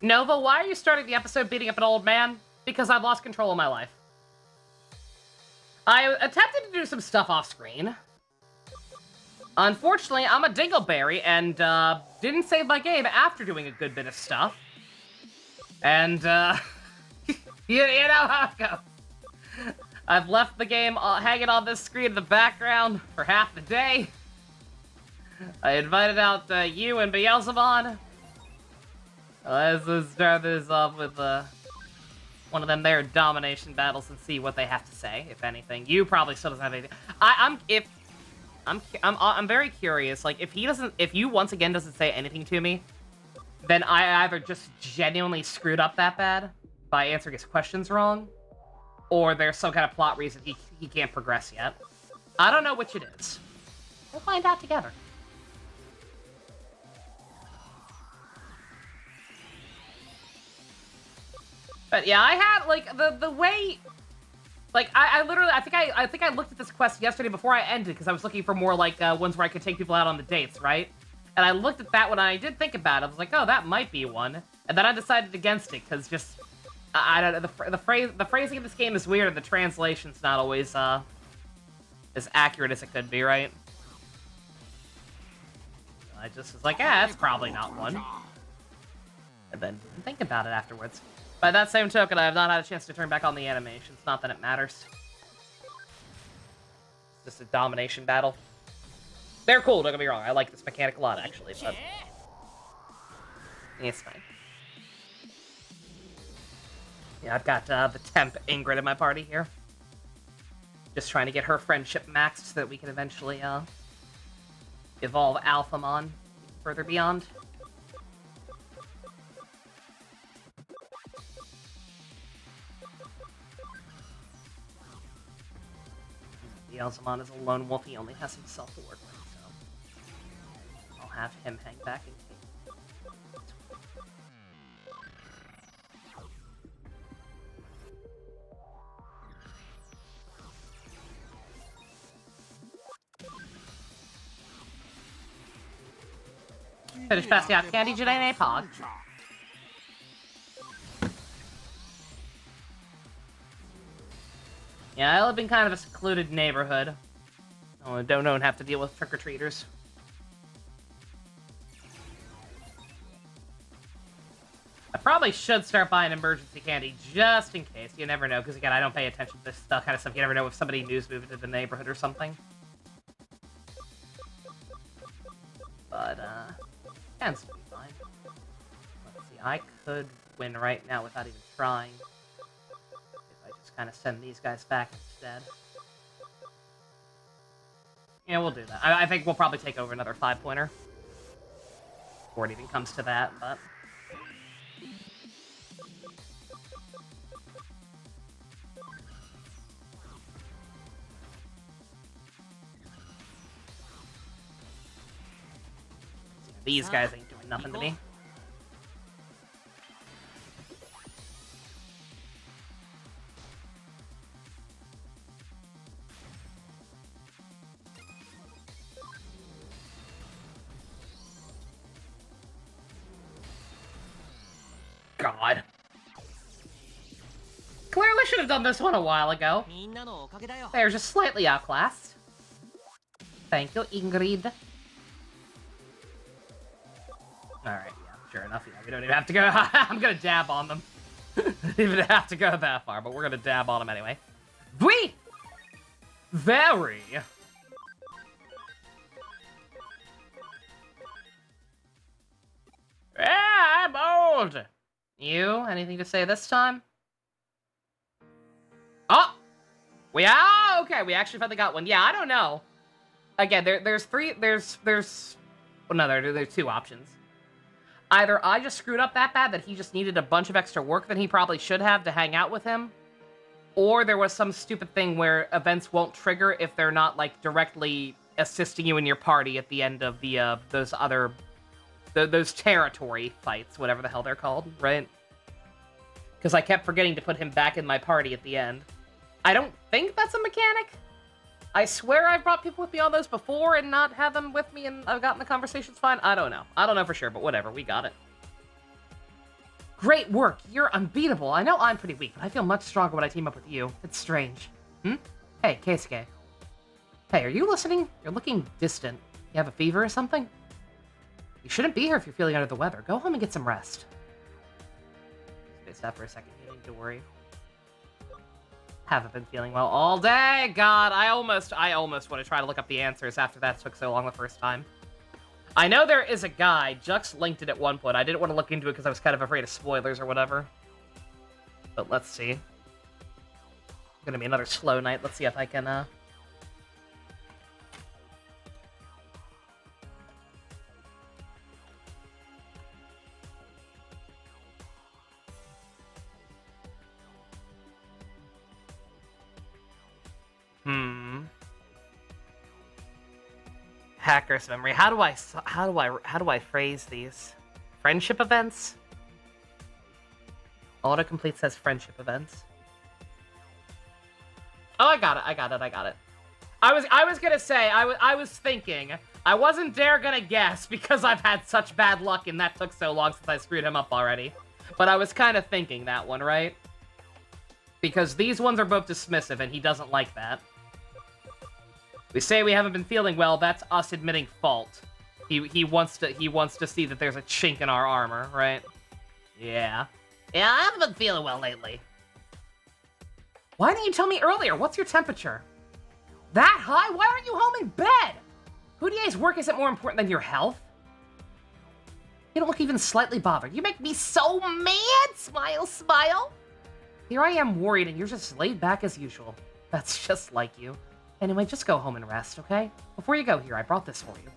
Nova, why are you starting the episode beating up an old man? Because I've lost control of my life. I attempted to do some stuff off screen. Unfortunately, I'm a dingleberry and didn't save my game after doing a good bit of stuff. And you know how it goes. I've left the game hanging on this screen in the background for half the day. I invited out you and Beelzebon. Let's start this off with one of them there domination battles and see what they have to say, if anything. You probably still doesn't have anything. I'm very curious. Like, if you once again doesn't say anything to me, then I either just genuinely screwed up that bad by answering his questions wrong, or there's some kind of plot reason he can't progress yet. I don't know which it is. We'll find out together. But yeah, I had like the way, like I literally I think I looked at this quest yesterday before I ended because I was looking for more like ones where I could take people out on the dates, right? And I looked at that one and I did think about it. I was like, oh, that might be one. And then I decided against it because just I don't know, the phrasing of this game is weird and the translation's not always as accurate as it could be, right? I just was like, yeah, it's probably not one. And then didn't think about it afterwards. By that same token, I have not had a chance to turn back on the animations. Not that it matters. It's just a domination battle. They're cool, don't get me wrong. I like this mechanic a lot, actually, but it's fine. Yeah, I've got the temp Ingrid in my party here. Just trying to get her friendship maxed so that we can eventually evolve Alphamon further beyond. Beelzebon is a lone wolf. He only has himself to work with, so I'll have him hang back in case. Finish passing out candy, Janae Pog. Yeah, I live in kind of a secluded neighborhood. Oh, don't have to deal with trick-or-treaters. I probably should start buying emergency candy just in case. You never know, because again, I don't pay attention to this kind of stuff. You never know if somebody new's moved into the neighborhood or something. But, can still be fine. Let's see, I could win right now without even trying. Kind of send these guys back instead. Yeah, we'll do that. I think we'll probably take over another 5-pointer. Before it even comes to that, but... These guys ain't doing nothing to me. God. Clearly should have done this one a while ago. They're just slightly outclassed. Thank you, Ingrid. Alright, yeah, sure enough, yeah, we don't even have to go. I'm gonna dab on them. Don't even have to go that far, but we're gonna dab on them anyway. Oui! Very! Yeah, I'm old! You, anything to say this time? Oh! Okay, we actually finally got one. Yeah, I don't know. Again, there's two options. Either I just screwed up that bad that he just needed a bunch of extra work that he probably should have to hang out with him, or there was some stupid thing where events won't trigger if they're not, like, directly assisting you in your party at the end of the, those territory fights, whatever the hell they're called, right? Because I kept forgetting to put him back in my party at the end. I don't think that's a mechanic. I swear I've brought people with me on those before and not had them with me and I've gotten the conversations fine. I don't know. I don't know for sure, but whatever. We got it. Great work. You're unbeatable. I know I'm pretty weak, but I feel much stronger when I team up with you. It's strange. Hey, Keisuke. Hey, are you listening? You're looking distant. You have a fever or something? You shouldn't be here if you're feeling under the weather. Go home and get some rest. Spaced out for a second. You need to worry. Haven't been feeling well all day. God, I almost want to try to look up the answers after that took so long the first time. I know there is a guide. Jux linked it at one point. I didn't want to look into it because I was kind of afraid of spoilers or whatever. But let's see. Gonna be another slow night. Let's see if I can, Hacker's memory. How do I phrase these? Friendship events? Autocomplete says friendship events. Oh, I got it. I was gonna say, I was thinking, I wasn't gonna guess because I've had such bad luck and that took so long since I screwed him up already. But I was kind of thinking that one, right? Because these ones are both dismissive and he doesn't like that. We say we haven't been feeling well, that's us admitting fault. He wants to see that there's a chink in our armor, right? Yeah. Yeah, I haven't been feeling well lately. Why didn't you tell me earlier? What's your temperature? That high? Why aren't you home in bed? Hudie's work isn't more important than your health. You don't look even slightly bothered. You make me so mad! Smile, smile! Here I am worried and you're just laid back as usual. That's just like you. Anyway, just go home and rest, okay? Before you go here, I brought this for you.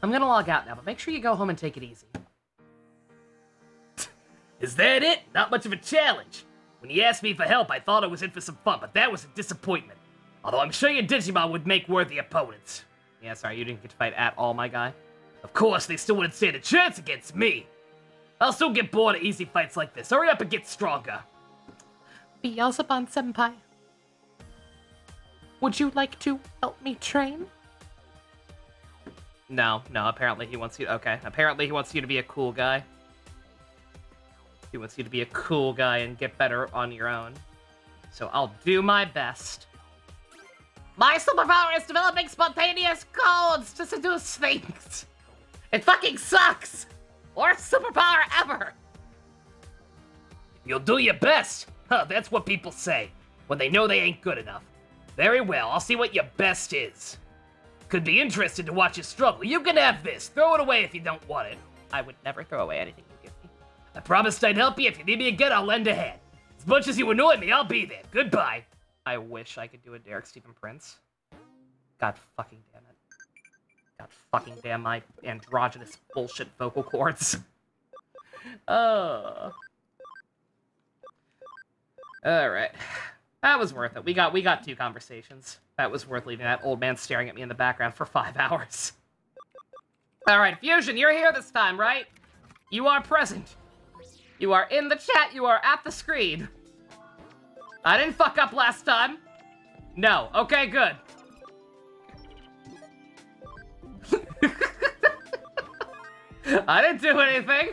I'm gonna log out now, but make sure you go home and take it easy. Is that it? Not much of a challenge. When he asked me for help, I thought I was in for some fun, but that was a disappointment. Although I'm sure your Digimon would make worthy opponents. Yeah, sorry, you didn't get to fight at all, my guy. Of course, they still wouldn't stand a chance against me. I'll still get bored of easy fights like this. Hurry up and get stronger. Beelzebub-senpai. Would you like to help me train? No, apparently he wants you... Okay, apparently he wants you to be a cool guy. He wants you to be a cool guy and get better on your own. So I'll do my best. My superpower is developing spontaneous codes to seduce things. It fucking sucks! Worst superpower ever! You'll do your best. Huh, that's what people say, when they know they ain't good enough. Very well, I'll see what your best is. Could be interested to watch you struggle. You can have this. Throw it away if you don't want it. I would never throw away anything you give me. I promised I'd help you. If you need me again, I'll lend a hand. As much as you annoy me, I'll be there. Goodbye. I wish I could do a Derek Stephen Prince. God fucking damn it. God fucking damn my androgynous bullshit vocal cords. Alright. That was worth it. We got 2 conversations. That was worth leaving that old man staring at me in the background for 5 hours. Alright, Fusion, you're here this time, right? You are present. You are in the chat. You are at the screen. I didn't fuck up last time. No. Okay, good. I didn't do anything.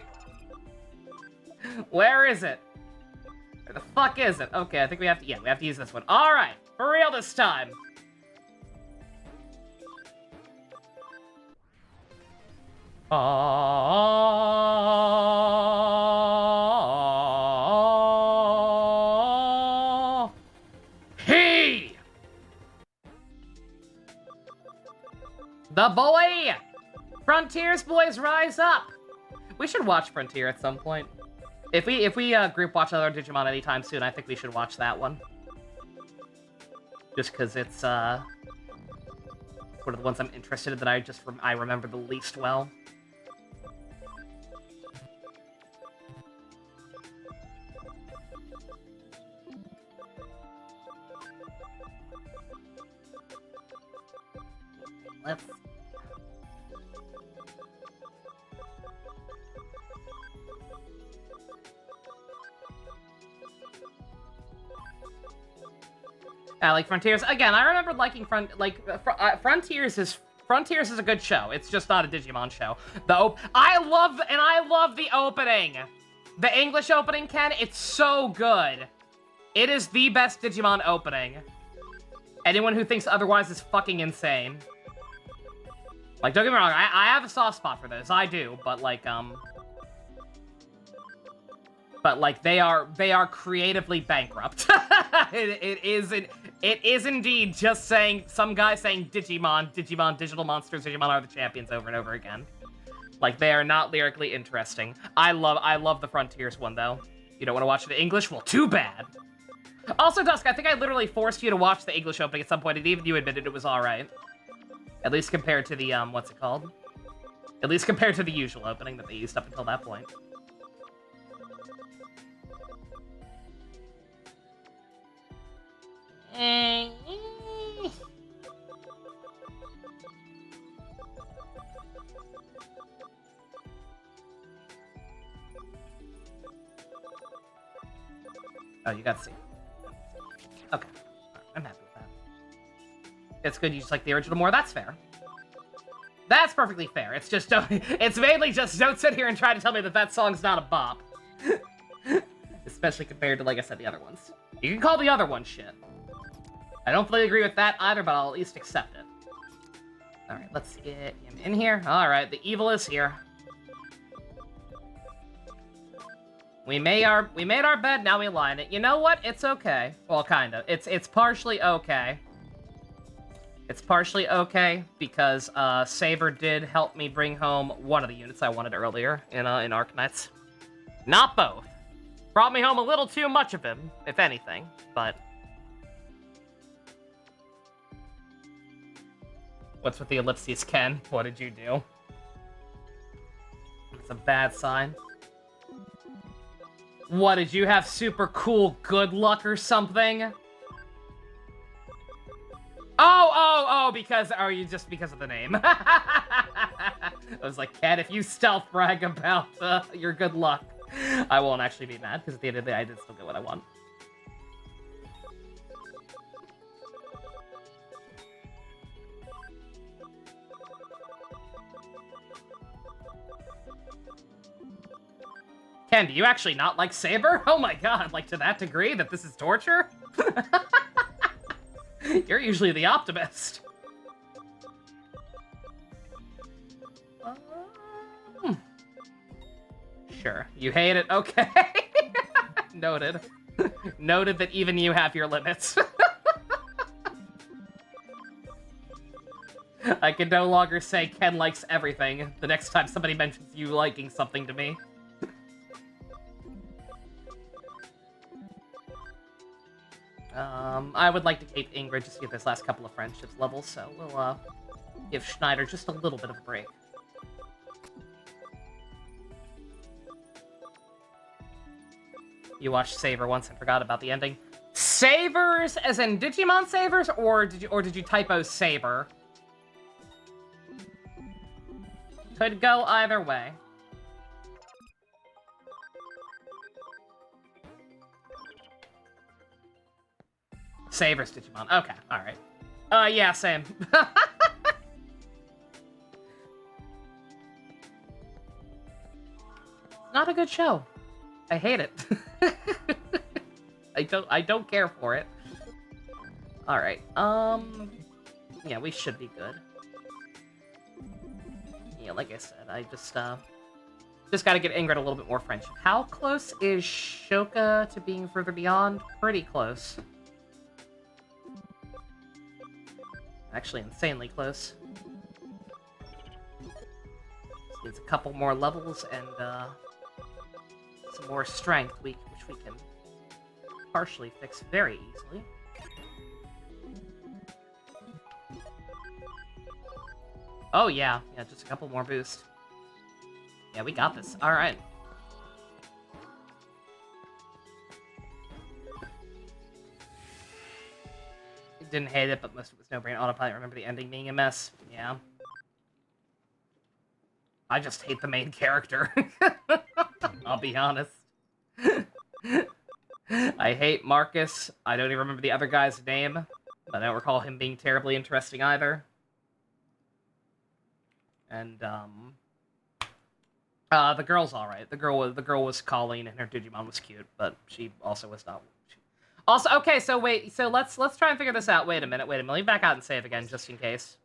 Where is it? Where the fuck is it? Okay, I think we have to use this one. All right, for real this time. Hey! The boy! Frontiers boys rise up! We should watch Frontier at some point. If we group watch another Digimon anytime soon, I think we should watch that one. Just because it's one of the ones I'm interested in that I remember the least well. Let's... like Frontiers. Again, I remember liking Frontiers is Frontiers is a good show. It's just not a Digimon show. I love the opening. The English opening, Ken, it's so good. It is the best Digimon opening. Anyone who thinks otherwise is fucking insane. Like, don't get me wrong, I have a soft spot for this. I do, but like, they are creatively bankrupt. It is indeed just saying, some guy saying Digimon, digital monsters, Digimon are the champions over and over again. Like, they are not lyrically interesting. I love the Frontiers one, though. You don't want to watch it in English? Well, too bad. Also, Dusk, I think I literally forced you to watch the English opening at some point, and even you admitted it was alright. At least compared to the, what's it called? At least compared to the usual opening that they used up until that point. Oh, you got to see. Okay. I'm happy with that. It's good you just like the original more. That's fair. That's perfectly fair. It's just, it's mainly just don't sit here and try to tell me that song's not a bop. Especially compared to, like I said, the other ones. You can call the other one shit. I don't fully agree with that either, but I'll at least accept it. Alright, let's get him in here. Alright, the evil is here. We made our bed, now we lie in it. You know what? It's okay. Well, kinda. It's partially okay. It's partially okay because Saber did help me bring home one of the units I wanted earlier in Arknights. Not both. Brought me home a little too much of him, if anything, but... What's with the ellipses, Ken? What did you do? It's a bad sign. What, did you have super cool good luck or something? You just because of the name. I was like, Ken, if you stealth brag about your good luck, I won't actually be mad, because at the end of the day, I did still get what I want. Ken, do you actually not like Saber? Oh my god, like to that degree that this is torture? You're usually the optimist. Sure, you hate it? Okay. Noted. Noted that even you have your limits. I can no longer say Ken likes everything the next time somebody mentions you liking something to me. I would like to keep Ingrid just to get this last couple of friendships levels, so we'll, give Schneider just a little bit of a break. You watched Saber once and forgot about the ending. Savers, as in Digimon Savers, or did you typo Saber? Could go either way. Savers Digimon. Okay, alright. Yeah, same. Not a good show. I hate it. I don't care for it. Alright, yeah, we should be good. Yeah, like I said, I just gotta get Ingrid a little bit more friendship. How close is Shoka to being further beyond? Pretty close. Actually, insanely close. Just needs a couple more levels and, some more strength, which we can partially fix very easily. Oh, yeah. Yeah, just a couple more boosts. Yeah, we got this. Alright. Didn't hate it, but most of it was no-brain autopilot. Remember the ending being a mess? Yeah. I just hate the main character. I'll be honest. I hate Marcus. I don't even remember the other guy's name. I don't recall him being terribly interesting either. And the girl's all right. The girl was Colleen, and her Digimon was cute, but she also was not. Also, okay, so wait, so let's try and figure this out. Wait a minute. Let me back out and save again, just in case.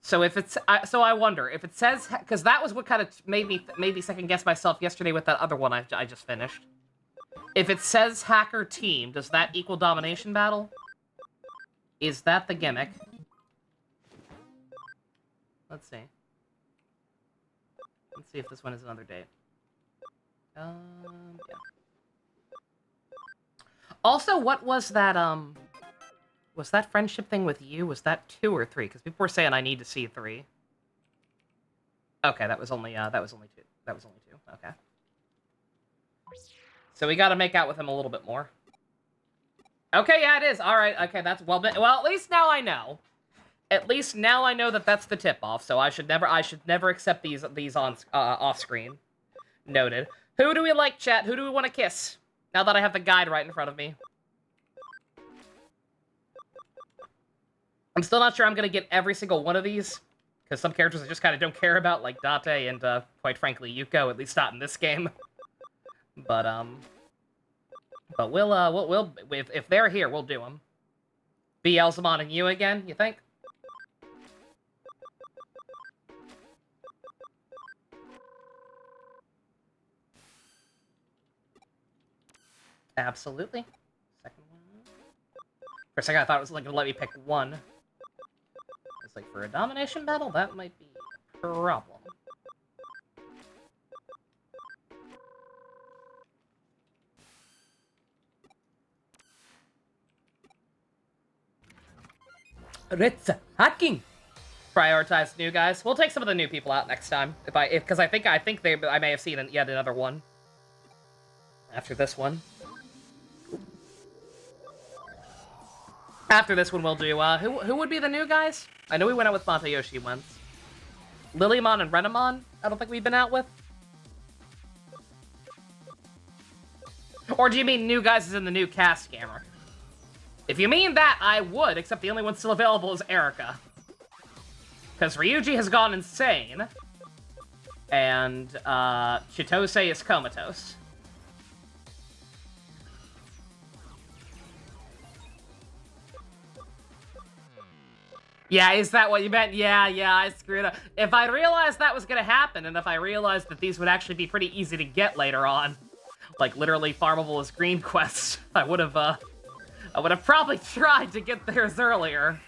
So if it's, so I wonder if it says, because that was what kind of made me second guess myself yesterday with that other one I just finished. If it says hacker team, does that equal domination battle? Is that the gimmick? Let's see. Let's see if this one is another date. Yeah. Also, what was that, was that friendship thing with you? Was that 2 or 3? Because people were saying I need to see 3. Okay, that was only 2. That was only 2. Okay. So we gotta make out with him a little bit more. Okay, yeah, it is. All right, okay, that's, well, at least now I know. At least now I know that that's the tip-off, so I should never accept these on, off-screen. Noted. Who do we like, chat? Who do we want to kiss? Now that I have the guide right in front of me. I'm still not sure I'm gonna get every single one of these, because some characters I just kind of don't care about, like Date and, quite frankly, Yuko, at least not in this game. But we'll if they're here, we'll do them. Beelzemon and you again, you think? Absolutely. Second one. For a second, I thought it was like gonna let me pick one. It's like for a domination battle, that might be a problem. It's hacking. Prioritize new guys. We'll take some of the new people out next time, because I think I may have seen yet another one after this one. After this one, we'll do, who would be the new guys? I know we went out with Matayoshi once. Lilymon and Renamon, I don't think we've been out with. Or do you mean new guys as in the new cast camera? If you mean that, I would, except the only one still available is Erika. Because Ryuji has gone insane. And, Chitose is comatose. Yeah, is that what you meant? Yeah, I screwed up. If I realized that was gonna happen, and if I realized that these would actually be pretty easy to get later on, like literally farmable as green quests, I would have probably tried to get theirs earlier.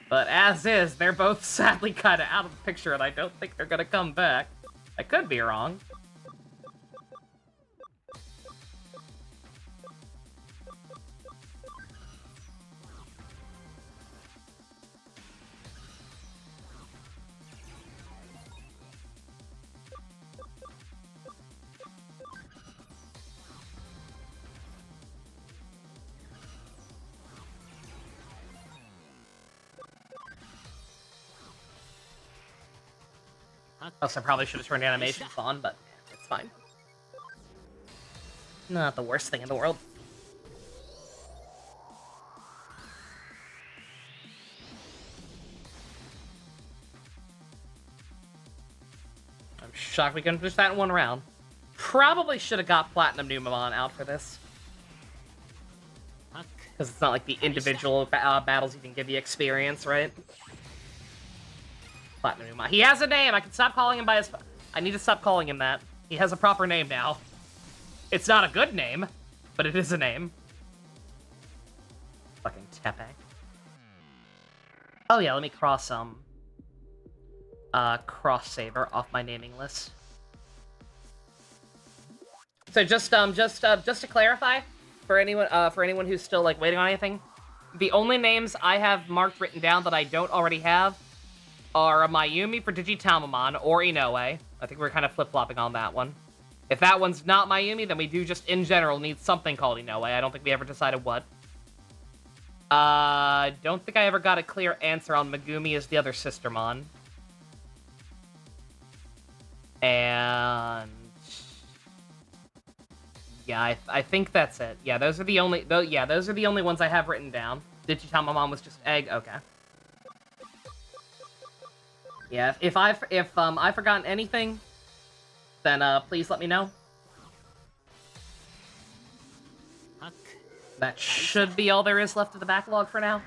But as is, they're both sadly kind of out of the picture, and I don't think they're gonna come back. I could be wrong. Also, I probably should have turned animations on, but it's fine. Not the worst thing in the world. I'm shocked we couldn't finish that in one round. Probably should have got Platinum Numemon out for this. Because it's not like the individual battles even give you experience, right? Platinum Numemon. He has a name! I can stop calling him by his... I need to stop calling him that. He has a proper name now. It's not a good name, but it is a name. Fucking Tepe. Oh yeah, let me cross Saver off my naming list. So just to clarify, for anyone who's still like waiting on anything, the only names I have marked written down that I don't already have are Mayumi for Digitamamon or Inoue. I think we're kind of flip-flopping on that one. If that one's not Mayumi, then we do just, in general, need something called Inoue. I don't think we ever decided what. Don't think I ever got a clear answer on Megumi as the other Sistermon. And... yeah, I think that's it. Yeah, those are the only... those are the only ones I have written down. Digitamamon was just Egg? Okay. Yeah, if I've forgotten anything, then please let me know. That should be all there is left of the backlog for now.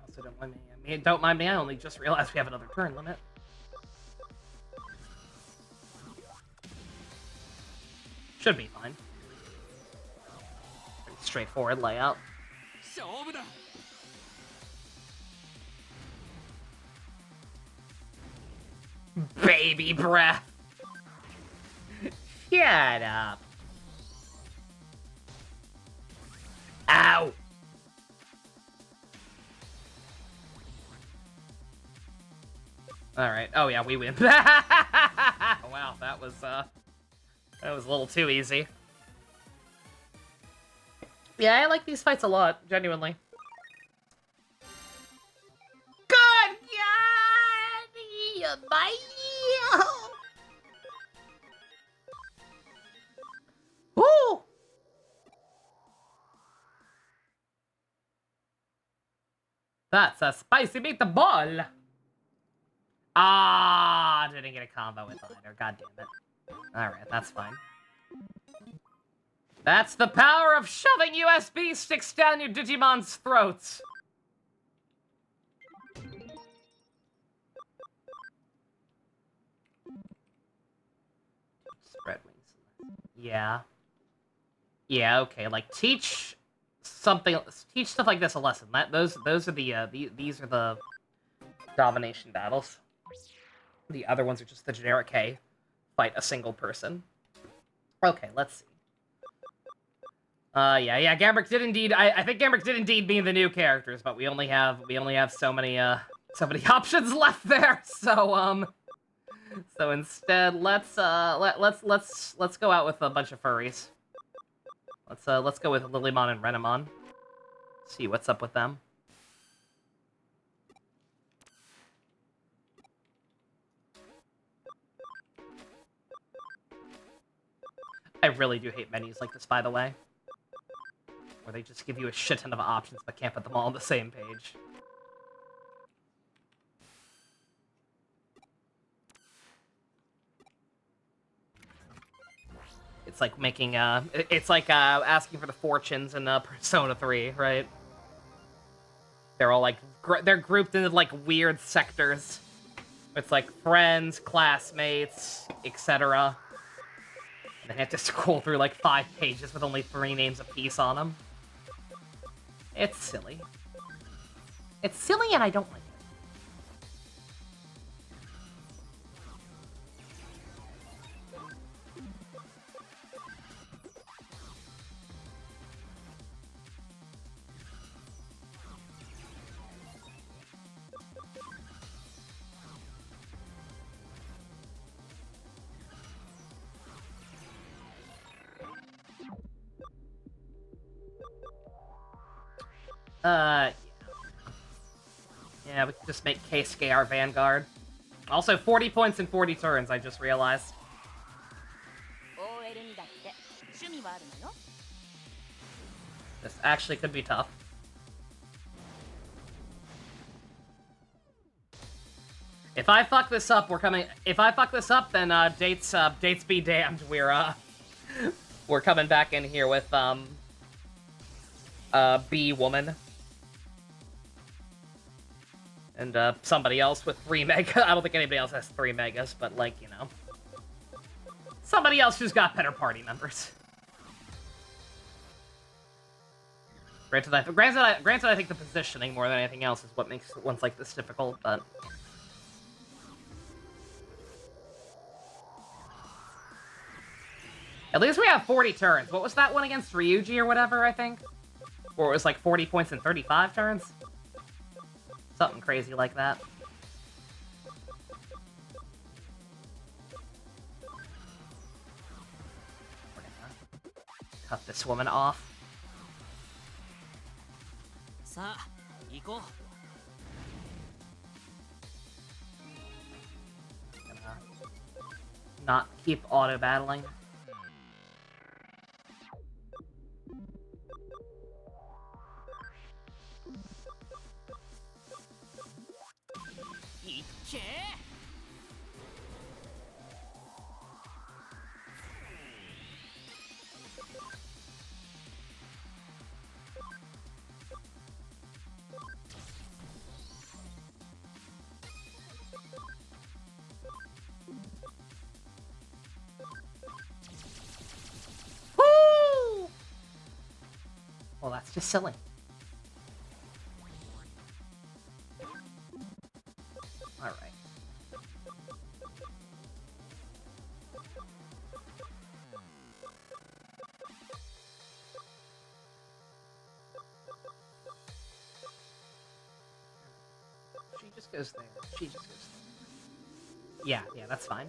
Also, don't mind me. I only just realized we have another turn limit. Should be fine. Pretty straightforward layout. Baby breath. Shut up. Ow. All right. Oh yeah, we win. Wow, that was a little too easy. Yeah, I like these fights a lot, genuinely. Good God! Bye! Woo! That's a spicy meatball! Ah, didn't get a combo with either. God damn it. Alright, that's fine. That's the power of shoving USB sticks down your Digimon's throats! Spread wings. Yeah. Yeah, okay, like, teach stuff like this a lesson. Those are these are the domination battles. The other ones are just the generic, hey, fight a single person. Okay, let's see. Yeah, Gambrick did indeed. I think Gambrick did indeed mean the new characters, but we only have so many options left there. So instead, let's go out with a bunch of furries. Let's go with Lilymon and Renamon. See what's up with them. I really do hate menus like this, by the way. Where they just give you a shit ton of options, but can't put them all on the same page. It's like making, it's like, asking for the fortunes in, Persona 3, right? They're all, like, they're grouped into, like, weird sectors. It's like friends, classmates, etc. And they have to scroll through, like, 5 pages with only 3 names apiece on them. It's silly. It's silly and I don't like it. Yeah, we can just make Keisuke our Vanguard. Also, 40 points in 40 turns, I just realized. This actually could be tough. If I fuck this up, we're coming... If I fuck this up, then, dates be damned. We're coming back in here with, B-Woman. And, somebody else with 3 mega. I don't think anybody else has 3 megas, but, like, you know. Somebody else who's got better party members. Granted, I think the positioning more than anything else is what makes ones like this difficult, but... At least we have 40 turns. What was that one against Ryuji or whatever, I think? Or it was like 40 points in 35 turns? Something crazy like that. We're gonna cut this woman off. Gonna not keep auto-battling. Woo! Well, that's just silly. Alright. She just goes there. She just goes there. Yeah, that's fine.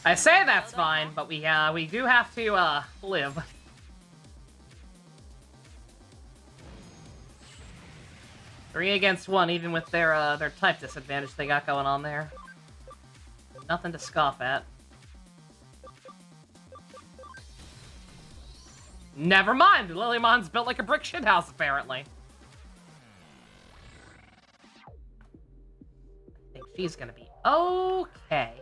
I say that's fine, but we do have to live. Three against one, even with their type disadvantage they got going on there. Nothing to scoff at. Never mind, Lilymon's built like a brick shithouse, apparently. I think she's gonna be okay.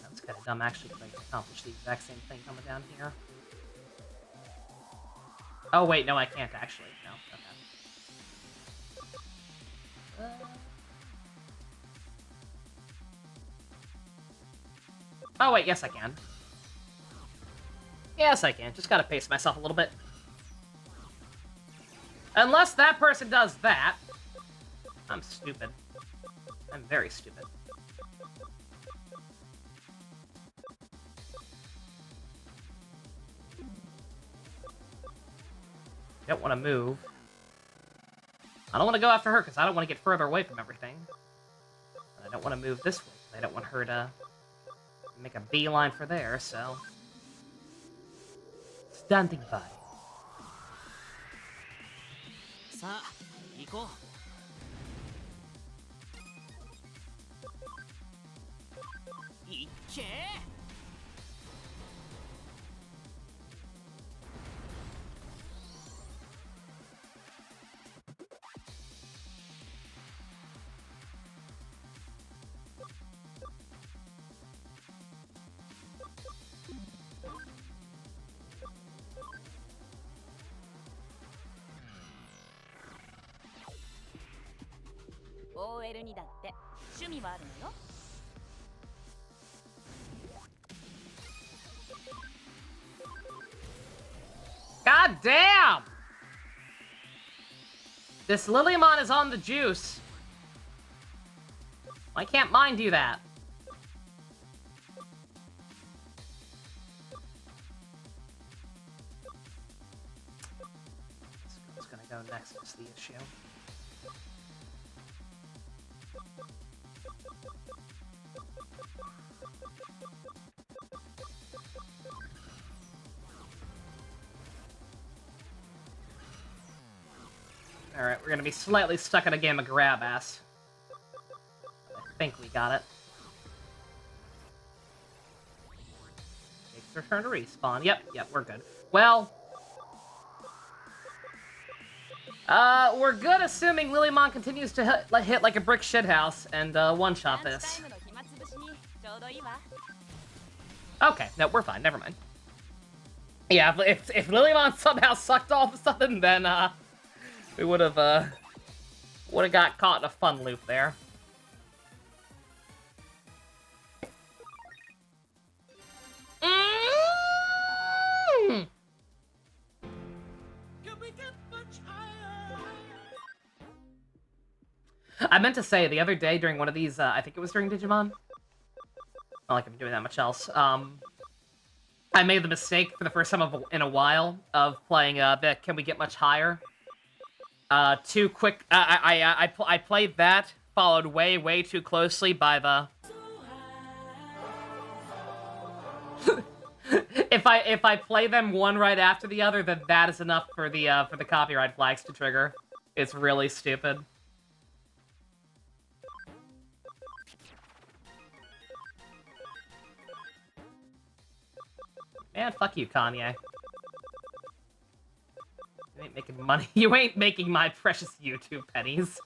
That's kind of dumb, actually, because I can accomplish the exact same thing coming down here. Oh, wait, no, I can't, actually. No, okay. Oh, wait, yes, I can. Yes, I can. Just gotta pace myself a little bit. Unless that person does that. I'm stupid. I'm very stupid. Don't want to move. I don't want to go after her because I don't want to get further away from everything. And I don't want to move this way. I don't want her to make a beeline for there, so... Standing by. God damn! This Lilymon is on the juice. Why can't mine do that? What's gonna go next is the issue. Alright, we're gonna be slightly stuck in a game of grab ass. I think we got it. Takes her turn to respawn. Yep, we're good. Well... we're good assuming Lilymon continues to hit like a brick shithouse and one-shot this. Okay, no, we're fine, never mind. Yeah, if Lilymon somehow sucked all of a sudden, then we would have got caught in a fun loop there. I meant to say, the other day during one of these, I think it was during Digimon, Not like I'm doing that much else. I made the mistake for the first time in a while of playing Can We Get Much Higher? Too quick. I played that, followed way too closely by the. If I play them one right after the other, then that is enough for the copyright flags to trigger. It's really stupid. Man, fuck you, Kanye. You ain't making money. You ain't making my precious YouTube pennies.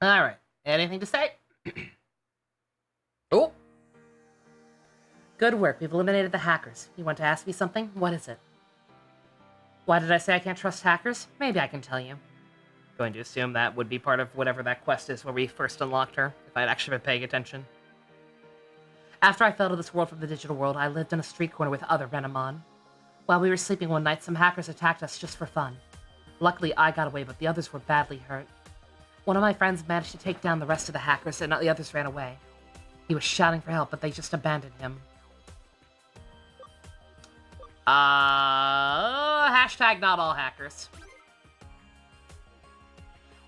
Alright. Anything to say? Oh! Good work. We've eliminated the hackers. You want to ask me something? What is it? Why did I say I can't trust hackers? Maybe I can tell you. Going to assume that would be part of whatever that quest is where we first unlocked her, if I'd actually been paying attention. After I fell to this world from the digital world, I lived in a street corner with other Renamon. While we were sleeping one night, some hackers attacked us just for fun. Luckily, I got away, but the others were badly hurt. One of my friends managed to take down the rest of the hackers, and the others ran away. He was shouting for help, but they just abandoned him. Hashtag not all hackers.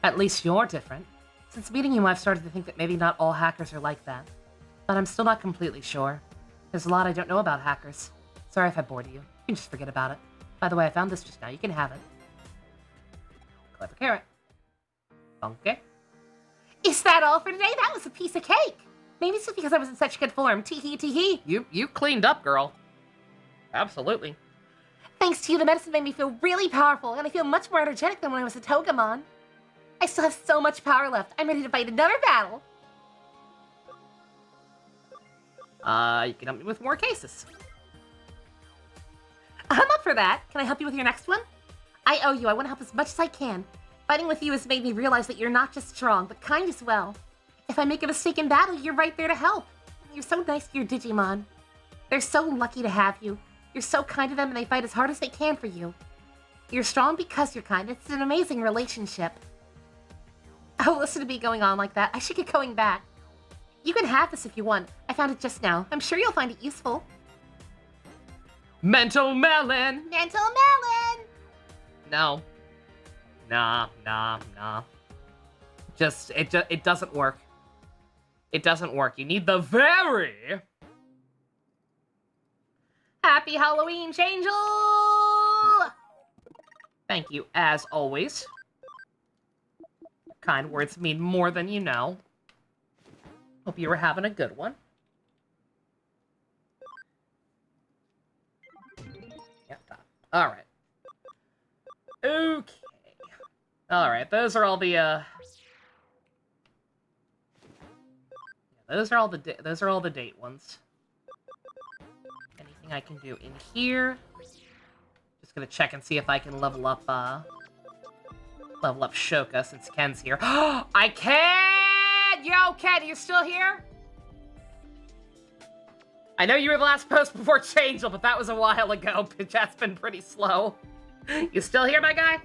At least you're different. Since meeting you, I've started to think that maybe not all hackers are like that. But I'm still not completely sure. There's a lot I don't know about hackers. Sorry if I bored you. You can just forget about it. By the way, I found this just now. You can have it. Clever carrot. Okay. Is that all for today? That was a piece of cake. Maybe it's just because I was in such good form. Tee-hee, tee-hee. You cleaned up, girl. Absolutely. Thanks to you, the medicine made me feel really powerful, and I feel much more energetic than when I was a Togemon. I still have so much power left. I'm ready to fight another battle. You can help me with more cases. I'm up for that. Can I help you with your next one? I owe you. I want to help as much as I can. Fighting with you has made me realize that you're not just strong, but kind as well. If I make a mistake in battle, you're right there to help. You're so nice to your Digimon. They're so lucky to have you. You're so kind to them and they fight as hard as they can for you. You're strong because you're kind. It's an amazing relationship. Oh, listen to me going on like that. I should get going back. You can have this if you want. I found it just now. I'm sure you'll find it useful. Mental melon! Mental melon! No. Nah. It doesn't work. It doesn't work. You need the very... Happy Halloween, Changel! Thank you, as always. Kind words mean more than you know. Hope you were having a good one. Yeah, alright. Okay. Alright, those are all the, those are all the date ones. Anything I can do in here? Just gonna check and see if I can level up Shoka since Ken's here. I can! Yo, Ken, you still here? I know you were the last post before Changel, but that was a while ago. Chat's been pretty slow. You still here, my guy?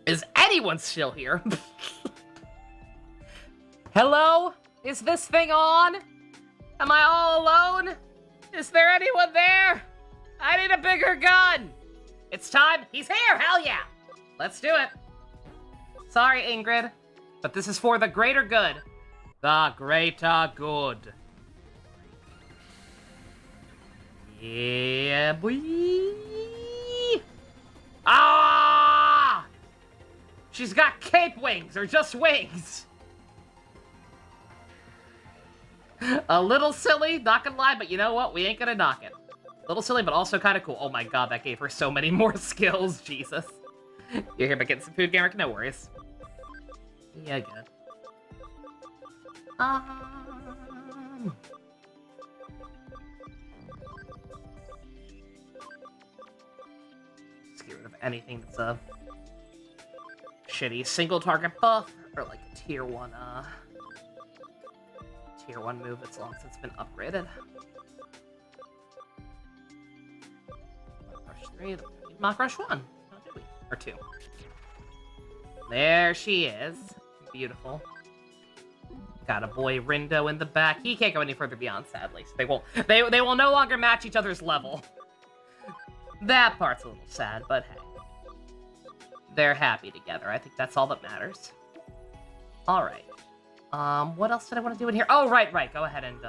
Is anyone still here? Hello? Is this thing on? Am I all alone? Is there anyone there? I need a bigger gun! It's time. He's here! Hell yeah! Let's do it. Sorry, Ingrid, but this is for the greater good. The greater good. Yeah, boy. Ah! She's got cape wings, or just wings. A little silly, not gonna lie, but you know what? We ain't gonna knock it. A little silly, but also kind of cool. Oh my god, that gave her so many more skills, Jesus. You're here by getting some food, Garrick? No worries. Yeah, good. Let's get rid of anything that's a shitty single target buff or like a tier 1 move that's long since been upgraded. Mach Rush 3, Mach Rush 1. Oh, did we? Or 2. There she is. Beautiful. Got a boy Rindo in the back. He can't go any further beyond, sadly. So they will no longer match each other's level. That part's a little sad, but hey. They're happy together. I think that's all that matters. Alright. What else did I want to do in here? Oh, right. Go ahead and,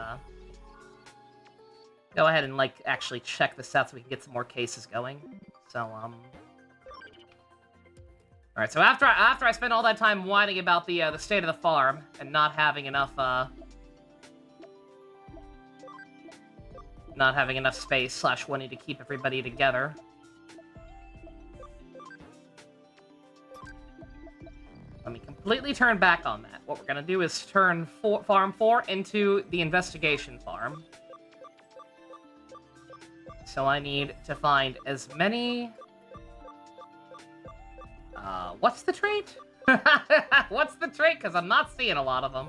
like, actually check this out so we can get some more cases going. So, Alright, so after I spent all that time whining about the state of the farm and not having enough space / wanting to keep everybody together. Let me completely turn back on that. What we're gonna do is turn Farm 4 into the investigation farm. So I need to find as many... what's the trait? What's the trait? Because I'm not seeing a lot of them.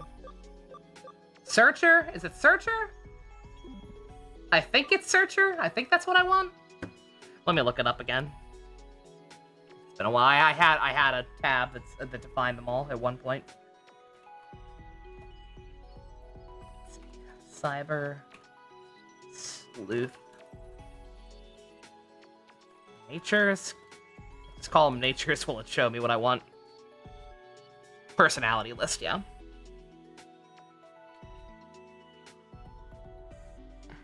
Searcher? Is it Searcher? I think it's Searcher. I think that's what I want. Let me look it up again. It's been a while. I had a tab that defined them all at one point. Let's see. Cyber. Sleuth. Natures. Just call them natures. Will it show me what I want? Personality list, yeah.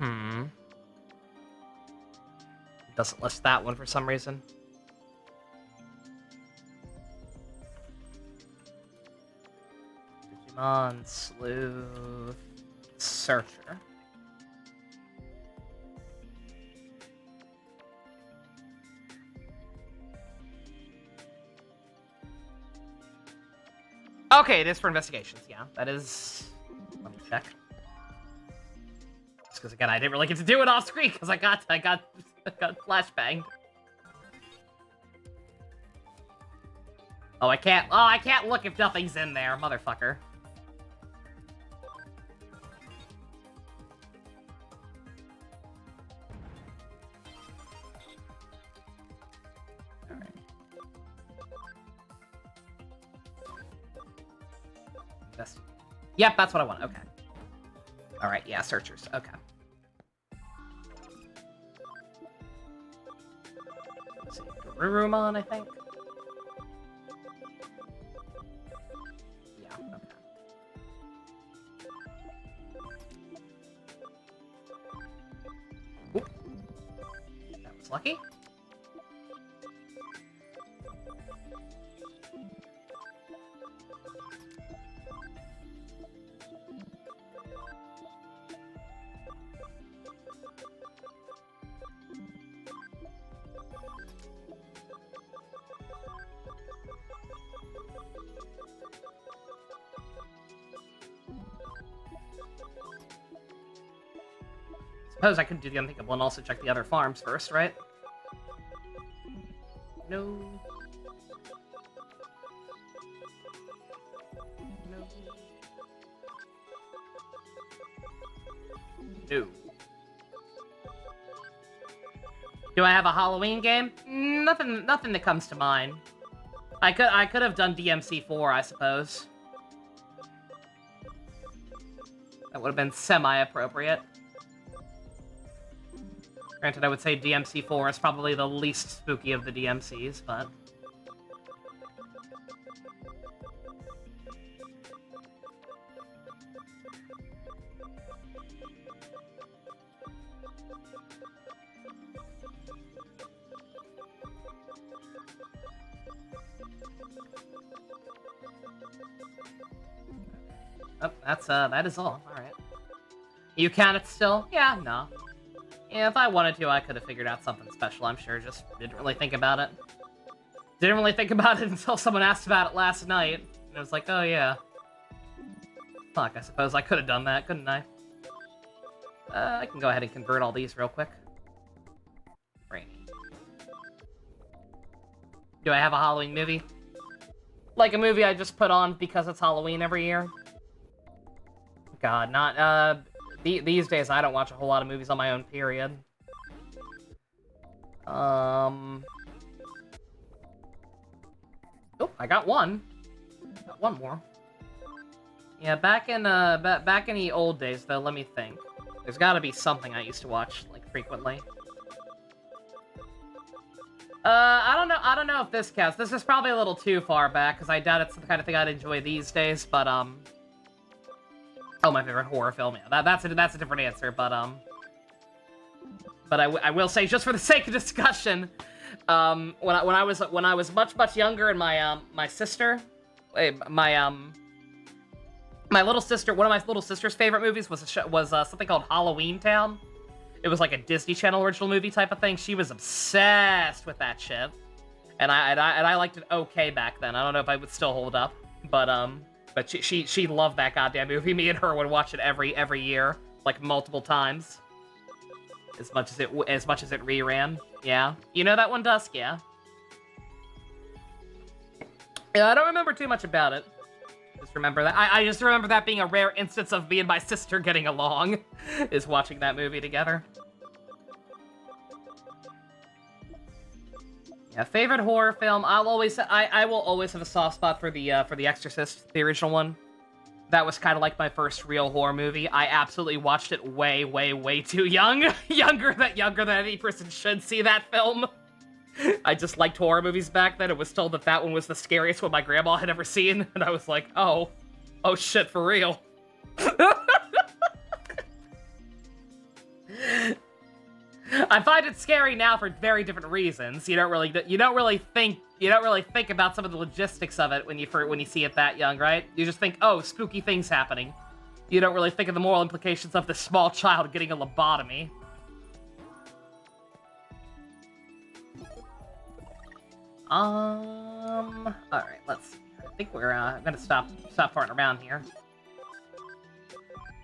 It doesn't list that one for some reason. Digimon, Sleuth, Searcher. Okay, it is for investigations, yeah. That is... Let me check. Just because, again, I didn't really get to do it off screen because I got flashbanged. Oh, I can't look if nothing's in there, motherfucker. Yep, that's what I want. Okay. Alright, yeah, searchers. Okay. Let's see. Garurumon, I think. Yeah, okay. Oop. That was lucky. Suppose I could do the unthinkable and also check the other farms first, right? No. No. No. Do I have a Halloween game? Nothing that comes to mind. I could have done DMC4, I suppose. That would have been semi-appropriate. Granted, I would say DMC4 is probably the least spooky of the DMCs, but... Oh, that is all. Alright. You count it still? Yeah, no. Yeah, if I wanted to, I could have figured out something special, I'm sure. Just didn't really think about it. Didn't really think about it until someone asked about it last night. And I was like, oh yeah. Fuck, I suppose I could have done that, couldn't I? I can go ahead and convert all these real quick. Rainy. Do I have a Halloween movie? Like a movie I just put on because it's Halloween every year? God, not, these days I don't watch a whole lot of movies on my own, period. Oh, I got one. Got one more. Yeah, back in the old days, though, let me think. There's gotta be something I used to watch, like, frequently. I don't know if this counts. This is probably a little too far back, because I doubt it's the kind of thing I'd enjoy these days, but, oh, my favorite horror film, yeah, that's a different answer, but I will say, just for the sake of discussion, when I was much younger, and my sister, my little sister, one of my little sister's favorite movies was something called Halloween Town. It was like a Disney Channel original movie type of thing. She was obsessed with that shit, and I liked it okay back then. I don't know if I would still hold up, but she loved that goddamn movie. Me and her would watch it every year, like multiple times, as much as it reran. Yeah, you know that one, Dusk. Yeah. Yeah, I don't remember too much about it. Just remember that. I just remember that being a rare instance of me and my sister getting along, is watching that movie together. Yeah, favorite horror film. I will always have a soft spot for the Exorcist, the original one. That was kind of like my first real horror movie. I absolutely watched it way too young, younger than any person should see that film. I just liked horror movies back then. It was told that one was the scariest one my grandma had ever seen, and I was like, oh shit, for real. I find it scary now for very different reasons. You don't really think about some of the logistics of it when you see it that young, right? You just think, oh, spooky things happening. You don't really think of the moral implications of this small child getting a lobotomy. Alright, let's see. I think we're, I'm gonna stop farting around here.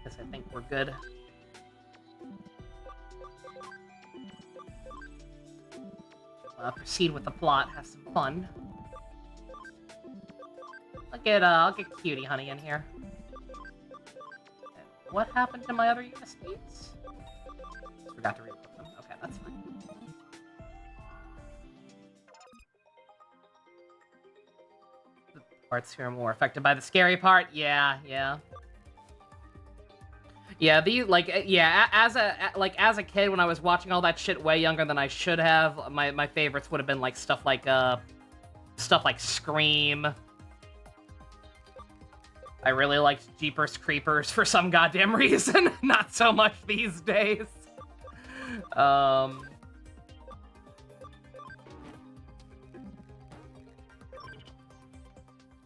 Guess I think we're good. Proceed with the plot, have some fun. I'll get Cutie Honey in here. And what happened to my other USBs? Forgot to reload them. Okay, that's fine. Parts here are more affected by the scary part. Yeah. Yeah, as a kid when I was watching all that shit way younger than I should have, my favorites would have been like stuff like Scream. I really liked Jeepers Creepers for some goddamn reason. Not so much these days.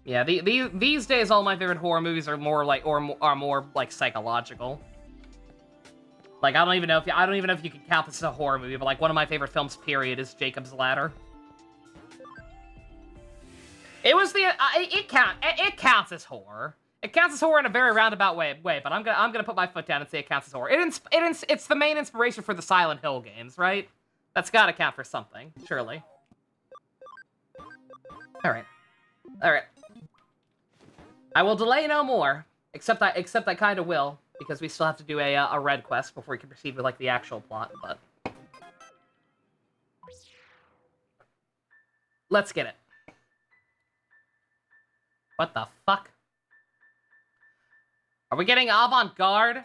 Yeah, these days all my favorite horror movies are more like psychological. Like I don't even know if you can count this as a horror movie, but like one of my favorite films, period, is Jacob's Ladder. It was it counts as horror. It counts as horror in a very roundabout way, but I'm gonna put my foot down and say it counts as horror. It's the main inspiration for the Silent Hill games, right? That's gotta count for something, surely. All right. I will delay no more, except I kind of will, because we still have to do a red quest before we can proceed with like the actual plot. But let's get it. What the fuck? Are we getting avant-garde?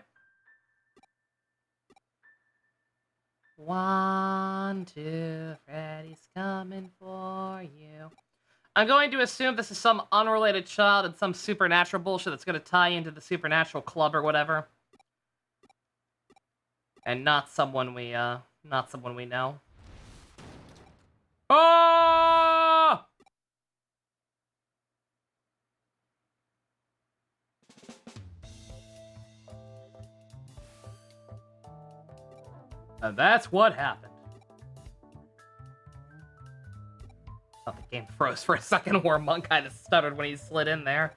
1, 2, Freddy's coming for you. I'm going to assume this is some unrelated child and some supernatural bullshit that's going to tie into the supernatural club or whatever. And not someone we know. Oh! And that's what happened. Oh, the game froze for a second where Monk kind of stuttered when he slid in there.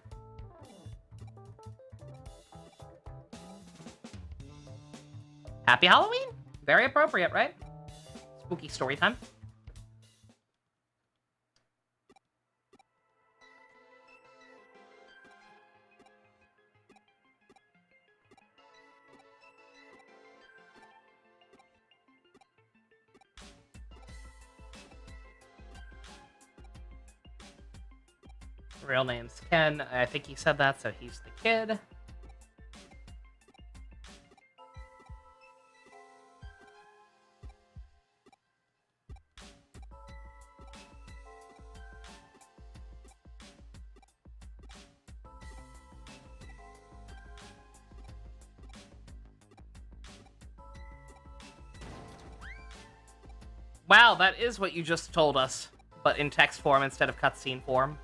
Happy Halloween! Very appropriate, right? Spooky story time. Real name's Ken. I think he said that, so he's the kid. Wow, that is what you just told us, but in text form instead of cutscene form.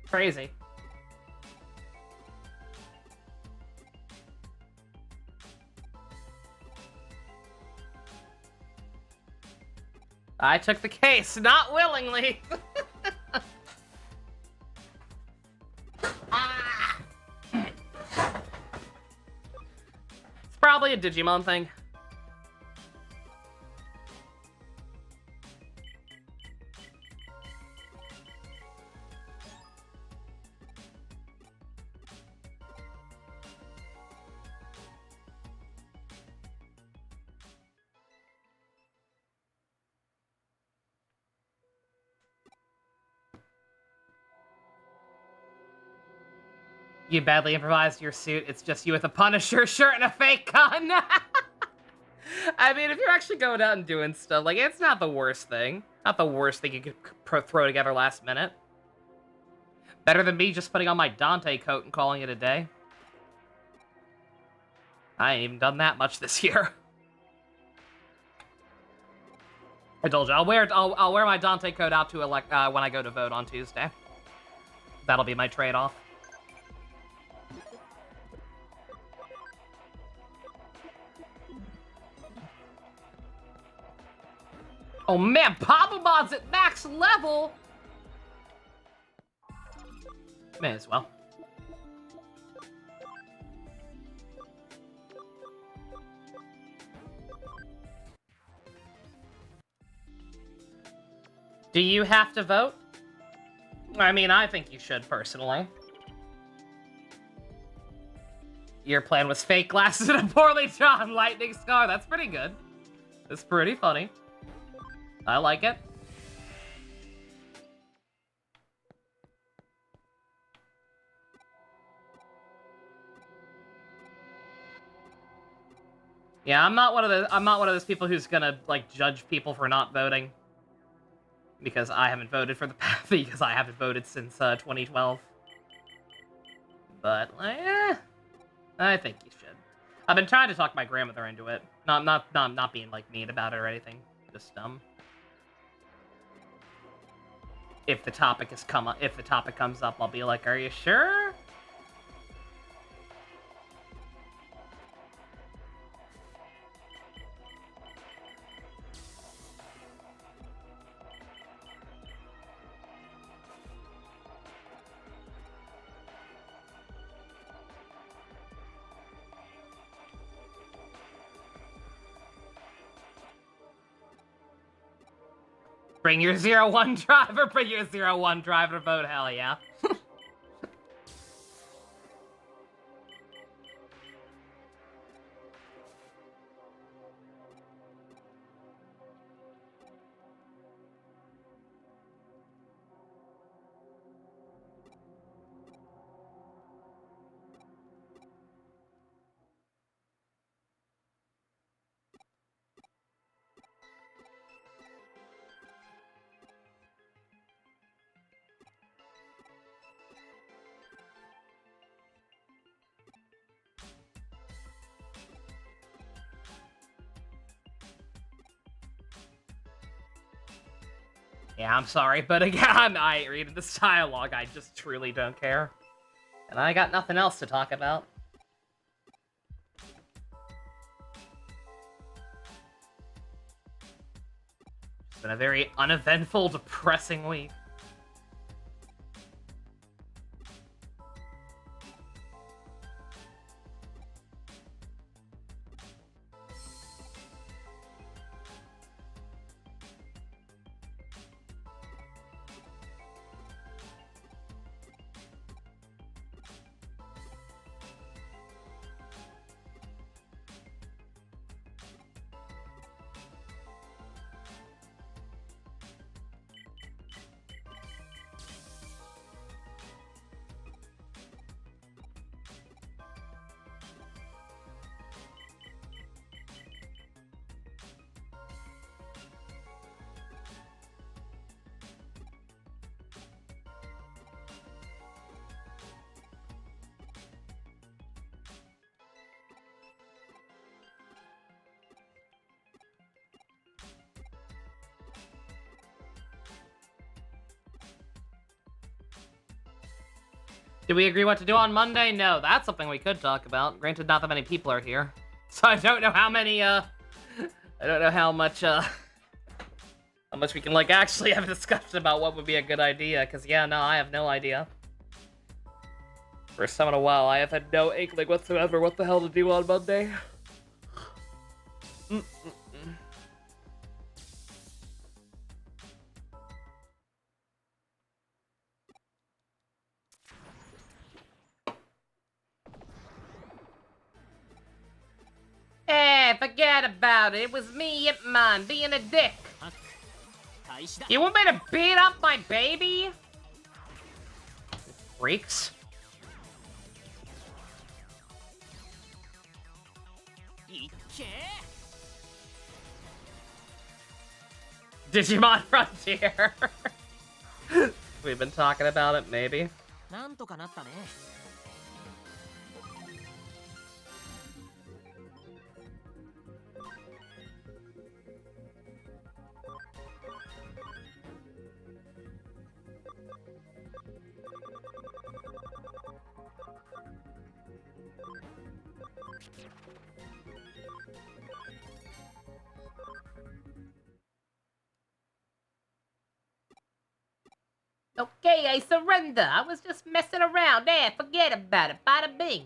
Crazy. I took the case, not willingly. It's probably a Digimon thing. You badly improvised your suit. It's just you with a Punisher shirt and a fake gun. I mean, if you're actually going out and doing stuff, like, it's not the worst thing. Not the worst thing you could throw together last minute. Better than me just putting on my Dante coat and calling it a day. I ain't even done that much this year. I told you, I'll wear my Dante coat out to when I go to vote on Tuesday. That'll be my trade-off. Oh man, Papamon's at max level! May as well. Do you have to vote? I mean, I think you should, personally. Your plan was fake glasses and a poorly drawn lightning scar. That's pretty good. That's pretty funny. I like it. Yeah, I'm not one of those people who's gonna like judge people for not voting. Because I haven't voted for the past, because I haven't voted since 2012. But I think you should. I've been trying to talk my grandmother into it. Not being like mean about it or anything. Just if the topic comes up, I'll be like, "Are you sure?" Bring your 01 driver, bring your 01 driver vote, hell yeah. Yeah, I'm sorry, but again, I read this dialogue, I just truly don't care. And I got nothing else to talk about. It's been a very uneventful, depressing week. Do we agree what to do on Monday? No, that's something we could talk about. Granted, not that many people are here. So I don't know how many, I don't know how much we can, like, actually have a discussion about what would be a good idea. Because, yeah, no, I have no idea. First time in a while, I have had no inkling whatsoever what the hell to do on Monday. Hey, forget about it. It was me, Ipman, being a dick. You want me to beat up my baby? Freaks. Digimon Frontier. We've been talking about it, maybe. Okay, I surrender. I was just messing around. There, forget about it. Bada bing.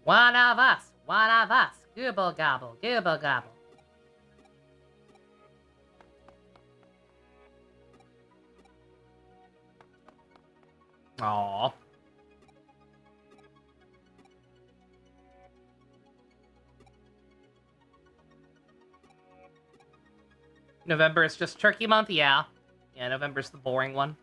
One of us. One of us. Gooble gobble. Gooble gobble. Aww. November is just turkey month? Yeah. Yeah, November's the boring one.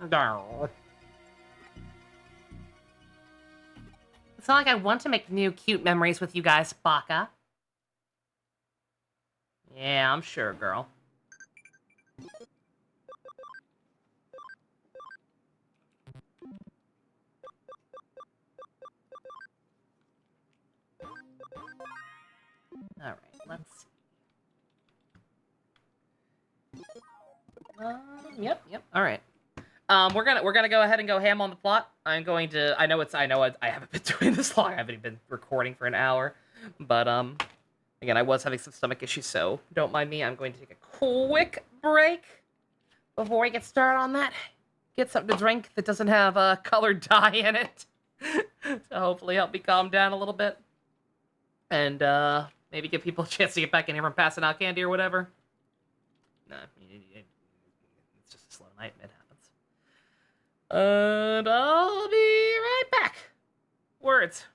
No. It's not like I want to make new cute memories with you guys, Baka. Yeah, I'm sure, girl. Alright, let's see. Yep, alright. We're gonna go ahead and go ham on the plot. I haven't been doing this long. I haven't even been recording for an hour. But, again, I was having some stomach issues, so don't mind me. I'm going to take a quick break before I get started on that. Get something to drink that doesn't have colored dye in it. To hopefully help me calm down a little bit. And, maybe give people a chance to get back in here from passing out candy or whatever. No, it's just a slow night. It happens. And I'll be right back. Words.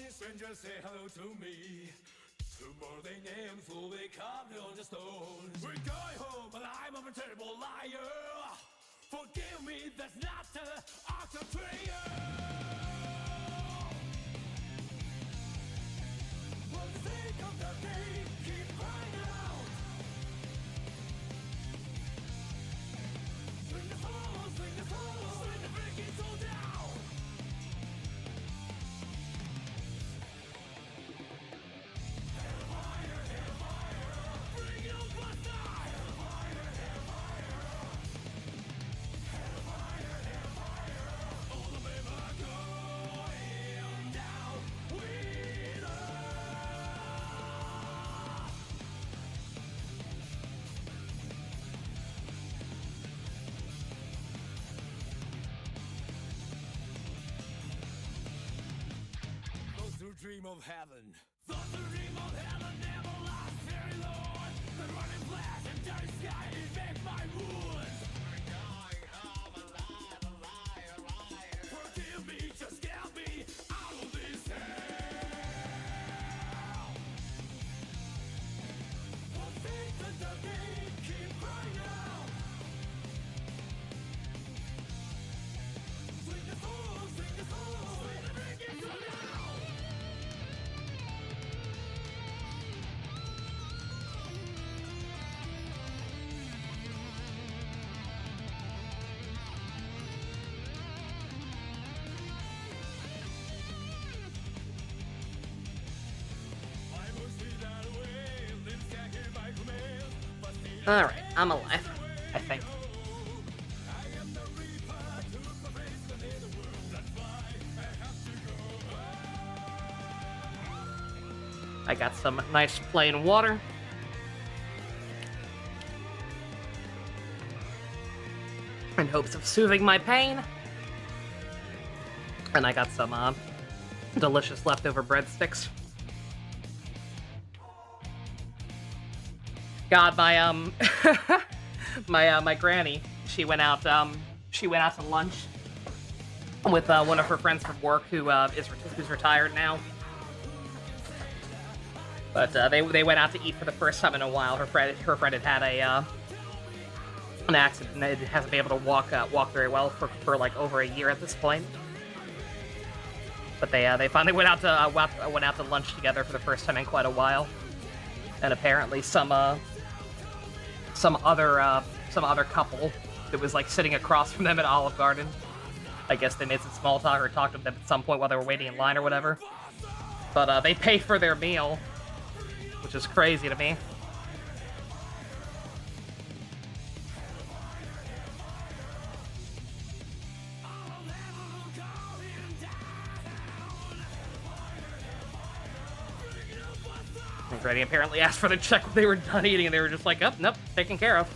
Strangers say hello to me. Tomorrow they names will be carved on the stones. We're going home, but I'm a terrible liar. Forgive me, that's not the art of prayer. For the sake of the day, keep crying out. Swing the soul, swing the soul, swing the freaking soul down. Hellfire, hellfire, bring it on, bust die. Hellfire, of heaven. Thought the dream of heaven never lasts very long. The running flash and dirty sky invade my woods. Forgive me, just get me out of this hell. One thing that the game keep crying out. Swing the soul, swing the soul, swing the ring it so loud. Alright, I'm alive. I think. I got some nice plain water. In hopes of soothing my pain. And I got some delicious leftover breadsticks. God, my my granny, she went out to lunch with one of her friends from work who's retired now. But they went out to eat for the first time in a while. Her friend had an accident and hasn't been able to walk very well for like over a year at this point. But they finally went out to lunch together for the first time in quite a while. And apparently some other couple that was like sitting across from them at Olive Garden. I guess they made some small talk or talked to them at some point while they were waiting in line or whatever. But they paid for their meal, which is crazy to me. And Granny apparently asked for the check when they were done eating, and they were just like, oh, nope, taken care of.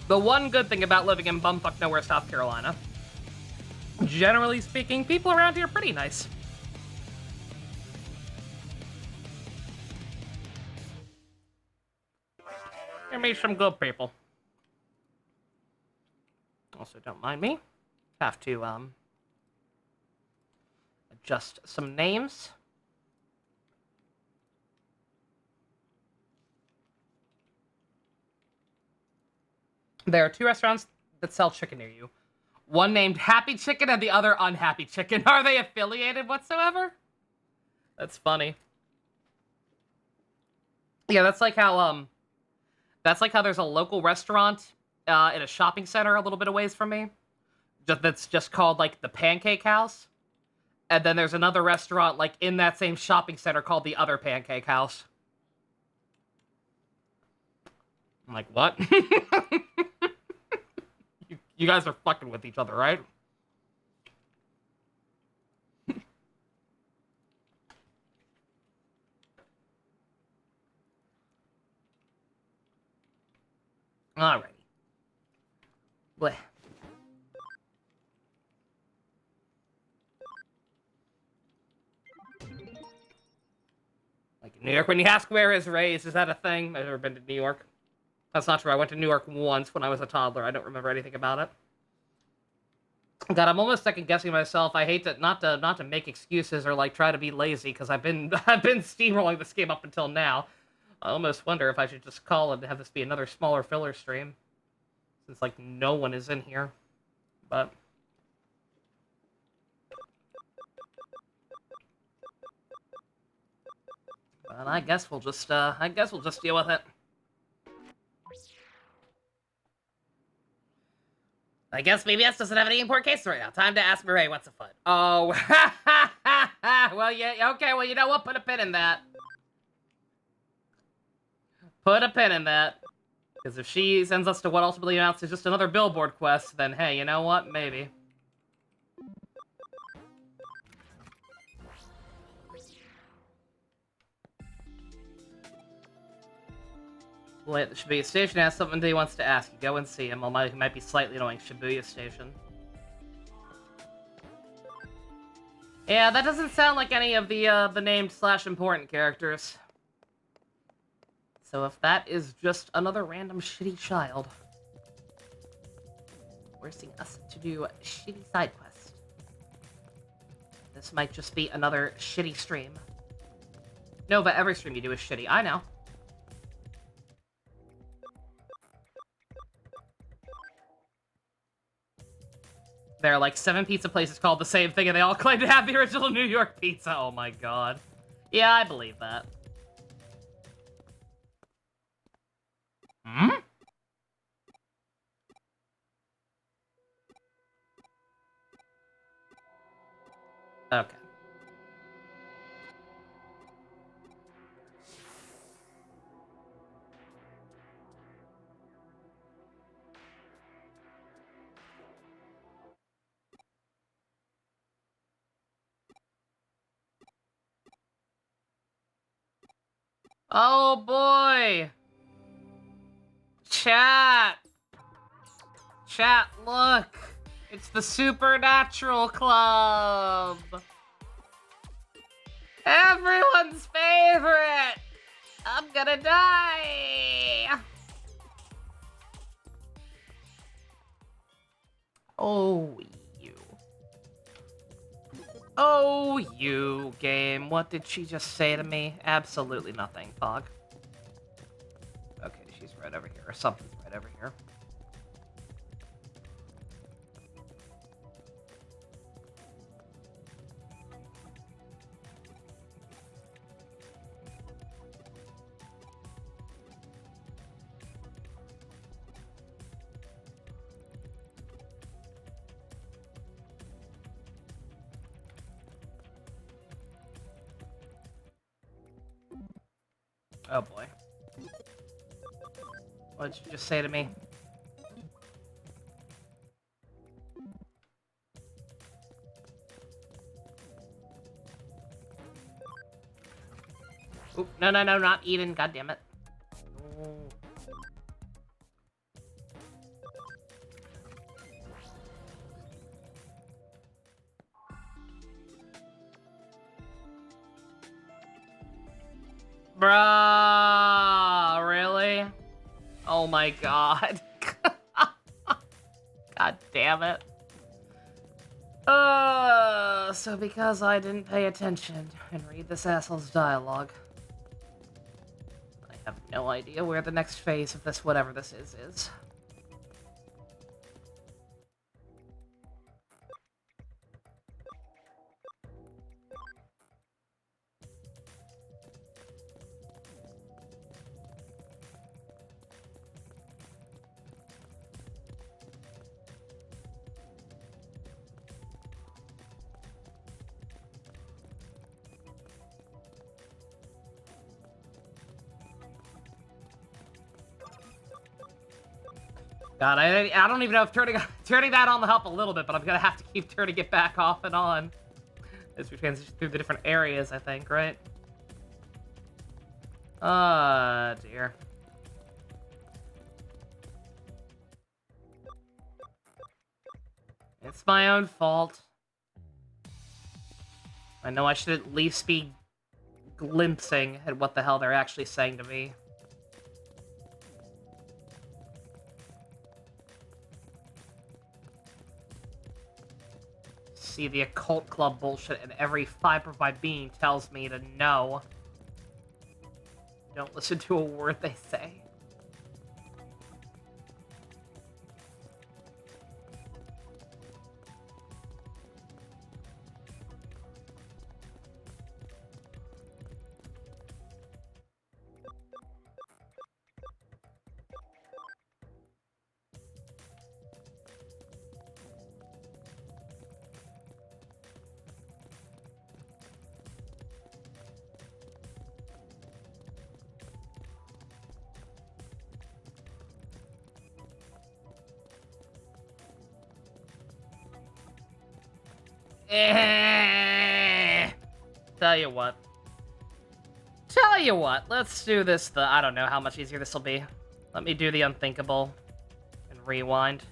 The one good thing about living in bumfuck nowhere, South Carolina, generally speaking, people around here are pretty nice. There may be some good people. Also, don't mind me. Have to, adjust some names. There are 2 restaurants that sell chicken near you. One named Happy Chicken and the other Unhappy Chicken. Are they affiliated whatsoever? That's funny. Yeah, that's like how there's a local restaurant in a shopping center a little bit away from me. That's just called, like, the Pancake House. And then there's another restaurant, like, in that same shopping center called the Other Pancake House. I'm like, what? You guys are fucking with each other, right? Alrighty. Bleh. Like in New York, when you ask where is raised, is that a thing? I've never been to New York. That's not true. I went to New York once when I was a toddler. I don't remember anything about it. God, I'm almost second guessing myself. I hate to not to make excuses or like try to be lazy because I've been steamrolling this game up until now. I almost wonder if I should just call and have this be another smaller filler stream, since like no one is in here. But I guess we'll just deal with it. I guess BBS doesn't have any important cases right now. Time to ask Murray what's afoot. Oh, well, yeah, okay, well, you know what? Put a pin in that. Put a pin in that. Because if she sends us to what ultimately amounts to just another billboard quest, then hey, you know what? Maybe. Wait, the Shibuya Station has something he wants to ask you. Go and see him. He might be slightly annoying. Shibuya Station. Yeah, that doesn't sound like any of the named / important characters. So if that is just another random shitty child forcing us to do a shitty side quest, this might just be another shitty stream. Nova, every stream you do is shitty. I know. There are like 7 pizza places called the same thing, and they all claim to have the original New York pizza. Oh my god. Yeah, I believe that. Hmm? Okay. Oh boy! Chat! Chat, look! It's the Supernatural Club! Everyone's favorite! I'm gonna die! Oh, you. Oh, you, game. What did she just say to me? Absolutely nothing, Fog. Okay, she's right over here, or something's right over here. Oh boy. What did you just say to me? Oop, no, no, no, not Eden, goddammit. Oh. Bruh, really? Oh my god. God damn it. So because I didn't pay attention and read this asshole's dialogue, I have no idea where the next phase of this whatever this is. God, I don't even know if turning that on will help a little bit, but I'm gonna have to keep turning it back off and on as we transition through the different areas, I think, right? Dear. It's my own fault. I know I should at least be glimpsing at what the hell they're actually saying to me. See the occult club bullshit, and every fiber of my being tells me to no. Don't listen to a word they say. Tell you what. Tell you what, let's do this. I don't know how much easier this will be. Let me do the unthinkable and rewind.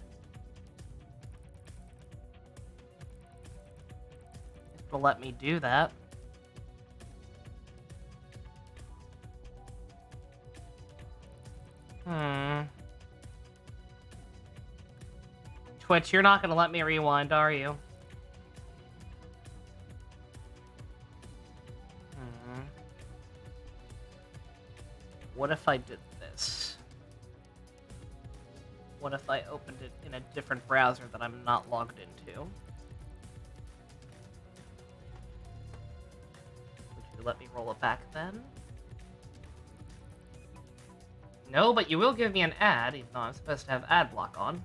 It'll let me do that. Twitch, you're not gonna let me rewind, are you? What if I did this? What if I opened it in a different browser that I'm not logged into? Would you let me roll it back then? No, but you will give me an ad, even though I'm supposed to have ad block on.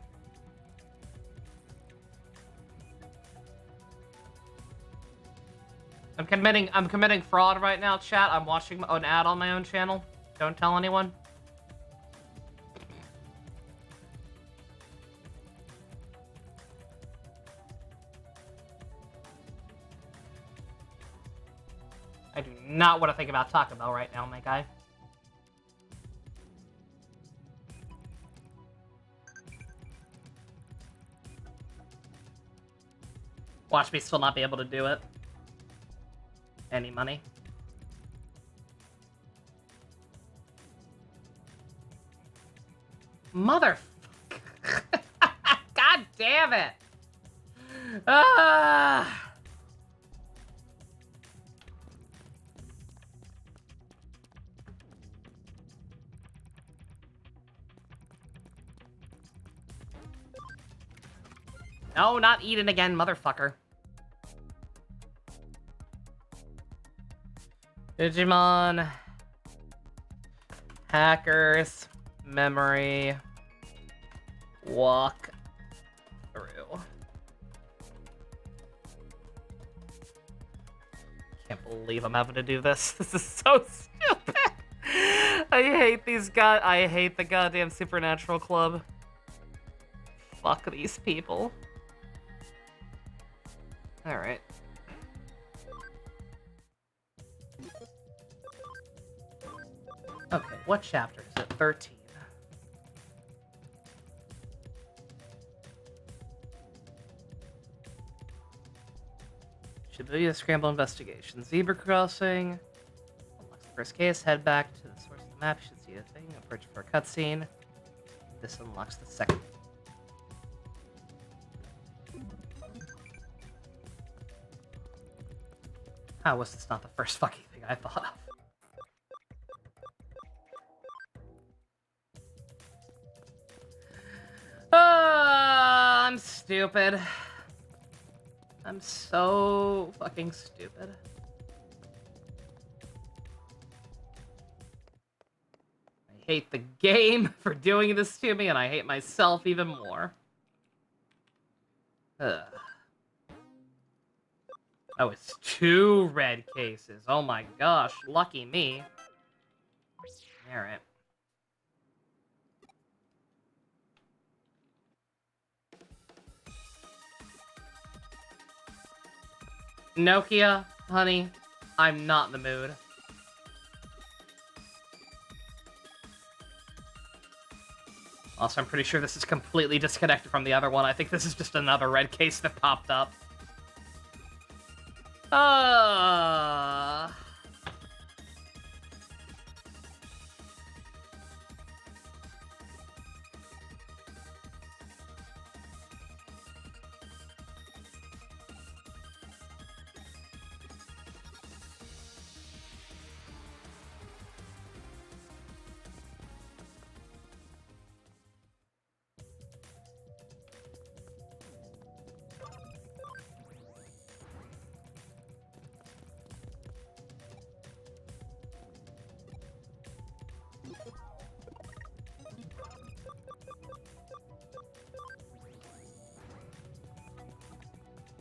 I'm committing fraud right now, chat. I'm watching an ad on my own channel. Don't tell anyone. I do not want to think about Taco Bell right now, my guy. Watch me still not be able to do it. Any money? Mother... God damn it! No, not Eden again, motherfucker. Digimon. Hackers. Memory. Walk through. Can't believe I'm having to do this. This is so stupid. I hate I hate the goddamn Supernatural Club. Fuck these people. Alright. Okay, what chapter is it? 13. Shibuya Scramble Investigation. Zebra Crossing. Unlocks the first case. Head back to the source of the map. You should see a thing. Approach for a cutscene. This unlocks the second. How was this not the first fucking thing I thought of? I'm stupid. I'm so fucking stupid. I hate the game for doing this to me, and I hate myself even more. Ugh. Oh, it's 2 red cases. Oh my gosh, lucky me. Alright. Nokia, honey, I'm not in the mood. Also, I'm pretty sure this is completely disconnected from the other one. I think this is just another red case that popped up.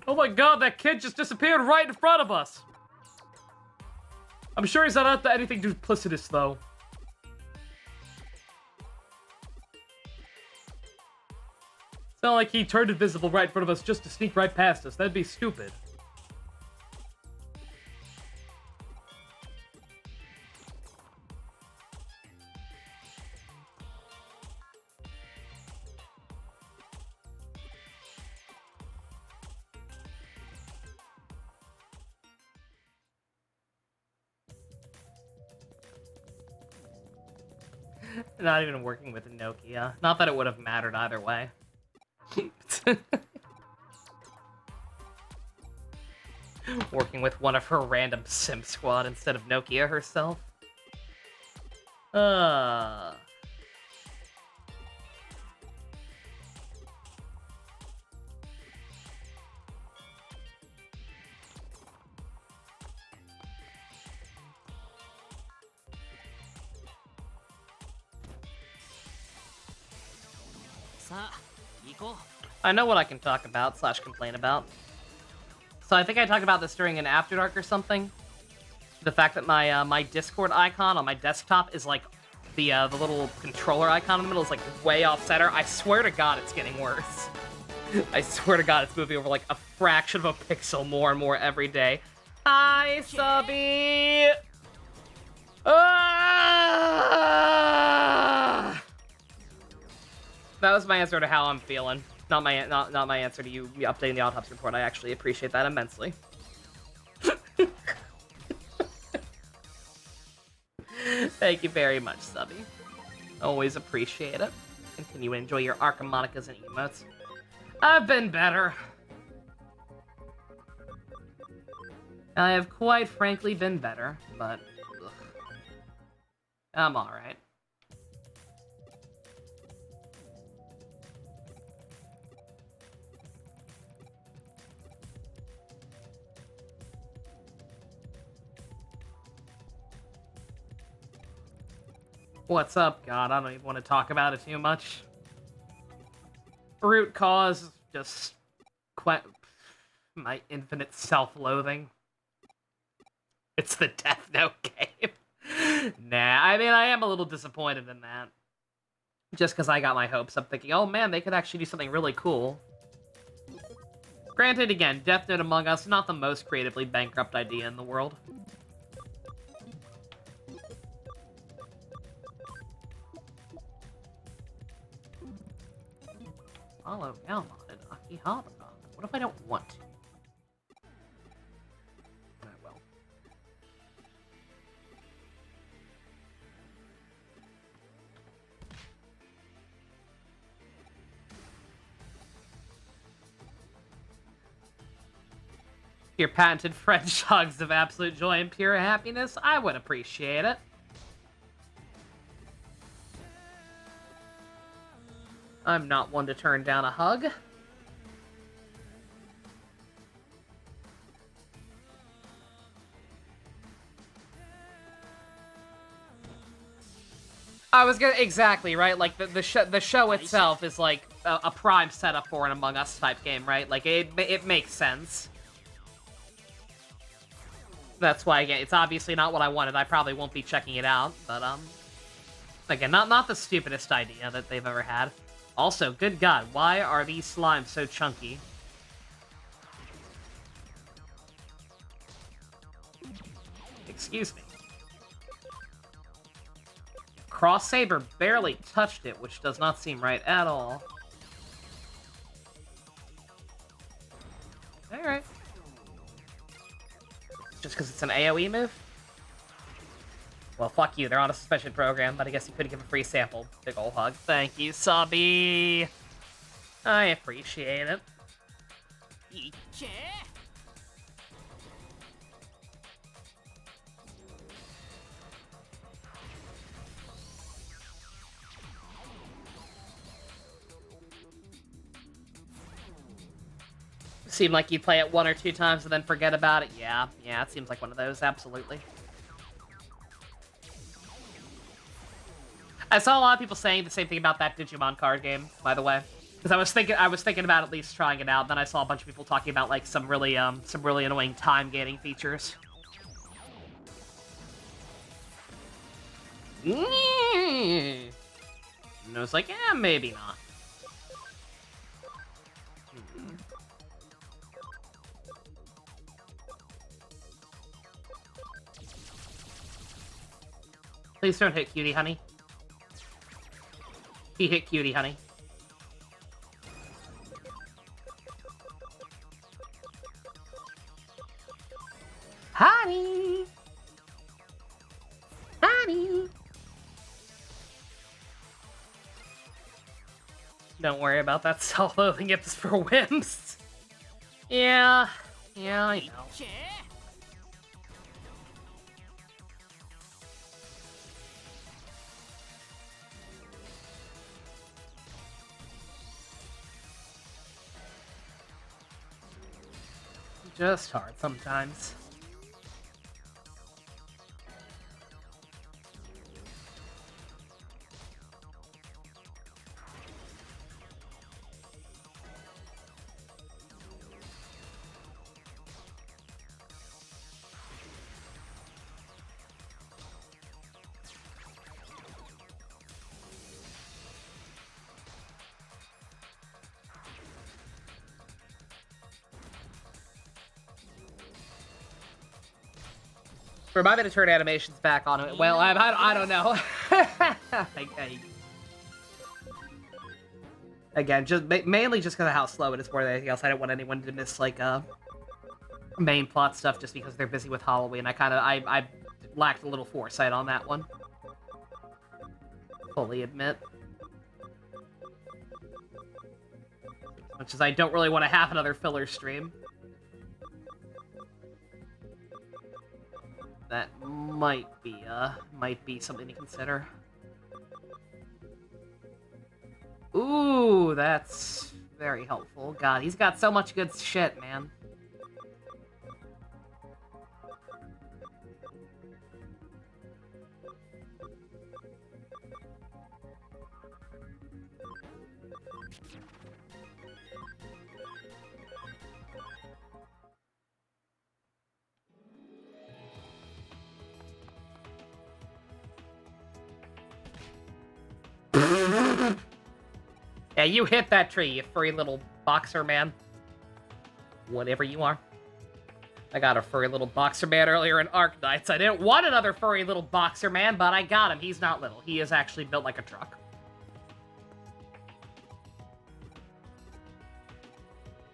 Oh my god, that kid just disappeared right in front of us! I'm sure he's not up to anything duplicitous, though. It's not like he turned invisible right in front of us just to sneak right past us. That'd be stupid. Not even working with Nokia. Not that it would have mattered either way. Working with one of her random sim squad instead of Nokia herself. I know what I can talk about / complain about. So I think I talked about this during an After Dark or something. The fact that my my Discord icon on my desktop is like the little controller icon in the middle is like way off center. I swear to God, it's getting worse. I swear to God, it's moving over like a fraction of a pixel more and more every day. Hi, Subby. Ah! That was my answer to how I'm feeling. Not my answer to you updating the autopsy report. I actually appreciate that immensely. Thank you very much, Subby. Always appreciate it. Continue to enjoy your Archimonicas and emotes. I've been better. I have quite frankly been better, but ugh. I'm alright. What's up, God? I don't even want to talk about it too much. Root cause, just my infinite self-loathing. It's the Death Note game. Nah, I mean, I am a little disappointed in that. Just because I got my hopes up thinking, oh man, they could actually do something really cool. Granted, again, Death Note Among Us, not the most creatively bankrupt idea in the world. Follow Galmon and Akihabara. What if I don't want to? I will. Your patented French hugs of absolute joy and pure happiness, I would appreciate it. I'm not one to turn down a hug. I was gonna exactly right. Like the show itself is like a prime setup for an Among Us type game, right? Like it makes sense. That's why again, it's obviously not what I wanted. I probably won't be checking it out, but again, not the stupidest idea that they've ever had. Also, good God, why are these slimes so chunky? Excuse me. Cross Saber barely touched it, which does not seem right at all. Alright. Just because it's an AoE move? Well, fuck you, they're on a suspension program, but I guess you could give a free sample. Big ol' hug. Thank you, Subby! I appreciate it. Seemed like you play it 1 or 2 times and then forget about it. Yeah, it seems like one of those, absolutely. I saw a lot of people saying the same thing about that Digimon card game, by the way. Because I was thinking about at least trying it out, then I saw a bunch of people talking about like some really annoying time gaining features. And I was like, yeah, maybe not. Please don't hit Cutie, honey. He hit Cutie, honey. Honey! Honey! Don't worry about that self-loathing if it's for wimps. Yeah, I know. Just hard sometimes. Remind me to turn animations back on it. Well, I don't know. Again, just mainly just because of how slow it is more than anything else. I don't want anyone to miss, like, main plot stuff just because they're busy with Halloween. I lacked a little foresight on that one. Fully admit. As much as I don't really want to have another filler stream. That might be something to consider. Ooh, that's very helpful. God, he's got so much good shit, man. Yeah, you hit that tree, you furry little boxer man. Whatever you are. I got a furry little boxer man earlier in Arknights. I didn't want another furry little boxer man, but I got him. He's not little. He is actually built like a truck.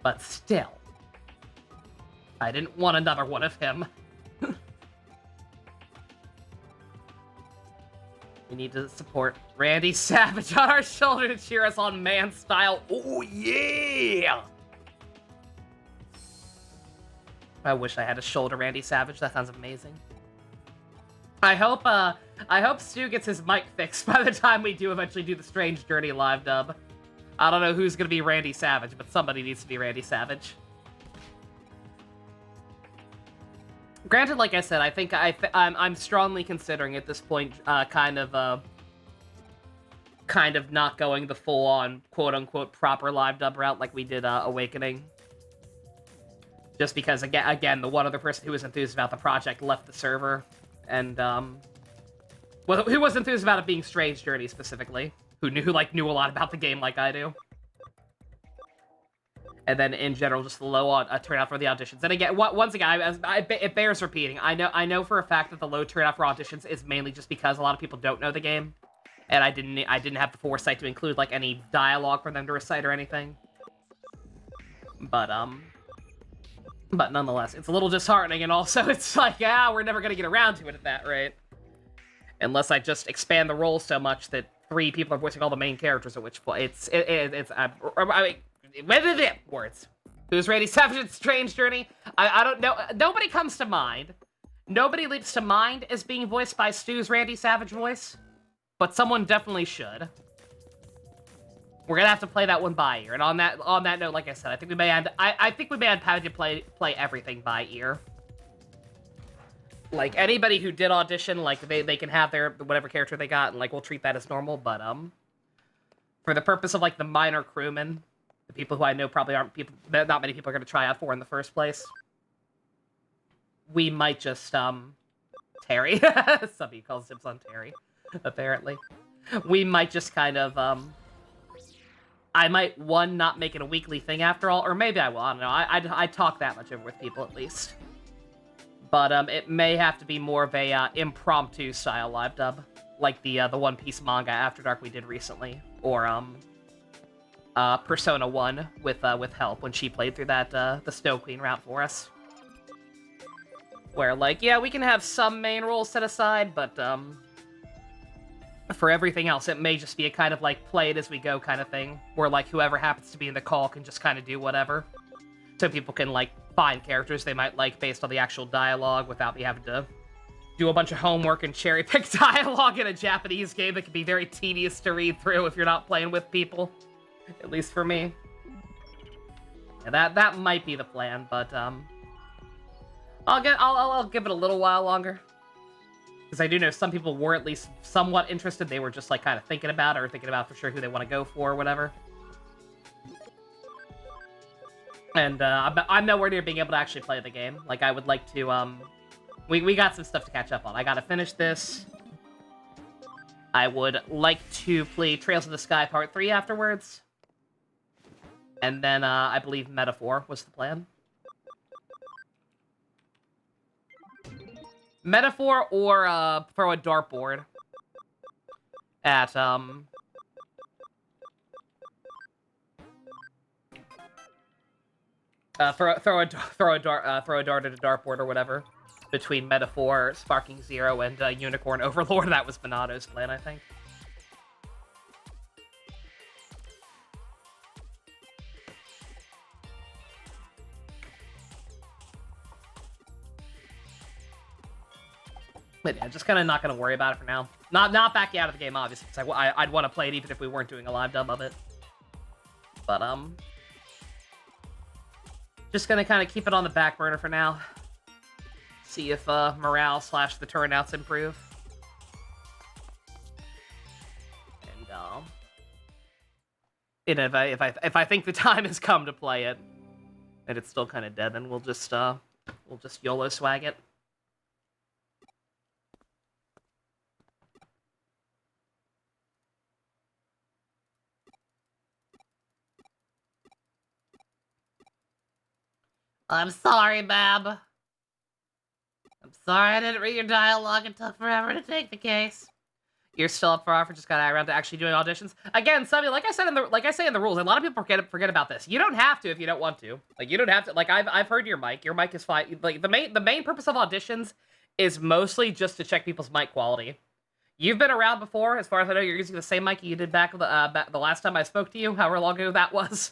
But still. I didn't want another one of him. We need to support Randy Savage on our shoulder to cheer us on man style. Oh, yeah! I wish I had a shoulder Randy Savage. That sounds amazing. I hope Stu gets his mic fixed by the time we do eventually do the Strange Journey live dub. I don't know who's gonna be Randy Savage, but somebody needs to be Randy Savage. Granted, like I said, I think I'm strongly considering at this point, kind of not going the full-on quote-unquote proper live dub route like we did Awakening. Just because again, the one other person who was enthused about the project left the server, and well, who was enthused about it being Strange Journey specifically, who knew a lot about the game like I do. And then, in general, just the low turnout for the auditions. And again, once again, it bears repeating. I know for a fact that the low turnout for auditions is mainly just because a lot of people don't know the game, and I didn't have the foresight to include like any dialogue for them to recite or anything. But nonetheless, it's a little disheartening, and also it's like, we're never gonna get around to it at that rate, unless I just expand the role so much that 3 people are voicing all the main characters. At which point, words. Who's Randy Savage's Strange Journey? I don't know. Nobody comes to mind. Nobody leaps to mind as being voiced by Stu's Randy Savage voice, but someone definitely should. We're gonna have to play that one by ear. And on that note, like I said, I think we may end up having to play everything by ear. Like anybody who did audition, like they can have their whatever character they got, and like we'll treat that as normal. But for the purpose of like the minor crewmen. The people who I know probably aren't people that not many people are going to try out for in the first place. We might just, Terry. Somebody calls him son Terry, apparently. We might just kind of, I might, not make it a weekly thing after all, or maybe I will, I don't know. I talk that much over with people, at least. But, it may have to be more of a, impromptu style live dub, like the One Piece manga After Dark we did recently, or, Persona 1 with Help when she played through that, the Snow Queen route for us. Where, like, yeah, we can have some main roles set aside, but, For everything else, it may just be a kind of like play it as we go kind of thing, where like whoever happens to be in the call can just kind of do whatever. So people can like find characters they might like based on the actual dialogue without me having to do a bunch of homework and cherry pick dialogue in a Japanese game that can be very tedious to read through if you're not playing with people. At least for me. Yeah, that might be the plan, but I'll give it a little while longer. Because I do know some people were at least somewhat interested. They were just like kind of thinking about it, or thinking about for sure who they want to go for or whatever. And I'm nowhere near being able to actually play the game. Like, I would like to, we got some stuff to catch up on. I gotta finish this. I would like to play Trails of the Sky Part 3 afterwards. And then, I believe Metaphor was the plan. Metaphor or, throw a dartboard at, throw a dart at a dartboard or whatever between Metaphor, Sparking Zero, and Unicorn Overlord. That was Monato's plan, I think. But yeah, just kind of not going to worry about it for now. Not backing out of the game, obviously, because I'd want to play it even if we weren't doing a live dub of it. But, just going to kind of keep it on the back burner for now. See if morale / the turnouts improve. And if I think the time has come to play it, and it's still kind of dead, then we'll just YOLO swag it. I'm sorry, Bab. I'm sorry I didn't read your dialogue. It took forever to take the case. You're still up for offer. Just got around to actually doing auditions again. Something like I say in the rules. A lot of people forget about this. You don't have to if you don't want to. Like, you don't have to. Like, I've heard your mic. Your mic is fine. Like, the main purpose of auditions is mostly just to check people's mic quality. You've been around before, as far as I know. You're using the same mic you did back the last time I spoke to you, however long ago that was.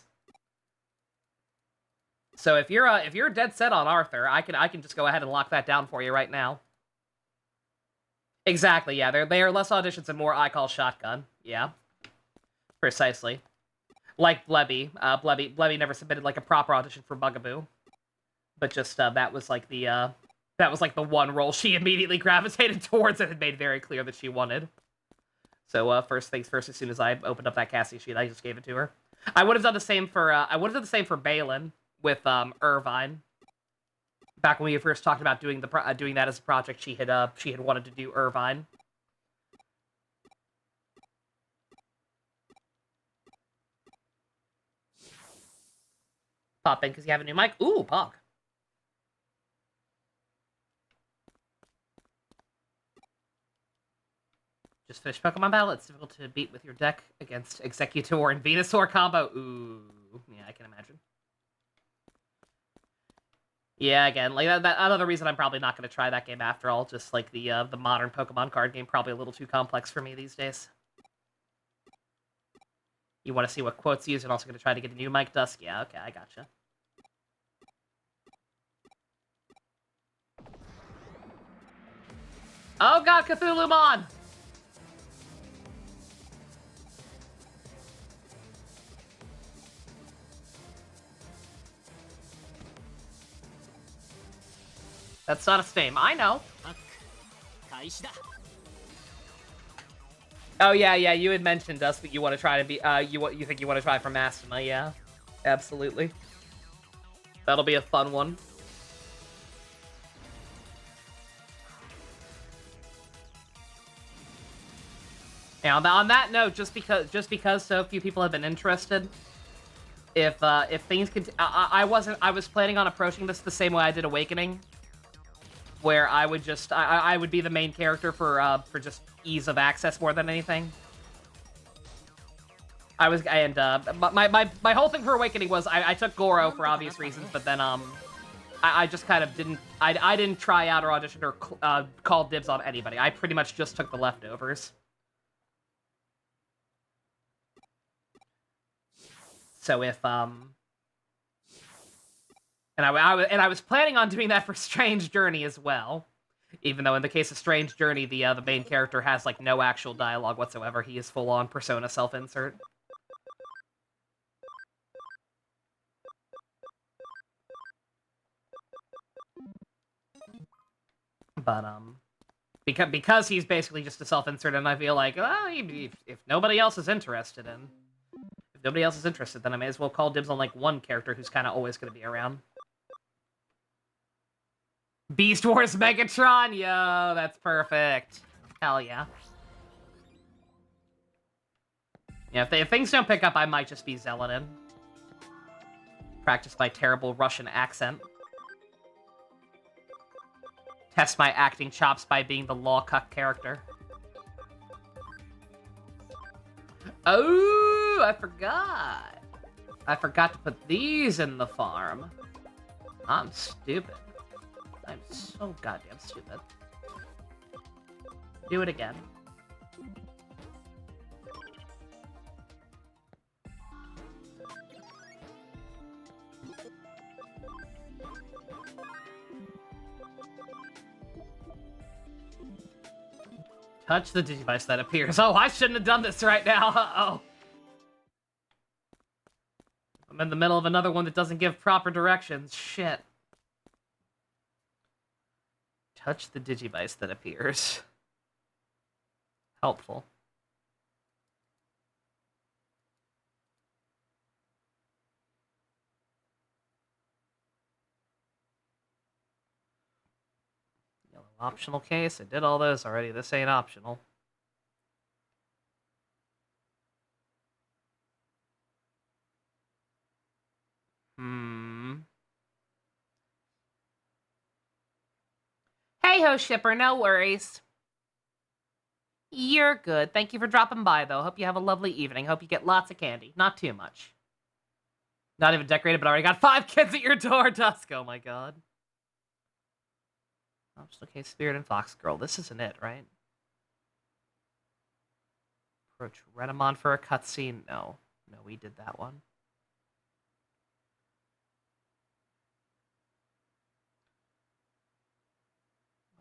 So if you're dead set on Arthur, I can just go ahead and lock that down for you right now. Exactly, yeah. They are less auditions and more I call shotgun. Yeah. Precisely. Like Blebby. Blebby never submitted like a proper audition for Bugaboo. But just that was like the one role she immediately gravitated towards and had made very clear that she wanted. So first things first, as soon as I opened up that casting sheet, I just gave it to her. I would have done the same for Balin with Irvine. Back when we first talked about doing that as a project, she had wanted to do Irvine. Pop in because you have a new mic. Ooh, Pog. Just finished Pokemon Battle. It's difficult to beat with your deck against Executor and Venusaur combo. Ooh, yeah, I can imagine. Yeah, again, like that another reason I'm probably not going to try that game after all. Just like the modern Pokemon card game, probably a little too complex for me these days. You want to see what quotes use, and also going to try to get a new Mike Dusk. Yeah, okay, I gotcha. Oh god, Cthulhumon! That's not a fame. I know. Oh yeah, you had mentioned us that you want to try to be you think you want to try for Mastema, yeah. Absolutely. That'll be a fun one. Now, on that note, just because so few people have been interested, if things could, I was planning on approaching this the same way I did Awakening, where I would just I would be the main character for just ease of access more than anything. My whole thing for Awakening was I took Goro for obvious reasons, but then I just kind of didn't I didn't try out or audition or call dibs on anybody. I pretty much just took the leftovers. So if and I was planning on doing that for Strange Journey as well. Even though in the case of Strange Journey, the main character has like no actual dialogue whatsoever. He is full on Persona self-insert. But because he's basically just a self-insert, and I feel like, well, if nobody else is interested then I may as well call dibs on like one character who's kind of always going to be around. Beast Wars Megatron, yo, that's perfect. Hell yeah. Yeah, if things don't pick up, I might just be Zelenin. Practice my terrible Russian accent. Test my acting chops by being the law cuck character. Oh, I forgot. I forgot to put these in the farm. I'm stupid. I'm so goddamn stupid. Do it again. Touch the Digivice that appears. Oh, I shouldn't have done this right now. Uh-oh. I'm in the middle of another one that doesn't give proper directions. Shit. Touch the Digivice that appears. Helpful. Yellow optional case. I did all those already. This ain't optional. Hey ho, shipper, no worries. You're good. Thank you for dropping by, though. Hope you have a lovely evening. Hope you get lots of candy. Not too much. Not even decorated, but already got 5 kids at your door, Dusk. Oh my god. Okay, Spirit and Fox Girl. This isn't it, right? Approach Renamon for a cutscene. No. No, we did that one.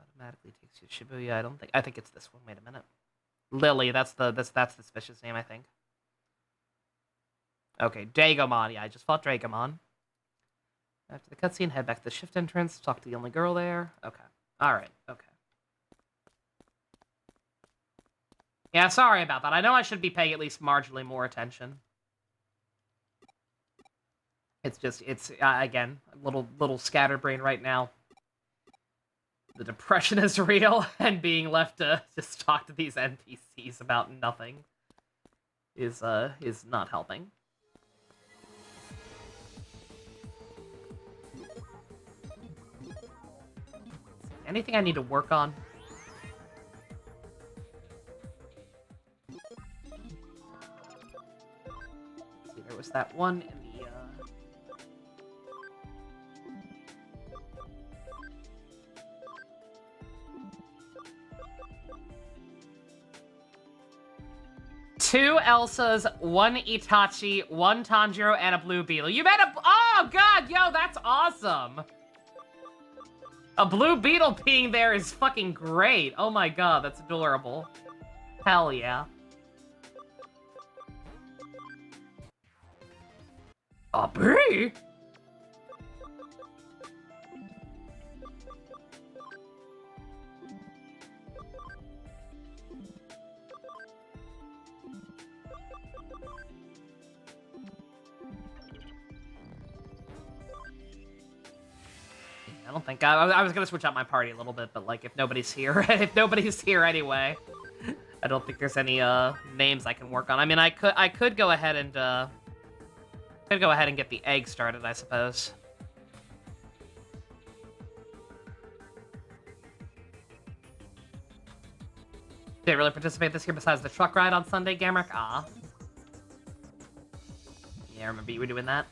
Automatically takes you to Shibuya. I think it's this one. Wait a minute. Lily, that's the suspicious name, I think. Okay, Dragomon. Yeah, I just fought Dragomon. After the cutscene, head back to the shift entrance, talk to the only girl there. Okay. Alright, okay. Yeah, sorry about that. I know I should be paying at least marginally more attention. It's just, again, a little scatterbrain right now. The depression is real, and being left to just talk to these NPCs about nothing is not helping. Anything I need to work on? Let's see, there was that one in the, Two Elsas, one Itachi, one Tanjiro, and a Blue Beetle. You made a... Oh, God, yo, that's awesome. A Blue Beetle being there is fucking great. Oh my god, that's adorable. Hell yeah. Bee? I don't think I was gonna switch out my party a little bit, but like if nobody's here, if nobody's here anyway, I don't think there's any names I can work on. I mean, I could go ahead and get the egg started, I suppose. Didn't really participate this year besides the truck ride on Sunday, Gamrick. Ah. Yeah, I remember you were doing that.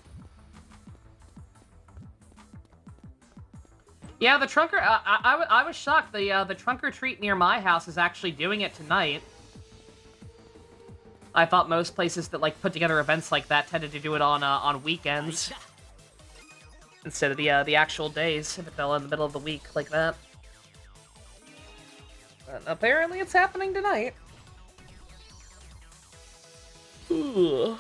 Yeah, the trunker. I was shocked. The trunk or treat near my house is actually doing it tonight. I thought most places that like put together events like that tended to do it on weekends instead of the actual days if it fell in the middle of the week like that. But apparently it's happening tonight. Ugh.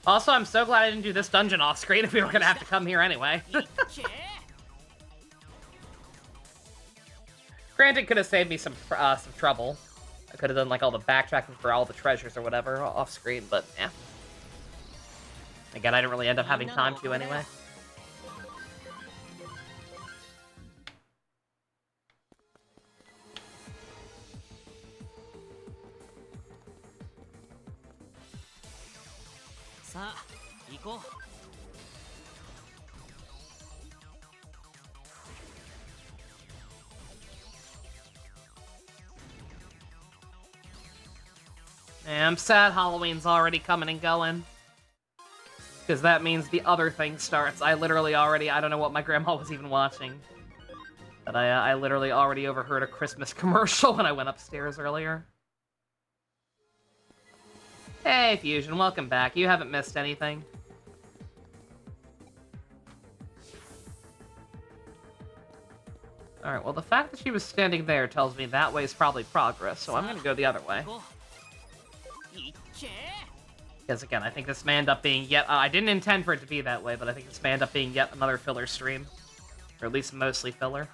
Also, I'm so glad I didn't do this dungeon off screen if we were gonna have to come here anyway. Granted, could have saved me some trouble. I could have done like all the backtracking for all the treasures or whatever off screen, but yeah. Again, I didn't really end up having time to anyway. Yeah, I'm sad Halloween's already coming and going. Because that means the other thing starts. I literally already, I don't know what my grandma was even watching. But I literally already overheard a Christmas commercial when I went upstairs earlier. Hey, Fusion, welcome back. You haven't missed anything. Alright, well, the fact that she was standing there tells me that way is probably progress, so I'm gonna go the other way. Because, again, I think this may end up being yet... I didn't intend for it to be that way, but I think this may end up being yet another filler stream. Or at least mostly filler.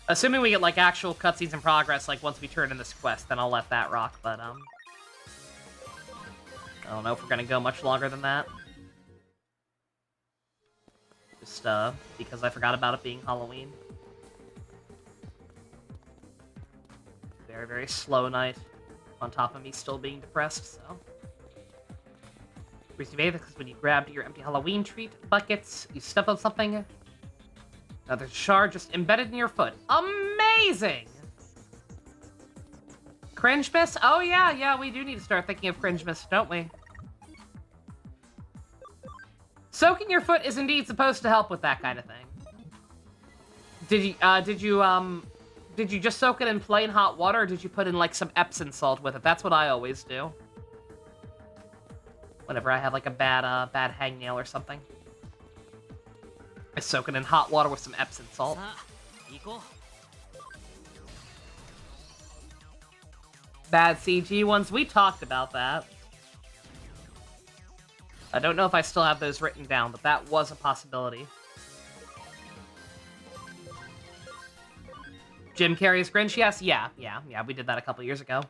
Assuming we get, like, actual cutscenes in progress, like, once we turn in this quest, then I'll let that rock, but, I don't know if we're gonna go much longer than that. Just, because I forgot about it being Halloween. Very, very slow night, on top of me still being depressed, so. Reason you because when you grabbed your empty Halloween treat buckets, you stepped on something. Another shard just embedded in your foot. Amazing! Cringe miss? Oh yeah, we do need to start thinking of cringe miss, don't we? Soaking your foot is indeed supposed to help with that kind of thing. Did you just soak it in plain hot water, or did you put in, like, some Epsom salt with it? That's what I always do. Whenever I have, like, a bad hangnail or something. I soak it in hot water with some Epsom salt. Bad CG ones, we talked about that. I don't know if I still have those written down, but that was a possibility. Jim Carrey's Grinch, yes, yeah, we did that a couple years ago.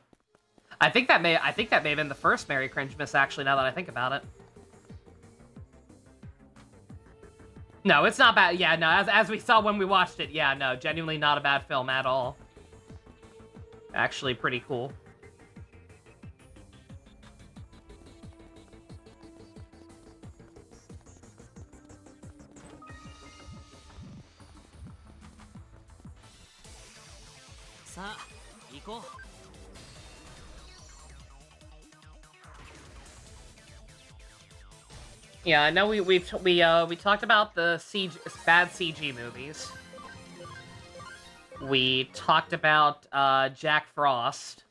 I think that may have been the first Merry Cringe Miss, actually, now that I think about it. No, it's not bad. Yeah, no, as we saw when we watched it, yeah, no, genuinely not a bad film at all. Actually pretty cool. Yeah, I know we talked about the bad CG movies. We talked about Jack Frost.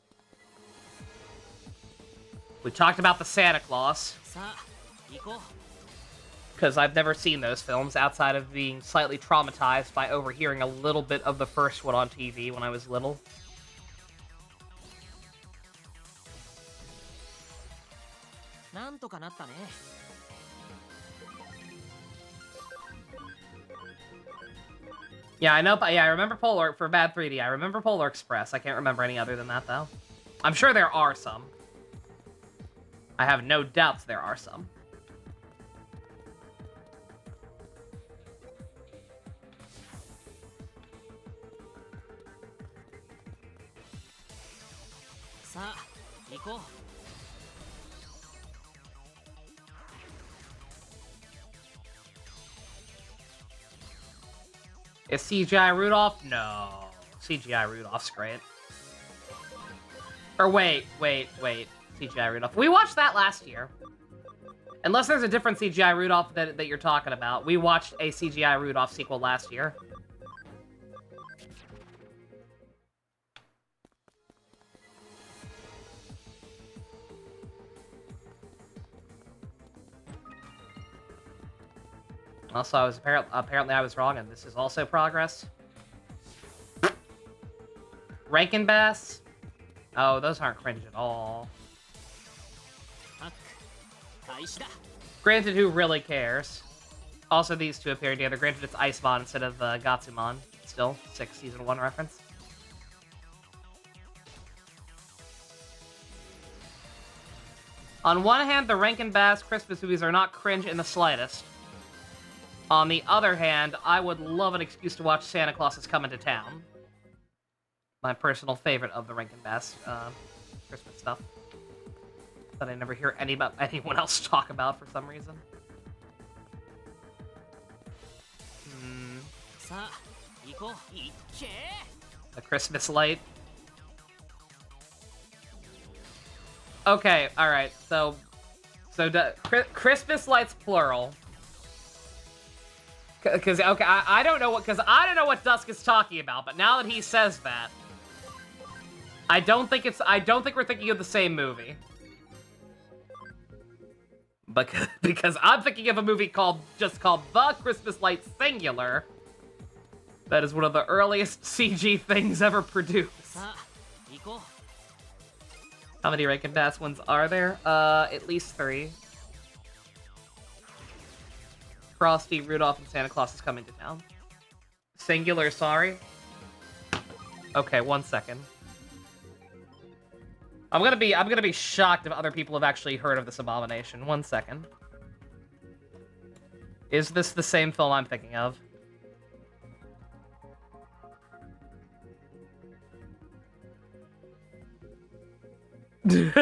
We talked about the Santa Claus. Because I've never seen those films outside of being slightly traumatized by overhearing a little bit of the first one on TV when I was little. Yeah, I know, but yeah, I remember Polar for Bad 3D. I remember Polar Express. I can't remember any other than that, though. I'm sure there are some. I have no doubts there are some. Is CGI Rudolph? No. CGI Rudolph's great. Or wait. CGI Rudolph. We watched that last year. Unless there's a different CGI Rudolph that you're talking about. We watched a CGI Rudolph sequel last year. Also, I was apparently I was wrong, and this is also progress. Rankin Bass? Oh, those aren't cringe at all. Granted, who really cares? Also, these two appear together. Granted, it's Icemon instead of Gatsumon. Still, 6 Season 1 reference. On one hand, the Rankin Bass Christmas movies are not cringe in the slightest. On the other hand, I would love an excuse to watch Santa Claus is Coming to Town. My personal favorite of the Rankin Bass Christmas stuff. That I never hear anyone else talk about for some reason. The Christmas light. Okay, alright, so Christmas lights plural. Because okay, I don't know what Dusk is talking about, but now that he says that, I don't think we're thinking of the same movie. Because I'm thinking of a movie just called The Christmas Lights Singular. That is one of the earliest CG things ever produced. How many Rankin Bass ones are there? At least 3. Frosty, Rudolph, and Santa Claus is Coming to Town. Singular, sorry. Okay, 1 second. I'm gonna be shocked if other people have actually heard of this abomination. 1 second. Is this the same film I'm thinking of? Even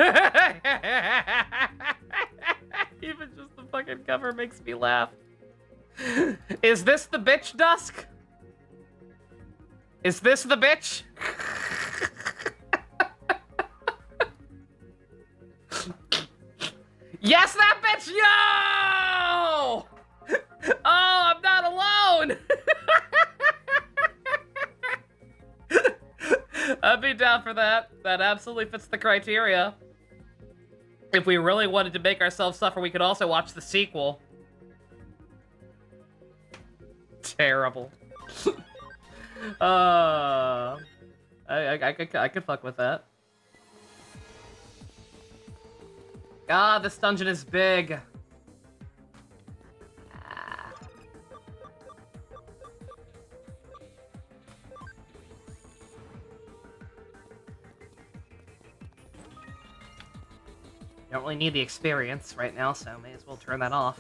just the fucking cover makes me laugh. Is this the bitch, Dusk? Is this the bitch? Yes, that bitch! Yo! Oh, I'm not alone! I'd be down for that. That absolutely fits the criteria. If we really wanted to make ourselves suffer, we could also watch the sequel. Terrible. I could fuck with that. God, this dungeon is big. Don't really need the experience right now, so may as well turn that off.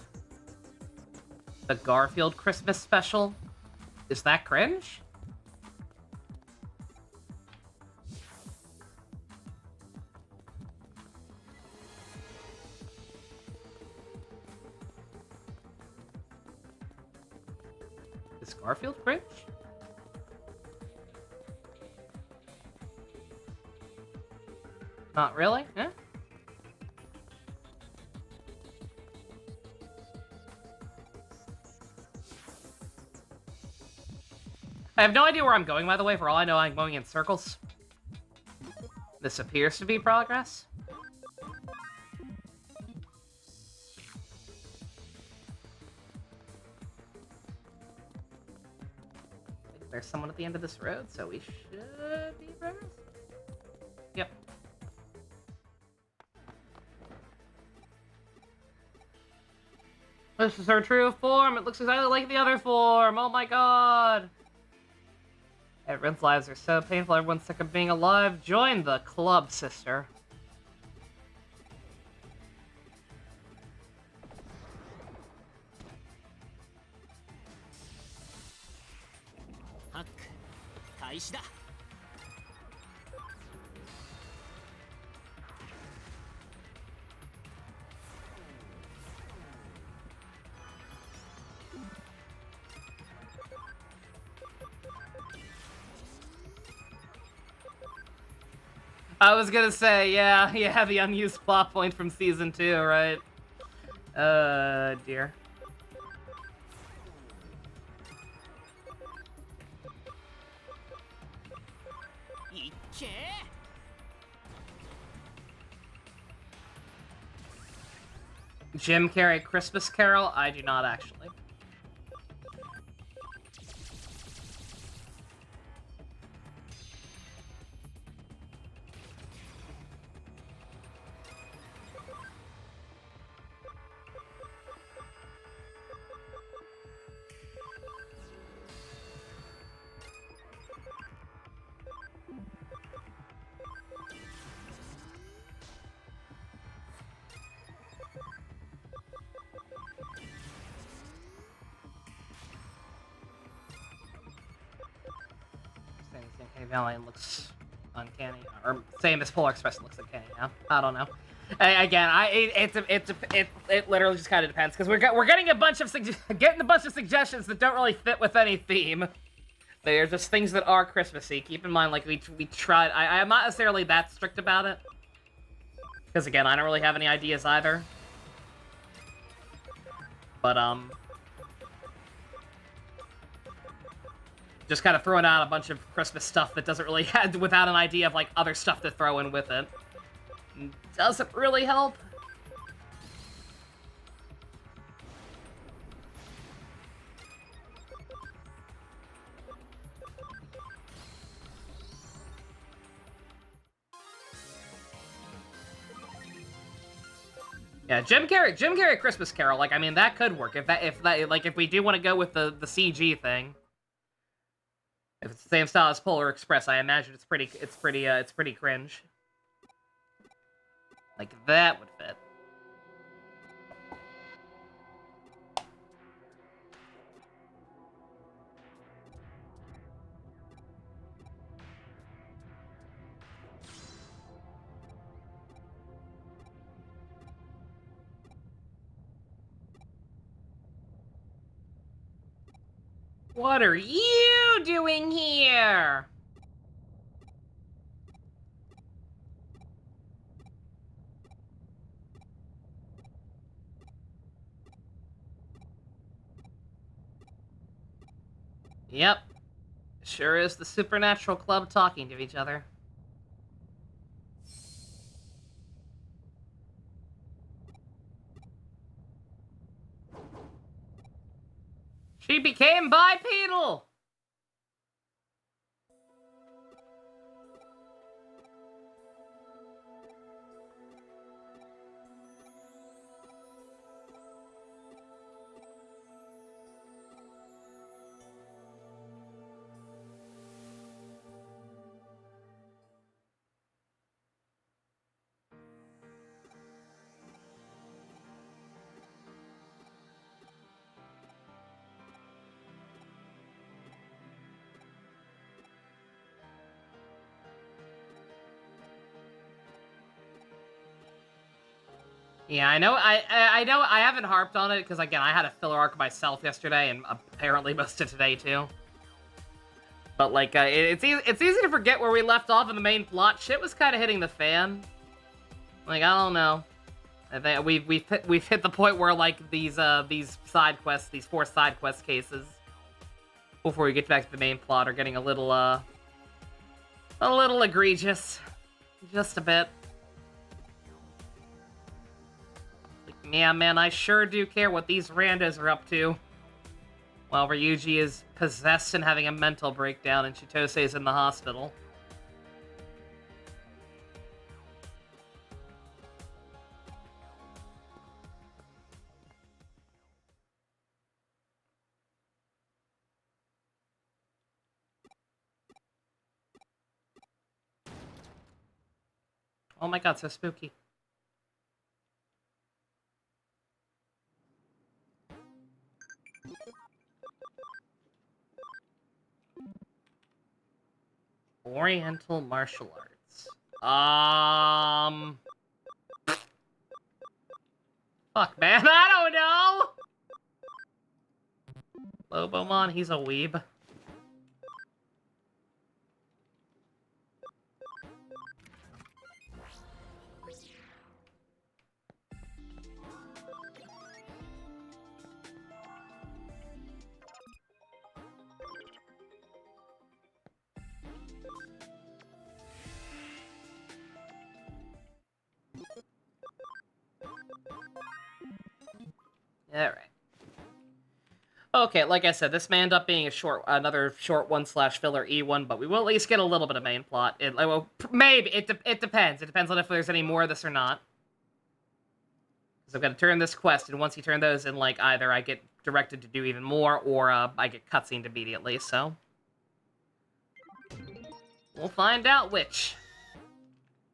The Garfield Christmas special? Is that cringe? Is Garfield cringe? Not really? Eh? I have no idea where I'm going, by the way. For all I know, I'm going in circles. This appears to be progress. There's someone at the end of this road, so we should be progress. Yep. This is her true form. It looks exactly like the other form. Oh my god. Everyone's lives are so painful. Everyone's sick of being alive. Join the club, sister. I was gonna say, yeah, the unused plot point from season 2, right? Dear. Jim Carrey Christmas Carol? I do not actually. Hey, Valiant looks uncanny, or same as Polar Express looks uncanny. Yeah, I don't know. Again, it literally just kind of depends because we're getting a bunch of suggestions that don't really fit with any theme. They're just things that are Christmassy. Keep in mind, like we tried. I'm not necessarily that strict about it because again, I don't really have any ideas either. But just kind of throwing out a bunch of Christmas stuff that doesn't really have, without an idea of, like, other stuff to throw in with it. Doesn't really help. Yeah, Jim Carrey Christmas Carol, like, I mean, that could work. If we do want to go with the CG thing. If it's the same style as Polar Express, I imagine it's pretty cringe. Like, that would fit. What are you doing here? Yep. Sure is the Supernatural Club talking to each other. She became bipedal! Yeah, I know. I know. I haven't harped on it because again, I had a filler arc myself yesterday, and apparently most of today too. But like, it's easy to forget where we left off in the main plot. Shit was kind of hitting the fan. Like, I don't know. I think we've hit the point where like these side quests, these 4 side quest cases, before we get back to the main plot, are getting a little egregious, just a bit. Yeah, man, I sure do care what these randos are up to. While Ryuji is possessed and having a mental breakdown and Chitose is in the hospital. Oh my god, so spooky. Oriental martial arts. Fuck, man, I don't know! Lobomon, he's a weeb. Alright. Okay, like I said, this may end up being another short 1/filler E1, but we will at least get a little bit of main plot. Maybe. It depends. It depends on if there's any more of this or not. Because I've got to turn this quest, and once you turn those in, like, either I get directed to do even more, or I get cutscened immediately, so... We'll find out which.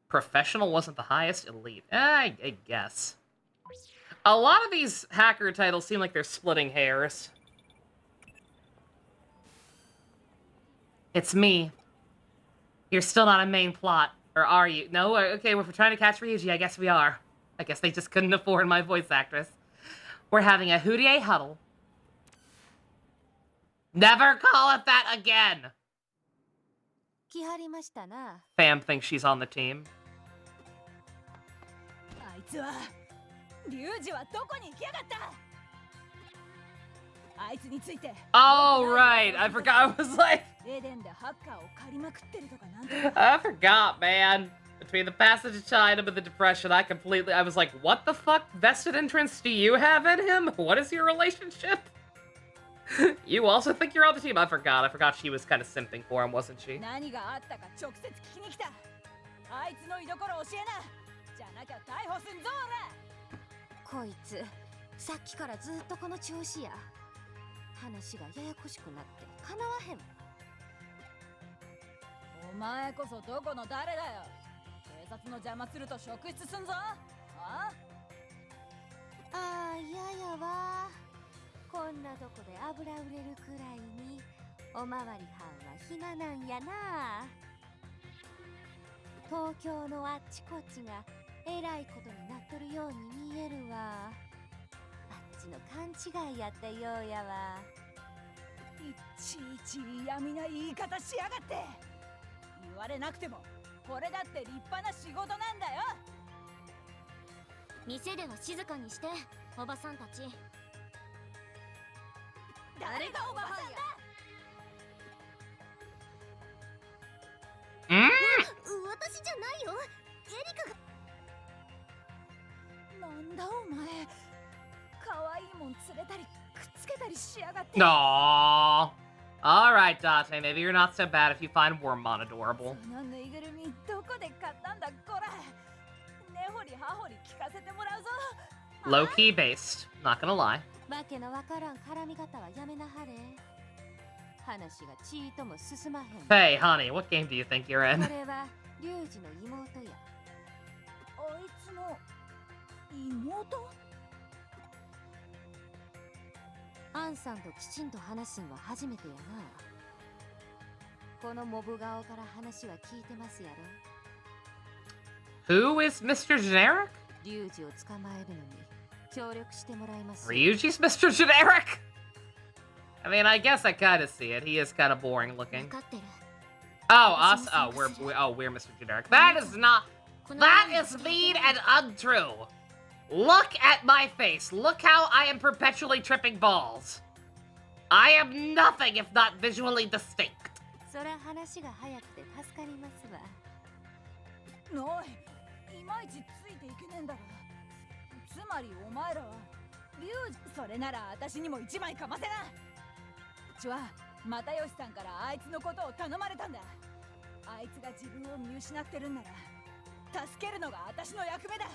Professional wasn't the highest, elite. I guess. A lot of these hacker titles seem like they're splitting hairs. It's me. You're still not a main plot. Or are you? No? Okay, well, if we're trying to catch Ryuji, I guess we are. I guess they just couldn't afford my voice actress. We're having a Houdier huddle. Never call it that again! Fam thinks she's on the team. Oh, right. I forgot. I was like... I forgot, man. Between the passage of time and the depression, I was like, what the fuck vested interest do you have in him? What is your relationship? You also think you're on the team? I forgot she was kind of simping for him, wasn't she? こいつさっきからずっとこの調子や。話がややこしくなってかなわへん。お前こそどこの誰だよ。警察の邪魔すると職質すんぞ。ああ、いややわ。こんなとこで油売れるくらいにおまわりはんは暇なんやな。東京のあっちこっちがえらいことになっとるように見えるわ。あっちの勘違いやったようやわ。いちいち嫌味な言い方しやがって。言われなくてもこれだって立派な仕事なんだよ。店では静かにしておばさんたち。誰がおばさんだ。私じゃないよ。エリカが。なんだお前。可愛いもん連れたりくっつけたりしやがって。Aww. Alright, Date, maybe you're not so bad if you find Wormmon adorable. そのぬいぐるみどこで買ったんだこら。根掘り葉掘り聞かせてもらうぞ。Low key based, not gonna lie. わけのわからん絡み方はやめなはれ。話がちーとも進まへん。 Hey, honey, what game do you think you're in? これはリュウジの妹や。あいつの妹？アンさんときちんと話すんは初めてやな。このモブ顔から話は聞いてますやろ。 Who is Mr. Generic? リュウジを捕まえるのに協力してもらいます。 Ryuji's Mr. Generic? I mean, I guess I kind of see it. He is kind of boring looking. Oh, us? Oh, we're Mr. Generic. That is mean and untrue. Look at my face. Look how I am perpetually tripping balls. I am nothing if not visually distinct. そりゃ話が早くて助かりますわ。おい、いまいちついていけねえんだろ。つまりお前らはリュウジ。それなら私にも一枚かませな。うちは又吉さんからあいつのことを頼まれたんだ。あいつが自分を見失ってるんなら助けるのが私の役目だ。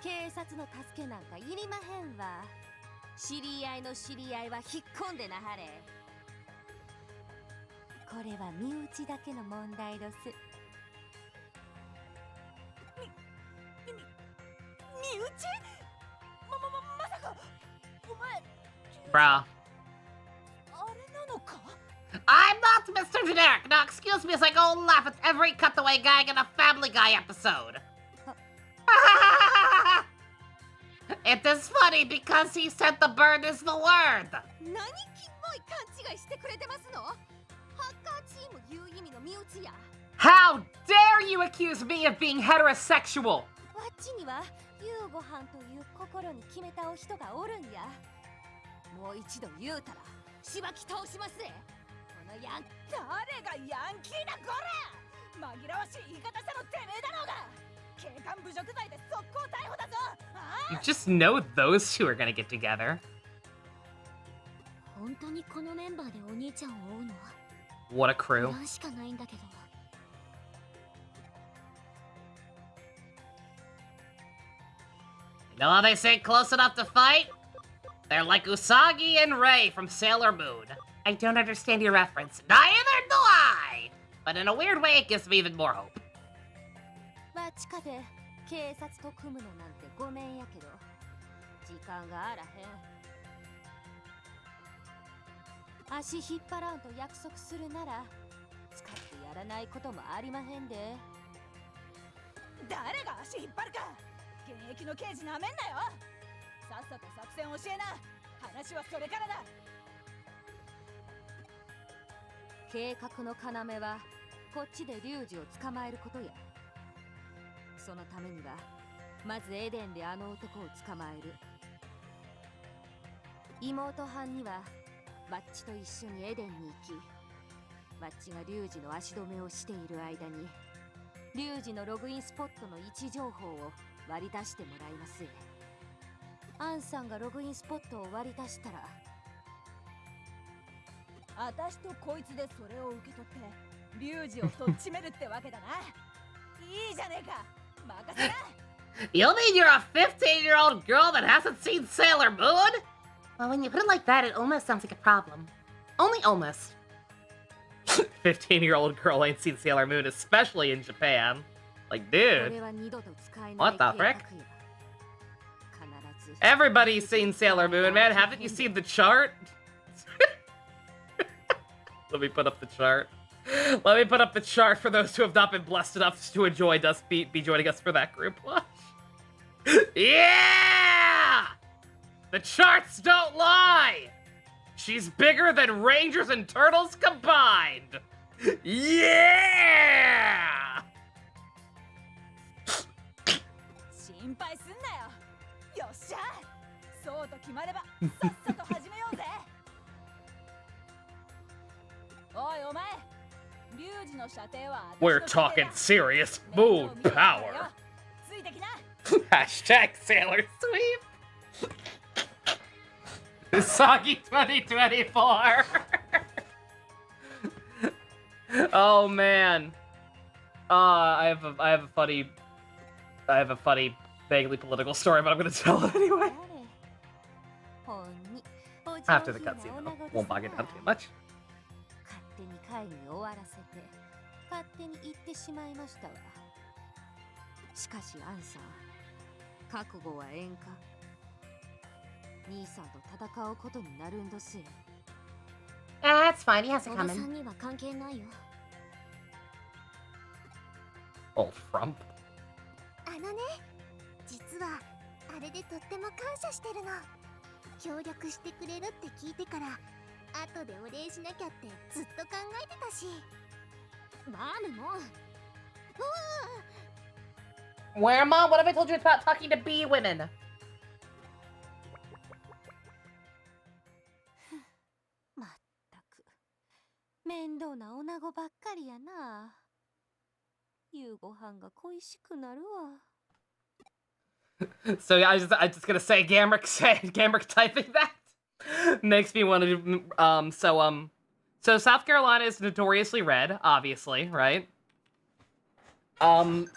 警察の助けなんかいりまへんわ。知り合いの知り合いは引っ込んでなはれ。これは身内だけの問題どす。身内？まさかお前。Bruh. あれなのか？ I'm not Mr. Generic. Now, excuse me as I go laugh at every cutaway gag in a Family Guy episode. It is funny because he said the bird is the word. 何キモい勘違いしてくれてますの？ハッカーチームいう意味の身内や。 How dare you accuse me of being heterosexual? わっちにはユウゴハンという心に決めたお人がおるんや。もう一度言うたらしばき倒しますぜ。このヤン。誰がヤンキーだこら。紛らわしい言い方したのてめえだろうが。You just know those two are gonna get together. 本当にこのメンバーでお兄ちゃんを追うのは What a crew. 不安しかないんだけど。 You know how they say close enough to fight? They're like Usagi and Rei from Sailor Moon. I don't understand your reference. Neither do I! But in a weird way, it gives me even more hope. まあ地下で警察と組むのなんてごめんやけど、時間があらへん。足引っ張らんと約束するなら、使ってやらないこともありまへんで。誰が足引っ張るか。現役の刑事なめんなよ。さっさと作戦教えな。話はそれからだ。計画の要はこっちでリュウジを捕まえることや。そのためにはまずエデンであの男を捕まえる。妹班にはバッチと一緒にエデンに行き、バッチがリュウジの足止めをしている間にリュウジのログインスポットの位置情報を割り出してもらいます。アンさんがログインスポットを割り出したら、私とこいつでそれを受け取ってリュウジをとっちめるってわけだな。いいじゃねえか。任せな。You mean you're a 15-year-old girl that hasn't seen Sailor Moon? Well, when you put it like that, it almost sounds like a problem. Only almost. 15-year-old girl ain't seen Sailor Moon, especially in Japan. Like, dude. What the frick? Everybody's seen Sailor Moon, man. Haven't you seen the chart? Let me put up the chart. Let me put up the chart for those who have not been blessed enough to enjoy us be joining us for that group watch. Yeah! The charts don't lie! She's bigger than Rangers and Turtles combined! Yeah! 心配すんなよ。よっしゃ。そうと決まればさっさと始めようぜ。おいお前。リュウジの射程は We're talking serious moon power. ついてきな。Hashtag Sailor Sweep. Usagi 2024. Oh man. I have a funny, vaguely political story, but I'm gonna tell it anyway. After the cutscene, though. Won't bog it down too much. 勝手に会議を終わらせて勝手に行ってしまいましたわ。しかしアンさん、覚悟はええんか。兄さんと戦うことになるんどす。That's fine, he has it おばさ coming. んには関係ないよ。Oh, frump. あのね、実はあれでとっても感謝してるの。協力してくれるって聞いてから後でお礼しなきゃってずっと考えてたし。マームも。Where, Mom? What have I told you about talking to bee women? まったく面倒な女子ばっかりやな。夕ご飯が恋しくなるわ。So I was just gonna say Gamrick typing that makes me want to so South Carolina is notoriously red, obviously, right? So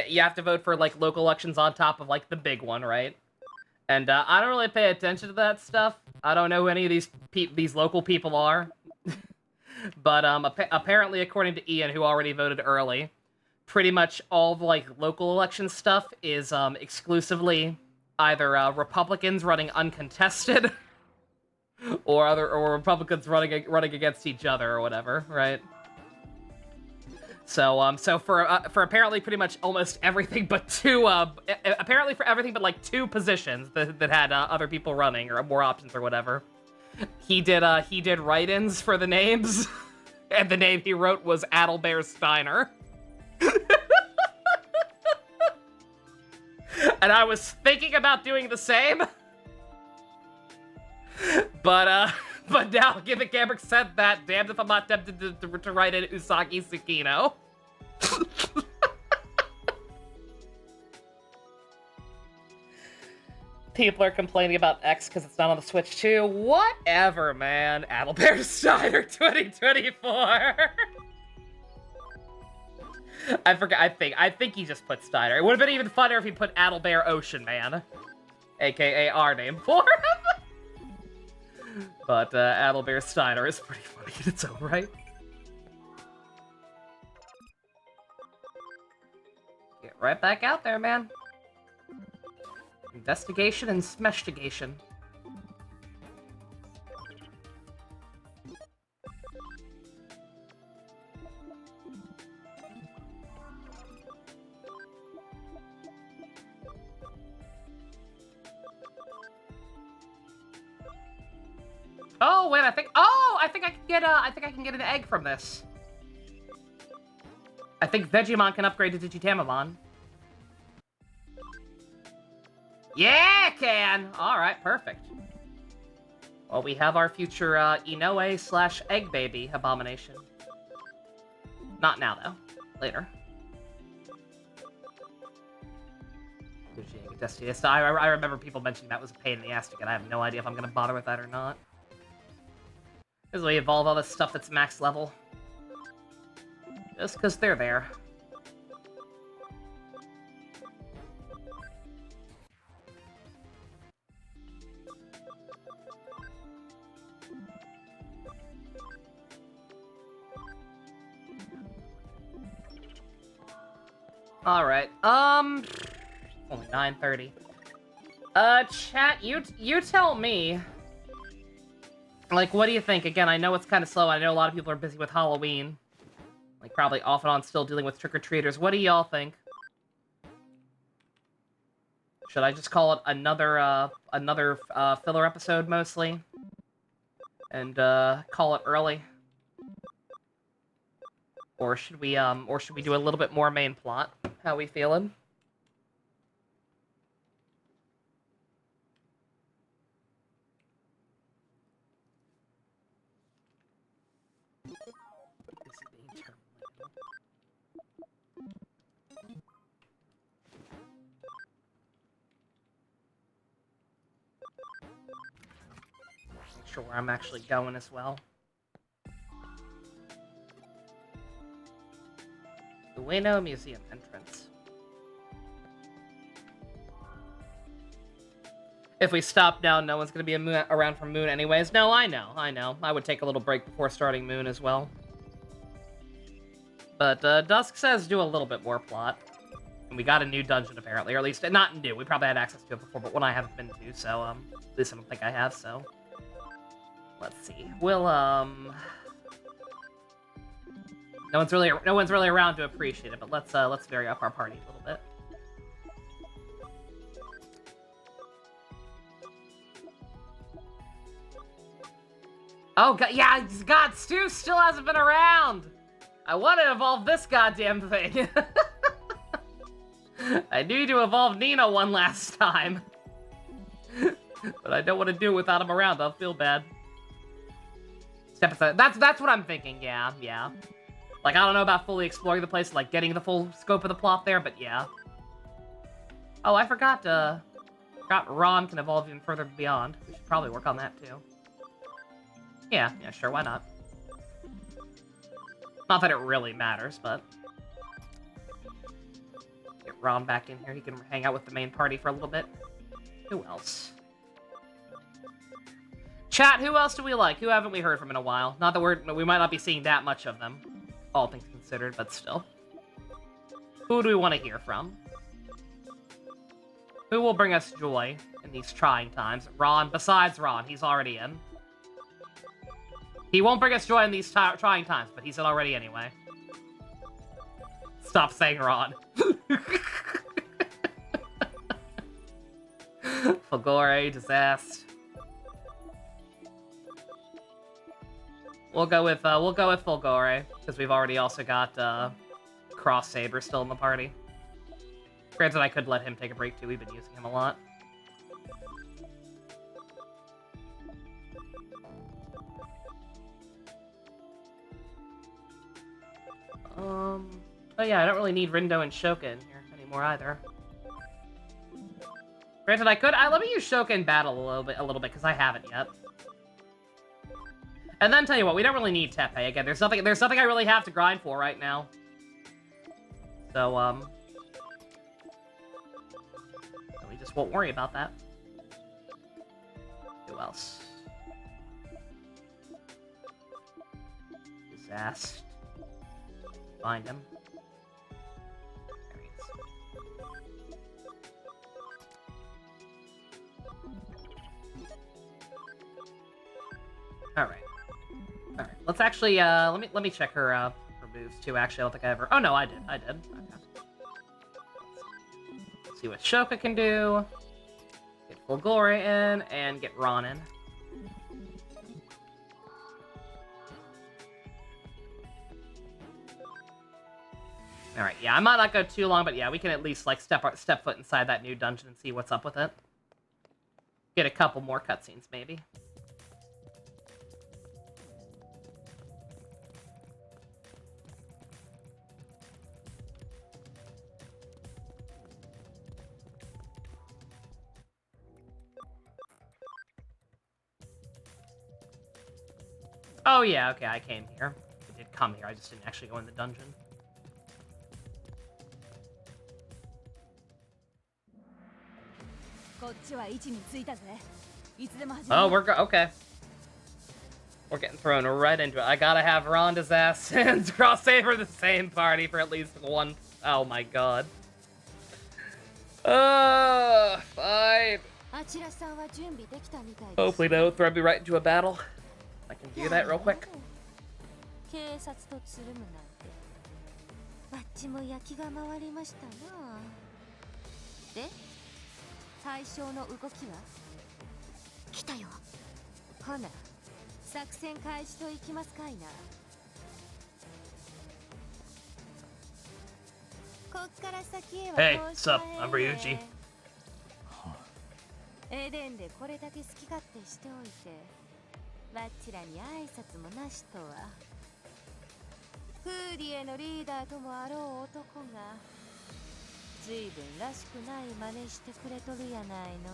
you have to vote for like local elections on top of like the big one, right? And I don't really pay attention to that stuff. I don't know who any of these local people are. But apparently, according to Ian, who already voted early, pretty much all the like local election stuff is exclusively either Republicans running uncontested or Republicans running against each other or whatever, right? So for apparently pretty much almost everything but two apparently for everything but like two positions that had other people running or more options or whatever, he did write-ins for the names, and the name he wrote was Adelbear Steiner. And I was thinking about doing the same, but now, given Gamrick said that, damned if I'm not tempted to write in Usagi Tsukino. People are complaining about X because it's not on the Switch too. Whatever, man. Adalbert Steiner 2024. I forget. I think he just put Steiner. It would have been even funnier if he put Adalbert Ocean Man, aka our name for him. But Adalbert Steiner is pretty funny in its own right. Get right back out there, man. Investigation and smeshtigation. Oh wait, I think I can get an egg from this. I think Vegemon can upgrade to Digitamamon. Yeah, can! Alright, perfect. Well, we have our future Inoue/Egg Baby abomination. Not now, though. Later. I remember people mentioning that was a pain in the ass to get. I have no idea if I'm going to bother with that or not. As we evolve all this stuff that's max level. Just because they're there. Alright, only 9:30. Chat, you tell me. Like, what do you think? Again, I know it's kind of slow. I know a lot of people are busy with Halloween. Like, probably off and on still dealing with trick-or-treaters. What do y'all think? Should I just call it another filler episode, mostly? And, call it early? Or should we do a little bit more main plot? How we feeling? Make sure where I'm actually going as well. The Ueno Museum entrance. If we stop now, no one's gonna be around for Moon anyways. No, I know. I would take a little break before starting Moon as well. But, Dusk says do a little bit more plot. And we got a new dungeon, apparently. Or at least, not new. We probably had access to it before, but one I haven't been to, so, at least I don't think I have, so... Let's see. We'll, No one's really around to appreciate it, but let's vary up our party a little bit. Oh, God, yeah, God, Stu still hasn't been around! I want to evolve this goddamn thing. I need to evolve Nina one last time. But I don't want to do it without him around, I'll feel bad. Step aside. That's what I'm thinking, yeah. Like, I don't know about fully exploring the place, like, getting the full scope of the plot there, but yeah. Oh, I forgot Ron can evolve even further beyond. We should probably work on that, too. Yeah, sure, why not? Not that it really matters, but... Get Ron back in here, he can hang out with the main party for a little bit. Who else? Chat, who else do we like? Who haven't we heard from in a while? Not that we might not be seeing that much of them. All things considered, but still. Who do we want to hear from? Who will bring us joy in these trying times? Ron, besides Ron, he's already in. He won't bring us joy in these trying times, but he's in already anyway. Stop saying Ron. Fulgore, disaster. We'll go with Fulgore, because we've already also got Cross Saber still in the party. Granted, I could let him take a break too. We've been using him a lot. Oh yeah, I don't really need Rindo and Shoka in here anymore either. Granted, I could. Let me use Shoka in battle a little bit, because I haven't yet. And then tell you what, we don't really need Tepe again. There's nothing I really have to grind for right now. So we just won't worry about that. Who else? Disaster. Find him. There he is. Alright. Alright. Let's actually let me check her moves too. Actually, I don't think I ever. Oh no, I did. Okay. Let's see what Shoka can do. Get Fulgore in and get Ron in. Alright, yeah, I might not go too long, but yeah, we can at least, like, step foot inside that new dungeon and see what's up with it. Get a couple more cutscenes, maybe. Oh yeah, okay, I came here. I did come here, I just didn't actually go in the dungeon. Oh, okay. We're getting thrown right into it. I gotta have Rhonda's ass and Cross Saber the same party for at least one. Oh my god. Fine. Hopefully they don't throw me right into a battle. I can do that real quick. 警察とつるむなんてバッチも焼きが回りましたな。で、最小の動きは来たよ。ほな、作戦開始といきますかいな。こっから先へは Hey, what's up? I'm Ryuji. エデンでこれだけ好き勝手しておいて、わっちらに挨拶もなしとは。フーリエのリーダーともあろう男が随分らしくない真似してくれとるやないの。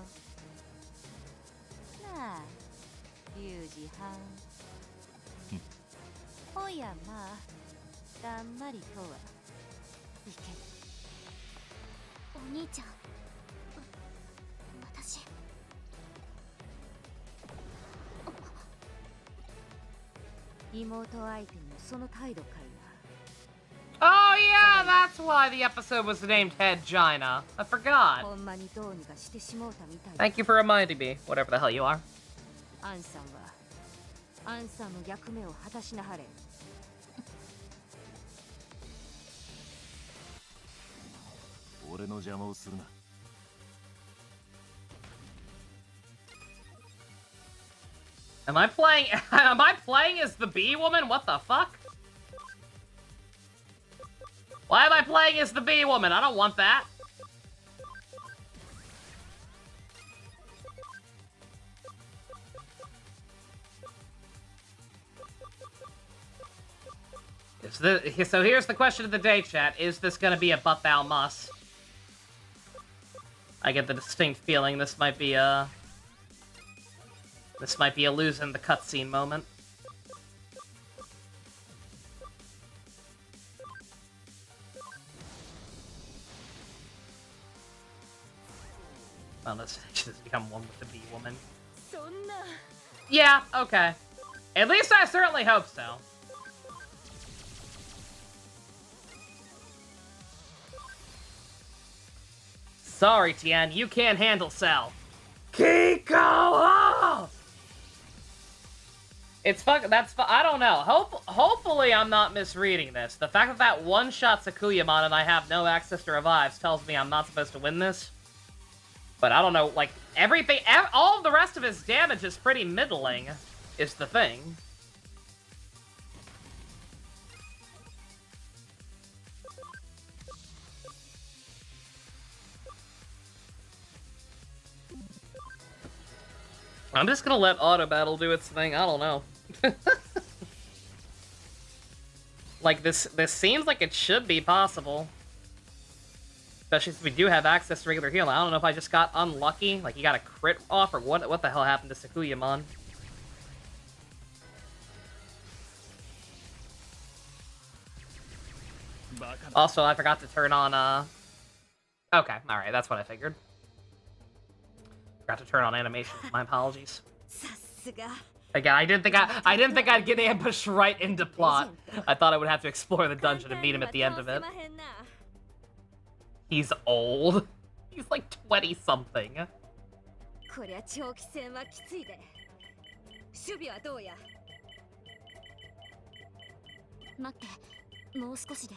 なあ、リュウジはん。おやまあ、だんまりとはいけん。お兄ちゃん、私。妹相手にもその態度かいな。Oh yeah, that's why the episode was named Headgina. I forgot. ほんまにどうにかしてしもうたみたい。 Thank you for reminding me, whatever the hell you are. アンさんはアンさんの役目を果たしなはれ。俺の邪魔をするな。Am I playing as the bee woman? What the fuck? Why am I playing as the bee woman? I don't want that. So here's the question of the day, chat. Is this gonna be a but thou must? I get the distinct feeling this might be a lose in the cutscene moment. Well, let's just become one with the bee woman. Yeah, okay. At least I certainly hope so. Sorry, Tien, you can't handle Cell. Kiko! It's I don't know. Hopefully I'm not misreading this. The fact that that one-shot Sakuyamon and I have no access to revives tells me I'm not supposed to win this. But I don't know, like, all of the rest of his damage is pretty middling, is the thing. I'm just gonna let auto battle do its thing. I don't know. Like this seems like it should be possible. Especially since we do have access to regular healing. I don't know if I just got unlucky, like he got a crit off, or what the hell happened to Sakuyamon? Also, I forgot to turn on, Okay, alright, that's what I figured. Forgot to turn on animations, my apologies. Again, I didn't think I'd get ambushed right into plot. I thought I would have to explore the dungeon and meet him at the end of it. He's old. He's like 20-something. こりゃ長期戦はきついで。守備はどうや。待って、もう少しで。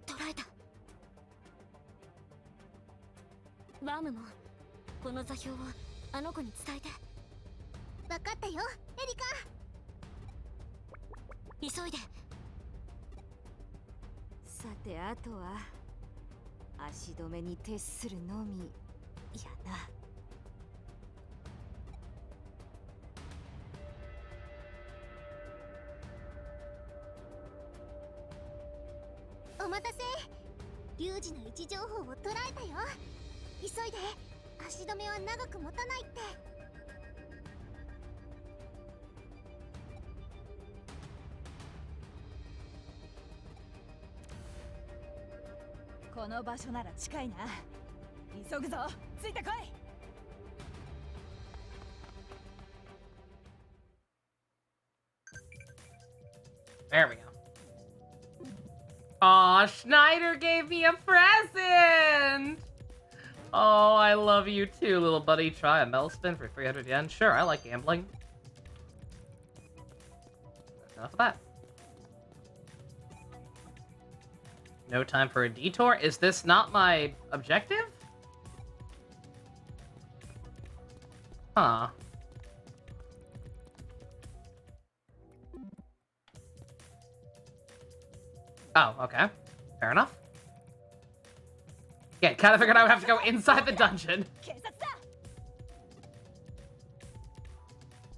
捕らえた。ワームもこの座標をあの子に伝えて。分かったよ、エリカ。急いで。さてあとは足止めに徹するのみやな。お待たせ。リュウジの位置情報を捉えたよ。急いで。足止めは長く持たないって。この場所なら近いな。急ぐぞ。ついてこい。There we go. Aw, Schneider gave me a present! Oh, I love you too, little buddy. Try a metal spin for 300 yen. Sure, I like gambling. Enough of that. No time for a detour? Is this not my objective? Huh. Oh, okay. Fair enough. Yeah, kind of figured I would have to go inside the dungeon.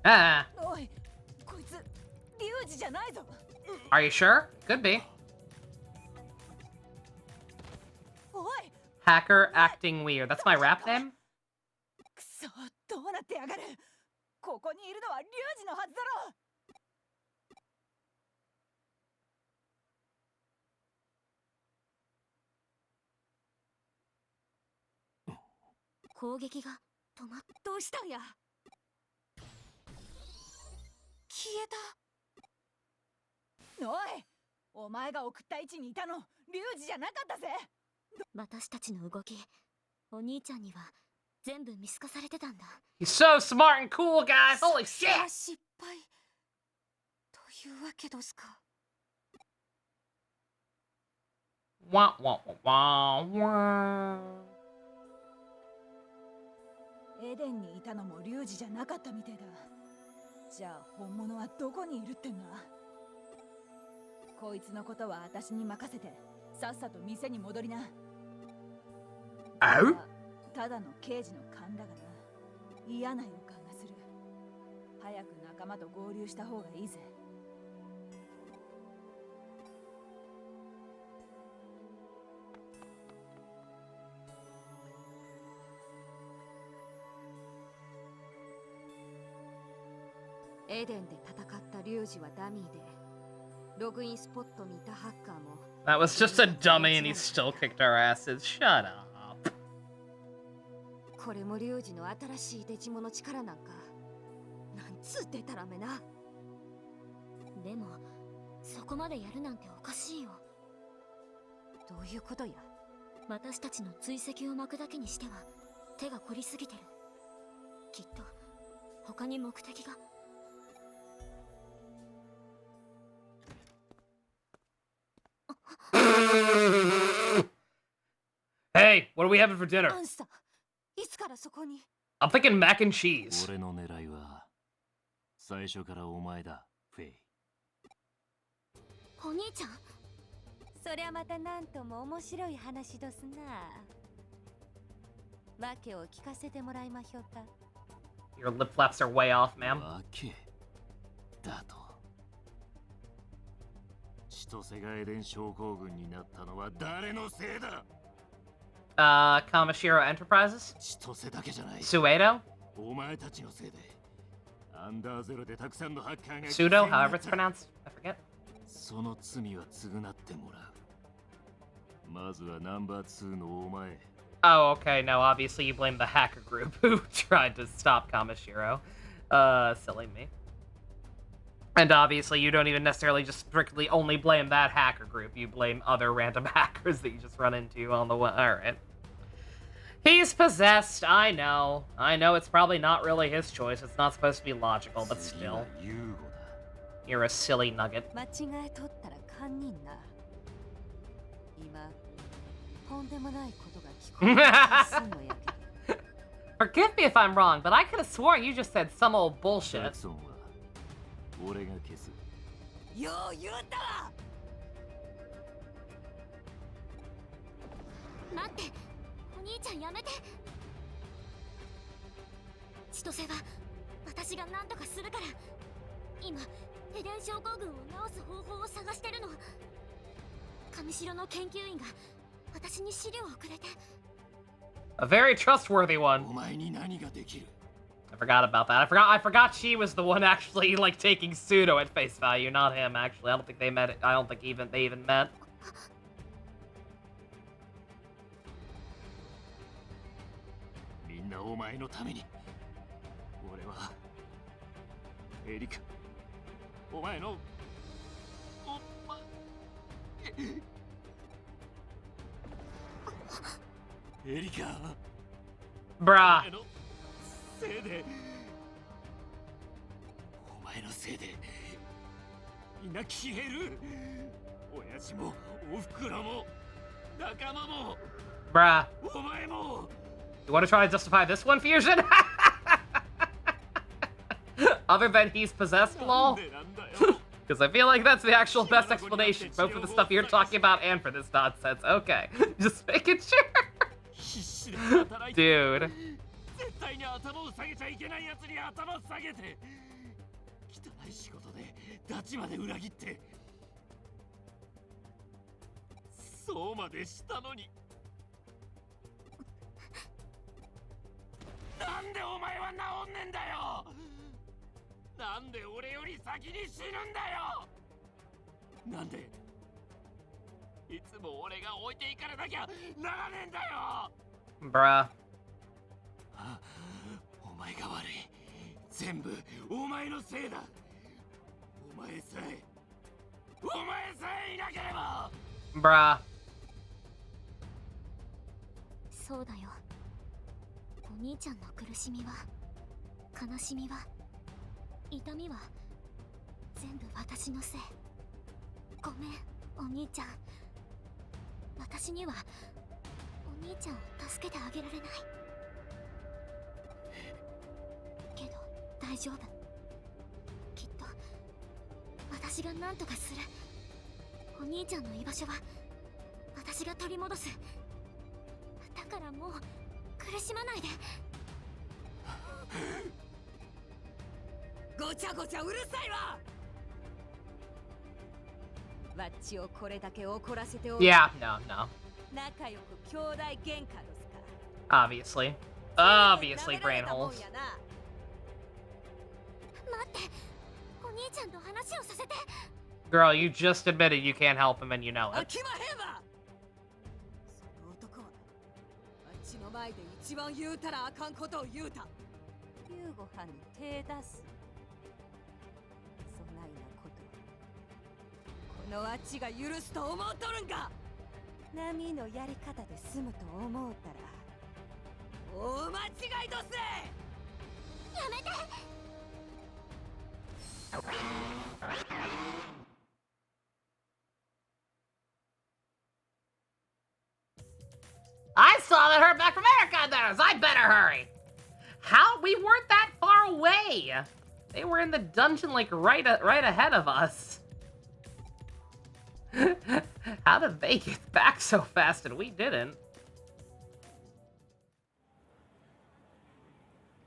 Ah. おい、こいつリュウジじゃないぞ。Are you sure? Could be. おい。 Hacker acting weird. That's my rap name? くそ、どうなってやがる。ここにいるのはリュウジのはずだろ。攻撃が止まっどうしたんや。消えた。おい、お前が送った位置にいたのリュウジじゃなかったぜ。私たちの動き、お兄ちゃんには全部見透かされてたんだ。 He's so smart and cool, guys! Holy shit! 失敗というわけどすか。Wah, wah, wah, wah. エデンにいたのもリュウジじゃなかったみてえだ。じゃあ本物はどこにいるってんだ。こいつのことは私に任せてさっさと店に戻りな。ただの刑事の勘だがな。嫌な予感がする。早く仲間と合流した方がいいぜ。エデンで戦ったリュウジはダミーで、ログインスポットにいたハッカーも。 That was just a dummy and he still kicked our asses. Shut up. これもリュウジの新しいデジモンの力なんか。なんつうデタラメな。でもそこまでやるなんておかしいよ。どういうことや。私たちの追跡を巻くだけにしては手が凝りすぎてる。きっと他に目的が。 Hey, what are we having for dinner? アンサー、いつからそこに。 I'm thinking mac and cheese. 俺の狙いは最初からお前だ、フェイ。お兄ちゃん。そりゃまたなんとも面白い話どすな。わけを聞かせてもらいましょうか。 Your lip flaps are way off, ma'am. わけだと。千歳がエデン症候群になったのは誰のせいだ。 Kamashiro Enterprises? 千歳だけじゃない。 Suedo? お前たちのせいでアンダーゼロでたくさんのハッカーが Pseudo, however it's pronounced. I forget. その罪は償ってもらう。まずはナンバー2のお前。 Oh, okay. No, obviously you blame the hacker group who tried to stop Kamashiro. Silly me. And obviously you don't even necessarily just strictly only blame that hacker group. You blame other random hackers that you just run into on the way. Alright. He's possessed. I know. I know it's probably not really his choice. It's not supposed to be logical, but 次は still. ユーゴだ。 You're a silly nugget. 間違えとったら堪忍な。今とんでもないことが聞こえてすんのやけど。 Forgive me if I'm wrong, but I could have sworn you just said some old ジャ bullshit. クソンは俺が消す。よう言うたわ。待って、お兄ちゃんやめて。千歳は私が何とかするから。今エデン症候群を治す方法を探してるの。上城の研究員が私に資料をくれて。 A very trustworthy one. お前に何ができる。 I forgot about that. I forgot she was the one actually like taking Pseudo at face value, not him actually. I don't think they met. I don't think they even met. みんなお前のために。俺はエリカ、お前のエリカ、 Bruh. お前のせいで、お前のせいでみんな消える。親父もおふくろも仲間も Bruh. お前も。 You want to try to justify this one, Fusion? Other than he's possessed, lol? なんでなんだよ。 Because I feel like that's the actual best explanation, both for the stuff you're talking about and for this nonsense. Okay, just making sure. 必死で働いて Dude. 絶対に頭を下げちゃいけないやつに頭を下げて、汚い仕事でダチまで裏切って、そうまでしたのに。なんでお前は治んねんだよ。なんで俺より先に死ぬんだよ。なんでいつも俺が置いていかれなきゃならねえんだよ。 Bruh. お前が悪い。全部お前のせいだ。お前さえいなければ。 Bruh. そうだよ。お兄ちゃんの苦しみは、悲しみは、痛みは全部私のせい。ごめん、お兄ちゃん。私にはお兄ちゃんを助けてあげられない。けど大丈夫。きっと私が何とかする。お兄ちゃんの居場所は私が取り戻す。だからもう苦しまないで。ごちゃごちゃうるさいわ。わっちをこれだけ怒らせておる。 Yeah, no. 仲良く兄弟喧嘩ですか。 Obviously. Obviously, brain holes. 待って、お兄ちゃんと話をさせて。 Girl, you just admitted you can't help him and you know 飽 it. きまへんわ。その男はあっちの前で一番言うたらあかんことを言うた。優吾はんに手出す。そないなことこのあっちが許すと思うとるんか。波のやり方で済むと思うたら大間違いどせ。やめて。 I saw that her back from Erica theirs. I better hurry. How? We weren't that far away. They were in the dungeon like right ahead of us. How did they get back so fast and we didn't?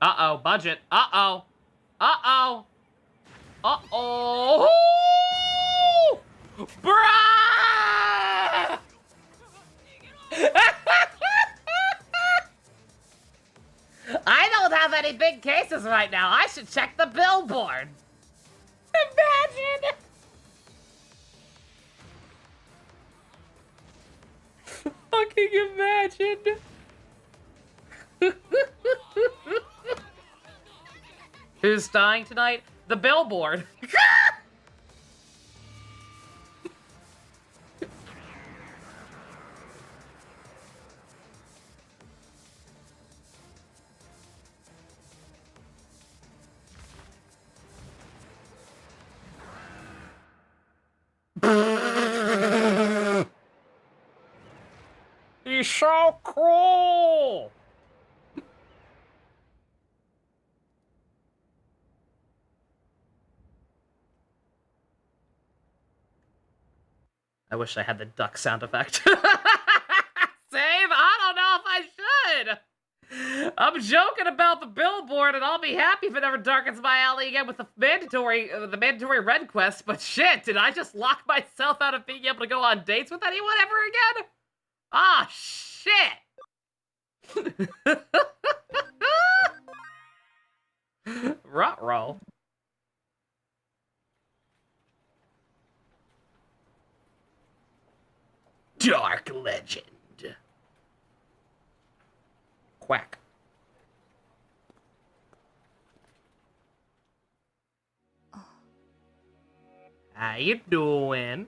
Uh-oh, budget. Uh-oh. Uh-oh. Uh-oh. Bruh! I don't have any big cases right now. I should check the billboard. Imagine! Fucking imagine! Who's dying tonight? The billboard. He's so cool! I wish I had the duck sound effect. Save? I don't know if I should. I'm joking about the billboard, and I'll be happy if it ever darkens my alley again with the mandatory red quest. But shit, did I just lock myself out of being able to go on dates with anyone ever again? Ah, shit. Ruh-roh. Dark legend. Quack. How you doing?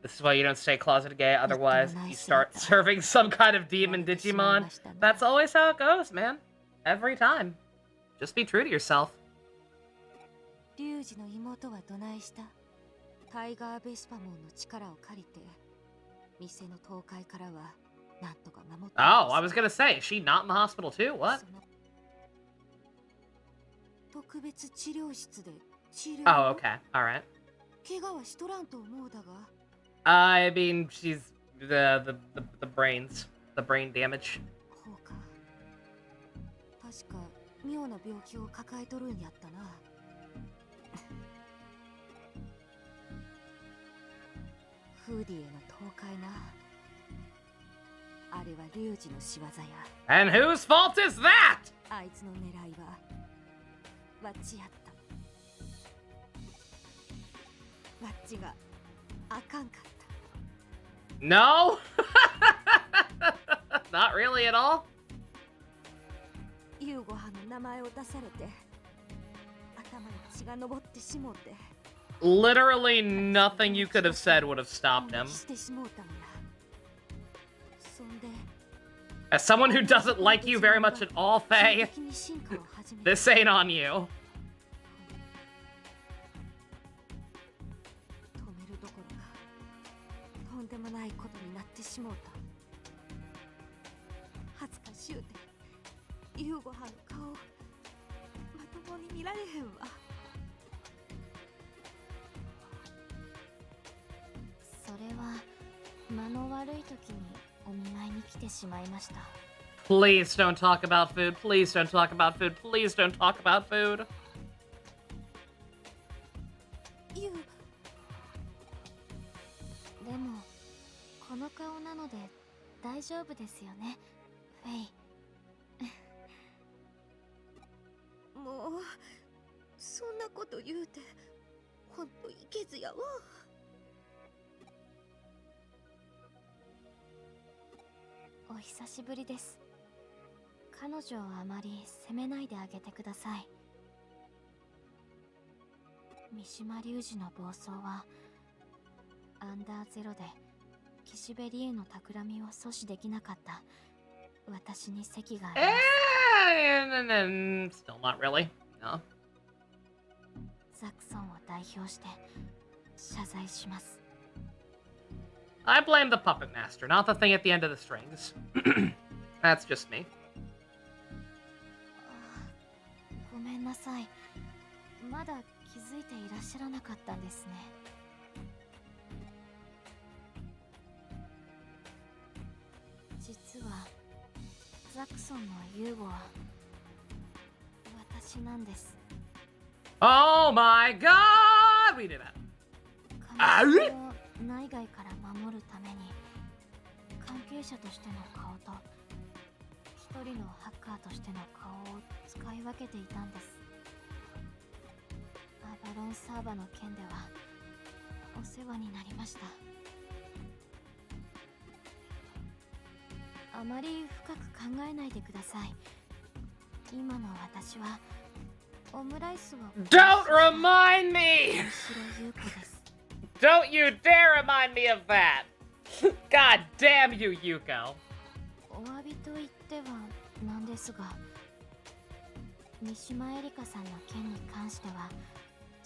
This is why you don't stay closeted gay, otherwise you start serving some kind of demon Digimon. That's always how it goes, man. Every time. Just be true to yourself. リュウジの妹はどないした？タイガーベスパモンの力を借りて、店の倒壊からはなんとか守って。Oh, I was gonna say, is she not in the hospital too? What? 特別治療室で治療。Oh, okay. Alright. 怪我はしとらんと思うだが。I mean, she's the brains, the brain damage. ほうか。確か妙な病気を抱えとるんやったな。フーディへの倒壊な。あれはリュウジの仕業や。And whose fault is that? あいつの狙いはワッチやった。ワッチがあかんかった。No? Not really at all? ユーゴ派の名前を出されて頭に血が上ってしもうて。Literally nothing you could have said would have stopped him. As someone who doesn't like you very much at all, Faye, this ain't on you. Please don't talk about food. Please don't talk about food. Please don't talk about food. You. でもこの顔なので大丈夫ですよね、フェイ。もうそんなこと言うてほんといけずやわ。お久しぶりです。彼女をあまり責めないであげてください。三島隆二の暴走はアンダーゼロで岸辺理恵の企みを阻止できなかった私に責があります。Still not really. No. ザクソンを代表して謝罪します。I blame the puppet master, not the thing at the end of the strings. That's just me. ごめんなさい。まだ気づいていらっしゃらなかったんですね。実はザクソンのユーゴは私なんです。Oh my god! We did that. 監視を内外から守るために関係者としての顔と一人のハッカーとしての顔を使い分けていたんです。アバロンサーバの件ではお世話になりました。あまり深く考えないでください。今の私はオムライスを Don't remind me! 白優子です。 Don't you dare remind me of that! God damn you, Yuko! お詫びと言ってはなんですが、三島エリカさんの件に関しては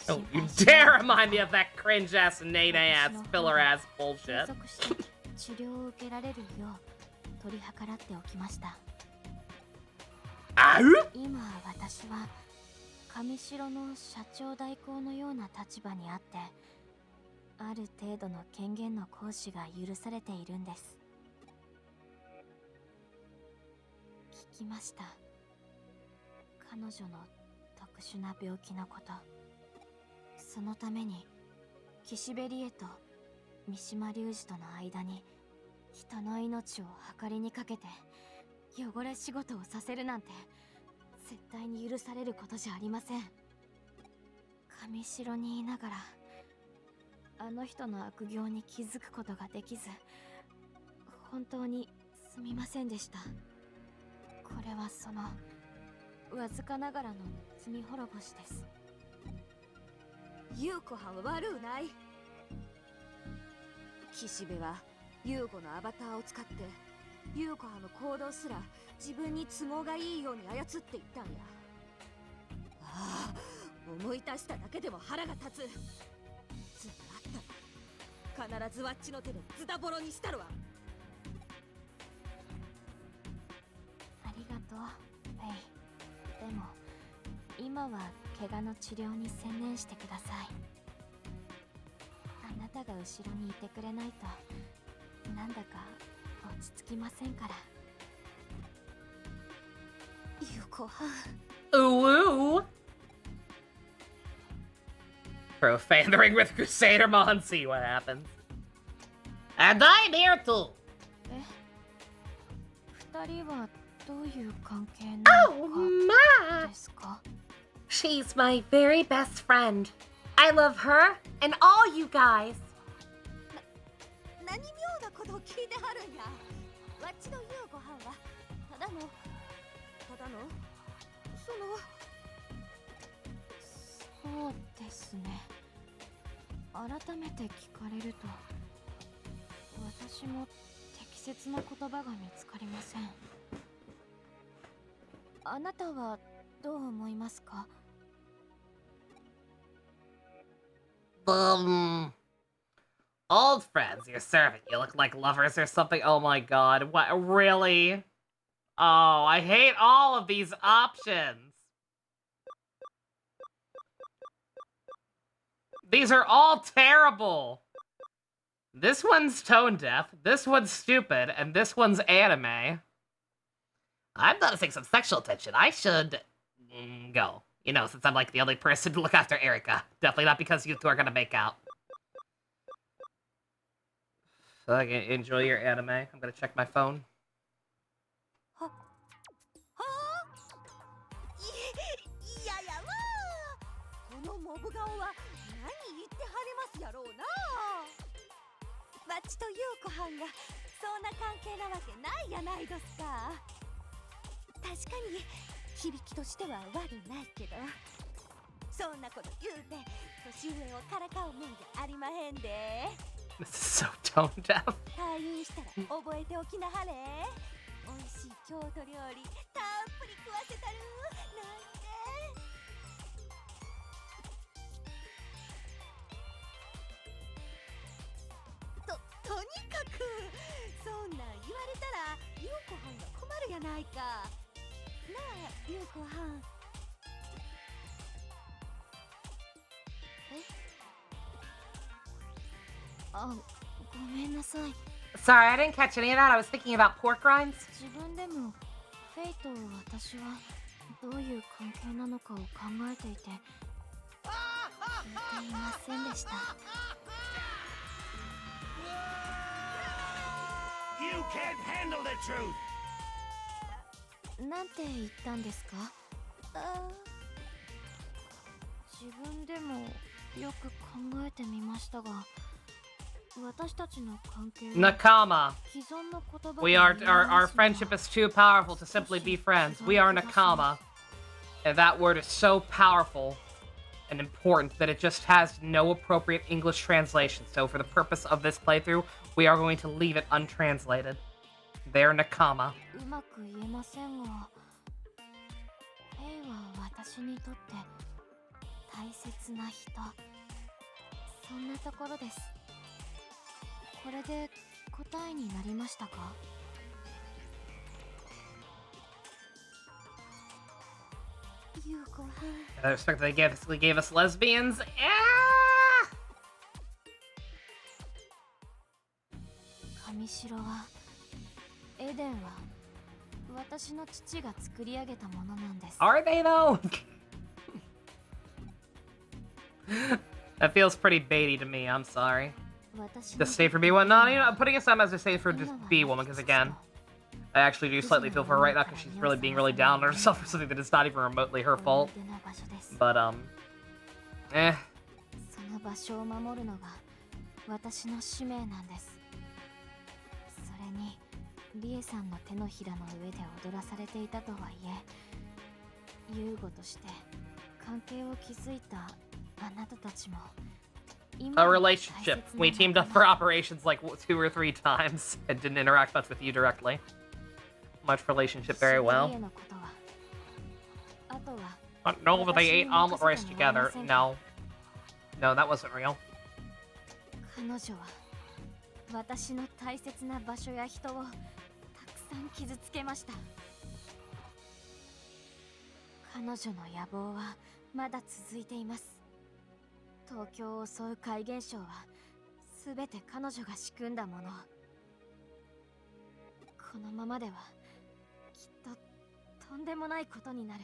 Don't you dare remind me of that cringe ass, Nate ass, filler ass bullshit. 継続して治療を受けられるよう取り計らっておきました。今私は上白の社長代行のような立場にあって、ある程度の権限の行使が許されているんです。聞きました。彼女の特殊な病気のこと。そのために岸辺理恵と三島隆二との間に人の命を計りにかけて汚れ仕事をさせるなんて絶対に許されることじゃありません。上白にいながらあの人の悪行に気づくことができず、本当にすみませんでした。これはそのわずかながらの罪滅ぼしです。優子はんは悪うない。岸辺は優子のアバターを使って優子はんの行動すら自分に都合がいいように操っていったんや。ああ、思い出しただけでも腹が立つ。ずっとあったら必ずわっちの手でズタボロにしたるわ。ありがとう、フェイ。でも今は怪我の治療に専念してください。あなたが後ろにいてくれないとなんだか落ち着きませんから。優子はん。Ooh, ooh. Profane the ring with Crusadermon, see what happens. And I'm here too. え、二人はどういう関係な Oh の my! かですか？ She's my very best friend. I love her and all you guys. 何妙なことを聞いてはるんや。わっちの優子はんはただのそうですね。改めて聞かれると私も適切な言葉が見つかりません。あなたはどう思いますか？ Old friends, your servant. You look like lovers or something. Oh my god. What? Really? Oh, I hate all of these options. These are all terrible. This one's tone deaf, this one's stupid, and this one's anime. I'm noticing some sexual tension. I should go. You know, since I'm like the only person to look after Erika. Definitely not because you two are gonna make out. So I can enjoy your anime. I'm gonna check my phone. いややわー。このモブ顔は何言ってはりますやろうな。わっちと優子はんがそんな関係なわけないやないですか。確かに響きとしては悪ないけど、そんなこと言うて年上をからかうもんじゃありまへんで。 This is so tone deaf. 退院したら覚えておきなはれ。美味しい郷土料理たっぷり食わせたるなんて。とにかくそんなん言われたら優子はんが困るやないか。なあ優子はん。あ、ごめんなさい。 Sorry, I didn't catch any of that. I was thinking about pork rinds. 自分でもフェイと私はどういう関係なのかを考えていて、いませんでした。 You can't handle the truth! なんて言ったんですか？自分でもよく考えてみましたが、私たちの関係は Nakama. 既存の言葉 We are our friendship is too powerful to simply be friends. We are Nakama. And that word is so powerful and important that it just has no appropriate English translation. So for the purpose of this playthrough, we are going to leave it untranslated. They're Nakama. うまく言えませんが、A は私にとって大切な人。そんなところです。これで答えになりましたか？ You go ahead. I respect they gave us lesbians. Yeah! 上白は、エデンは私の父が作り上げたものなんです。 Are they though? That feels pretty baity to me. I'm sorry. 私 The stay for B1. No, you know, I'm putting aside as a stay for just B1 because again, I actually do slightly feel for her right now because she's really being really down on herself for something that is not even remotely her fault. 思い出の場所です。 But eh. その場所を守るのが私の使命なんです。それにリエさんの手のひらの上で踊らされていたとはいえ、ユーゴとして関係を築いたあなたたちも A relationship. We teamed up for operations like 2 or 3 times and didn't interact much with you directly. Much relationship very well. No, but they ate omelet rice together. No. No, that wasn't real. 彼女は私の大切な場所や人をたくさん傷つけました。彼女の野望はまだ続いています。東京を襲う怪現象はすべて彼女が仕組んだもの。このままではきっととんでもないことになる。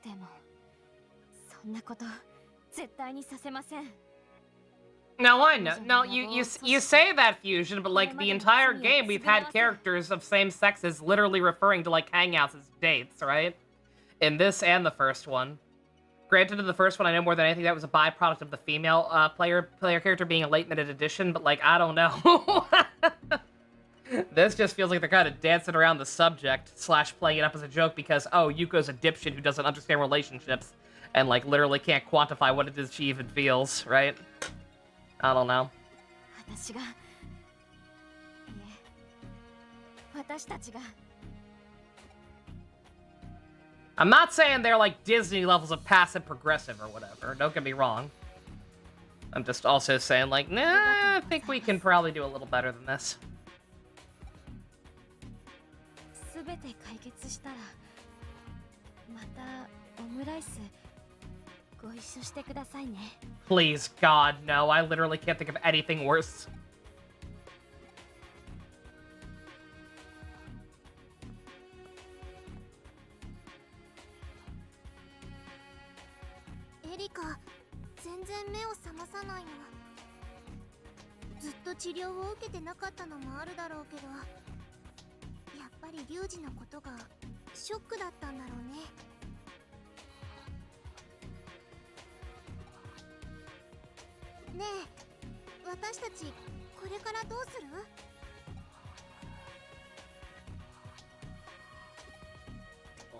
でもそんなこと絶対にさせません。 No, I know. No, you say that, Fusion, but like the entire game, we've had characters of same sexes literally referring to like hangouts as dates, right? In this and the first one. Granted, in the first one, I know more than anything that was a byproduct of the female player character being a late-minute addition, but like, I don't know. This just feels like they're kind of dancing around the subject, / playing it up as a joke because, oh, Yuko's a dipshit who doesn't understand relationships, and like literally can't quantify what it is she even feels, right? I don't know. 私が、いえ、私たちが。 I'm not saying they're like Disney levels of passive progressive or whatever. Don't get me wrong. I'm just also saying like, nah, I think we can probably do a little better than this. すべて解決したら、またオムライスご一緒してくださいね。 Please, God, no. I literally can't think of anything worse. エリカ、全然目を覚まさないの。ずっと治療を受けてなかったのもあるだろうけど、やっぱりリュウジのことがショックだったんだろうね。ねえ、私たちこれからどうする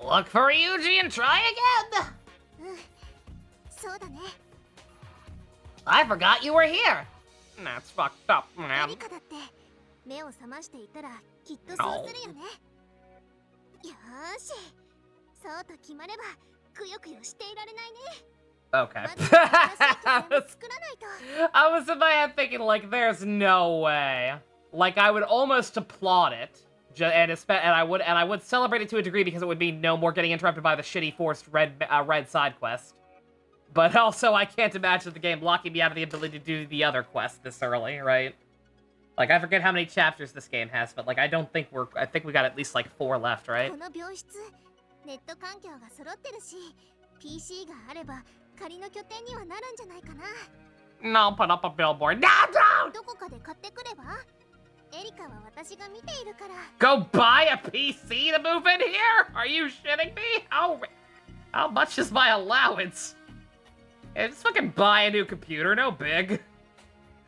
？Look for Yuji and try again! うん、そうだね。I forgot you were here! That's fucked up, エ man. リカだって目を覚ましていたらきっとそうするよね。よーし、そうと決まればくよくよしていられないね。 Okay. まず新しい拠点を作らないと。I was in my head thinking, like, there's no way. Like, I would almost applaud it, and I would celebrate it to a degree because it would mean no more getting interrupted by the shitty forced red side quest. But also, I can't imagine the game locking me out of the ability to do the other quest this early, right? Like, I forget how many chapters this game has, but like, I think we got at least like 4 left, right? この病室、ネット環境が揃ってるし、PC があれば仮の拠点にはなるんじゃないかな。 No, put up a billboard. No, don't! どこかで買ってくれば？エリカは私が見ているから。 Go buy a PC to move in here? Are you shitting me? How much is my allowance? Yeah, just fucking buy a new computer, no big.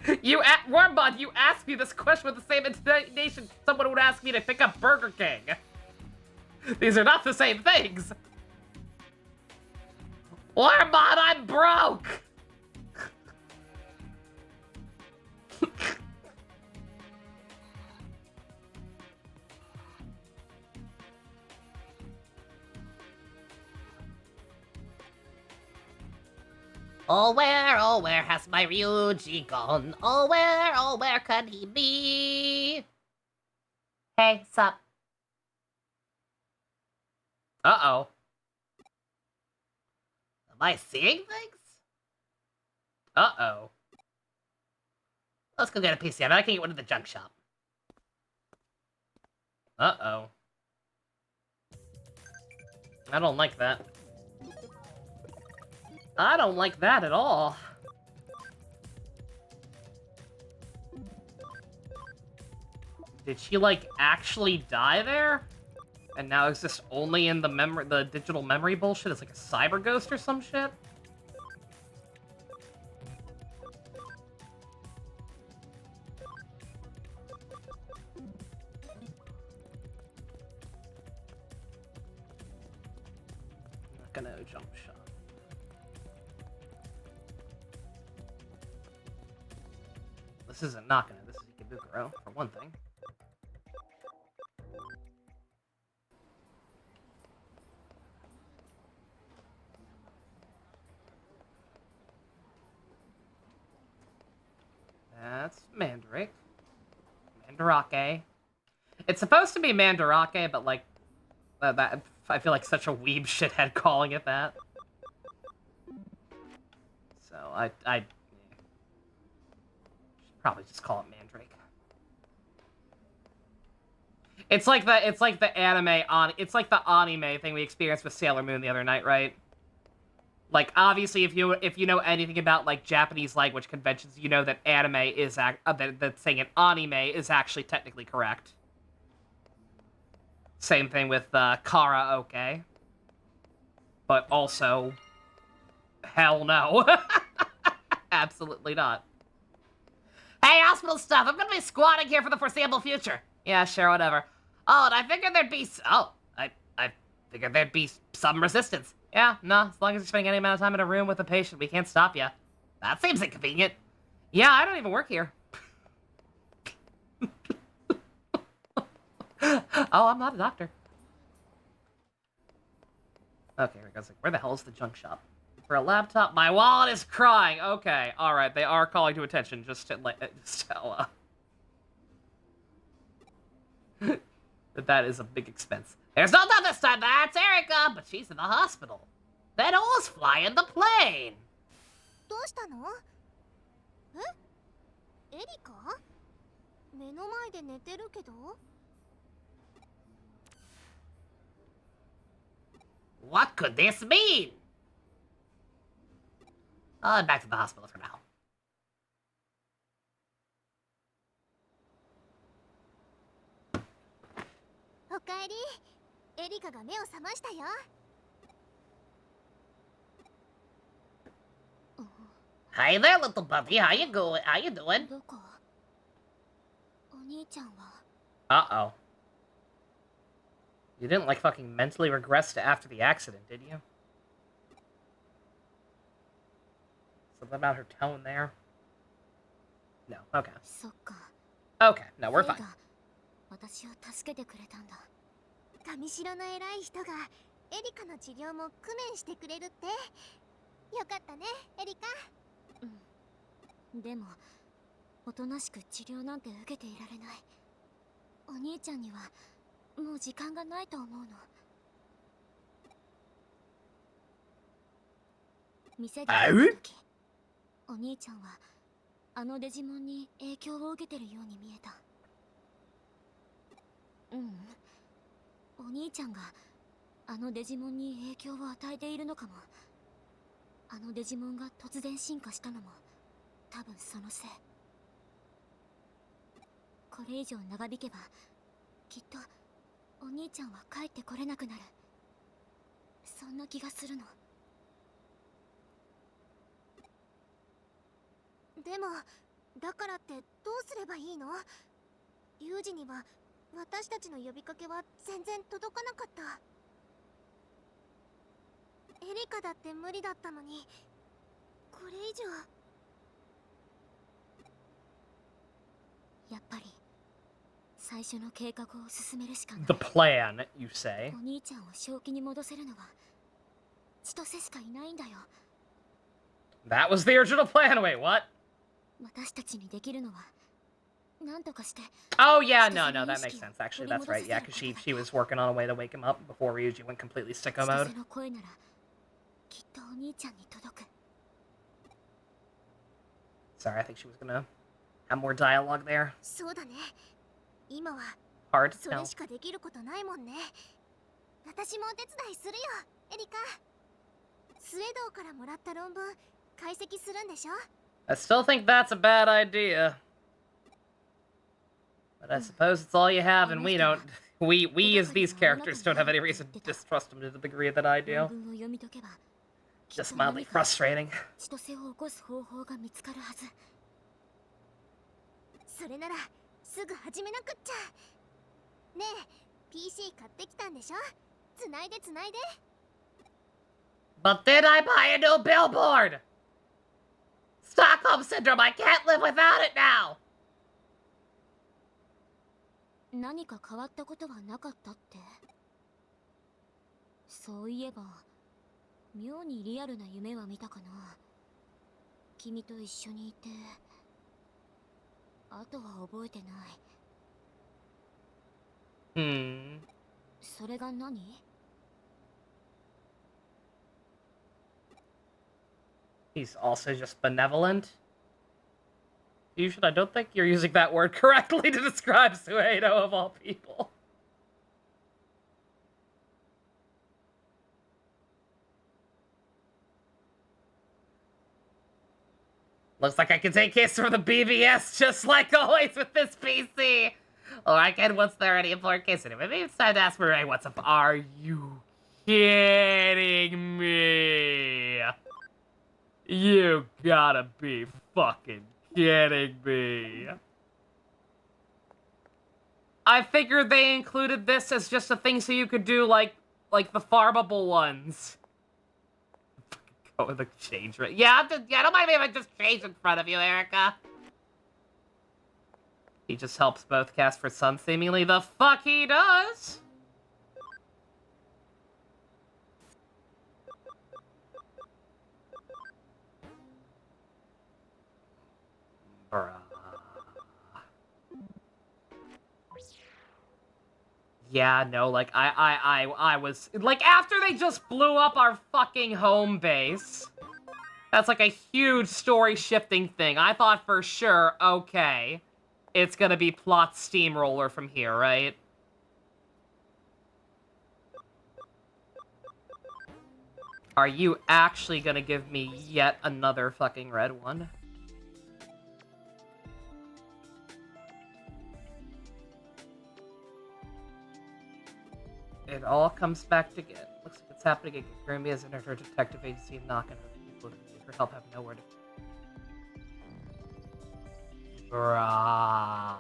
Wormbot, you asked me this question with the same intonation someone would ask me to pick up Burger King. These are not the same things. Wormbot, I'm broke! Oh, where has my Ryuji gone? Oh, where can he be? Hey, sup? Uh-oh. Am I seeing things? Uh-oh. Let's go get a PC. I bet I can get one at the junk shop. Uh-oh. I don't like that. I don't like that at all. Did she, like, actually die there? And now exists only in the digital memory bullshit? It's like a cyber ghost or some shit? Gonna jump shot. This isn't Nakano, this is Ikebukuro, for one thing. That's Mandrake. Mandarake. It's supposed to be Mandarake, but like, I feel like such a weeb shithead calling it that. So I should probably just call it Mandrake. It's like the anime thing we experienced with Sailor Moon the other night, right? Like, obviously, if you know anything about like Japanese language conventions, you know that anime is that saying an anime is actually technically correct. Same thing with karaoke. But also, hell no. Absolutely not. Hey, hospital stuff! I'm gonna be squatting here for the foreseeable future. Yeah, sure, whatever. Oh, and I figured there'd be... I figured there'd be some resistance. Yeah, no, as long as you're spending any amount of time in a room with a patient, we can't stop you. That seems inconvenient. Yeah, I don't even work here. Oh, I'm not a doctor. Okay, I was like, where the hell is the junk shop? For a laptop, my wallet is crying. Okay, all right, they are calling to attention. Just tell that is a big expense. There's no doubt this time that's Erika, but she's in the hospital. Then who's flying the plane? どうしたの？え？エリカ？目の前で寝てるけど。 What could this mean? I'm back to the hospital for now. おかえり。エリカが目を覚ましたよ。Hi there, little buddy. How you doing? どこ？お兄ちゃんは。Uh-oh. You didn't, like, fucking mentally regress to after the accident, did you? Something about her tone there? No, okay. そっか。 Okay, no, we're fine. 私を助けてくれたんだ。上白の偉い人がエリカの治療も工面してくれるって。よかったね、エリカ。うん。でも、おとなしく治療なんて受けていられない。お兄ちゃんにはもう時間がないと思うの。店で会った時、お兄ちゃんはあのデジモンに影響を受けてるように見えた。お兄ちゃんがあのデジモンに影響を与えているのかも。あのデジモンが突然進化したのも多分そのせい。これ以上長引けばきっとお兄ちゃんは帰ってこれなくなる。そんな気がするの。でもだからってどうすればいいの？ユージには私たちの呼びかけは全然届かなかった。エリカだって無理だったのに、これ以上。やっぱり最初の計画を進めるしかない。 The plan, you say? お兄ちゃんを正気に戻せるのは千歳しかいないんだよ。 That was the original plan. Wait, what? 私たちにできるのはなんとかして。 Oh yeah, no, that makes sense. Actually, that's right. Yeah, because she was working on a way to wake him up before Ryuji went completely sicko 千 mode. 歳の声ならきっとお兄ちゃんに届く。 Sorry, I think she was gonna have more dialogue there. そうだね。今は Hard to それ tell. しかできることないもんね。私もお手伝いするよ、エリカ。スウェードからもらった論文解析するんでしょ？ I still think that's a bad idea. But I suppose it's all you have, and we don't. We as these characters don't have any reason to distrust him to the degree that I do. 論文を読み解けば Just mildly frustrating. 千歳を起こす方法が見つかるはず。それならすぐ始めなくっちゃ。ねえ、PC 買ってきたんでしょ？つないでつないで。 But did I buy a new billboard? Stockholm Syndrome, I can't live without it now! 何か変わったことはなかったって。そういえば妙にリアルな夢は見たかな。君と一緒にいて、あとは覚えてない。それが何？ He's also just benevolent. I don't think you're using that word correctly to describe Suedo of all people. Looks like I can take hits from the BBS just like always with this PC. Or I can once there are any important case anyway. Maybe it's time to ask Marie what's up. Are you kidding me? You gotta be fucking kidding me. I figured they included this as just a thing so you could do like the farmable ones. Go with the change rate. Yeah, don't mind me if I just change in front of you, Erica. He just helps both cast for Sun, seemingly. The fuck he does! Bruh. Yeah, no, like, I was... Like, after they just blew up our fucking home base, that's like a huge story-shifting thing. I thought for sure, okay, it's gonna be plot steamroller from here, right? Are you actually gonna give me yet another fucking red one? It all comes back together. Looks like it's happening again. Grammy has entered her detective agency and knocking on people who need her help have nowhere to... Bruh.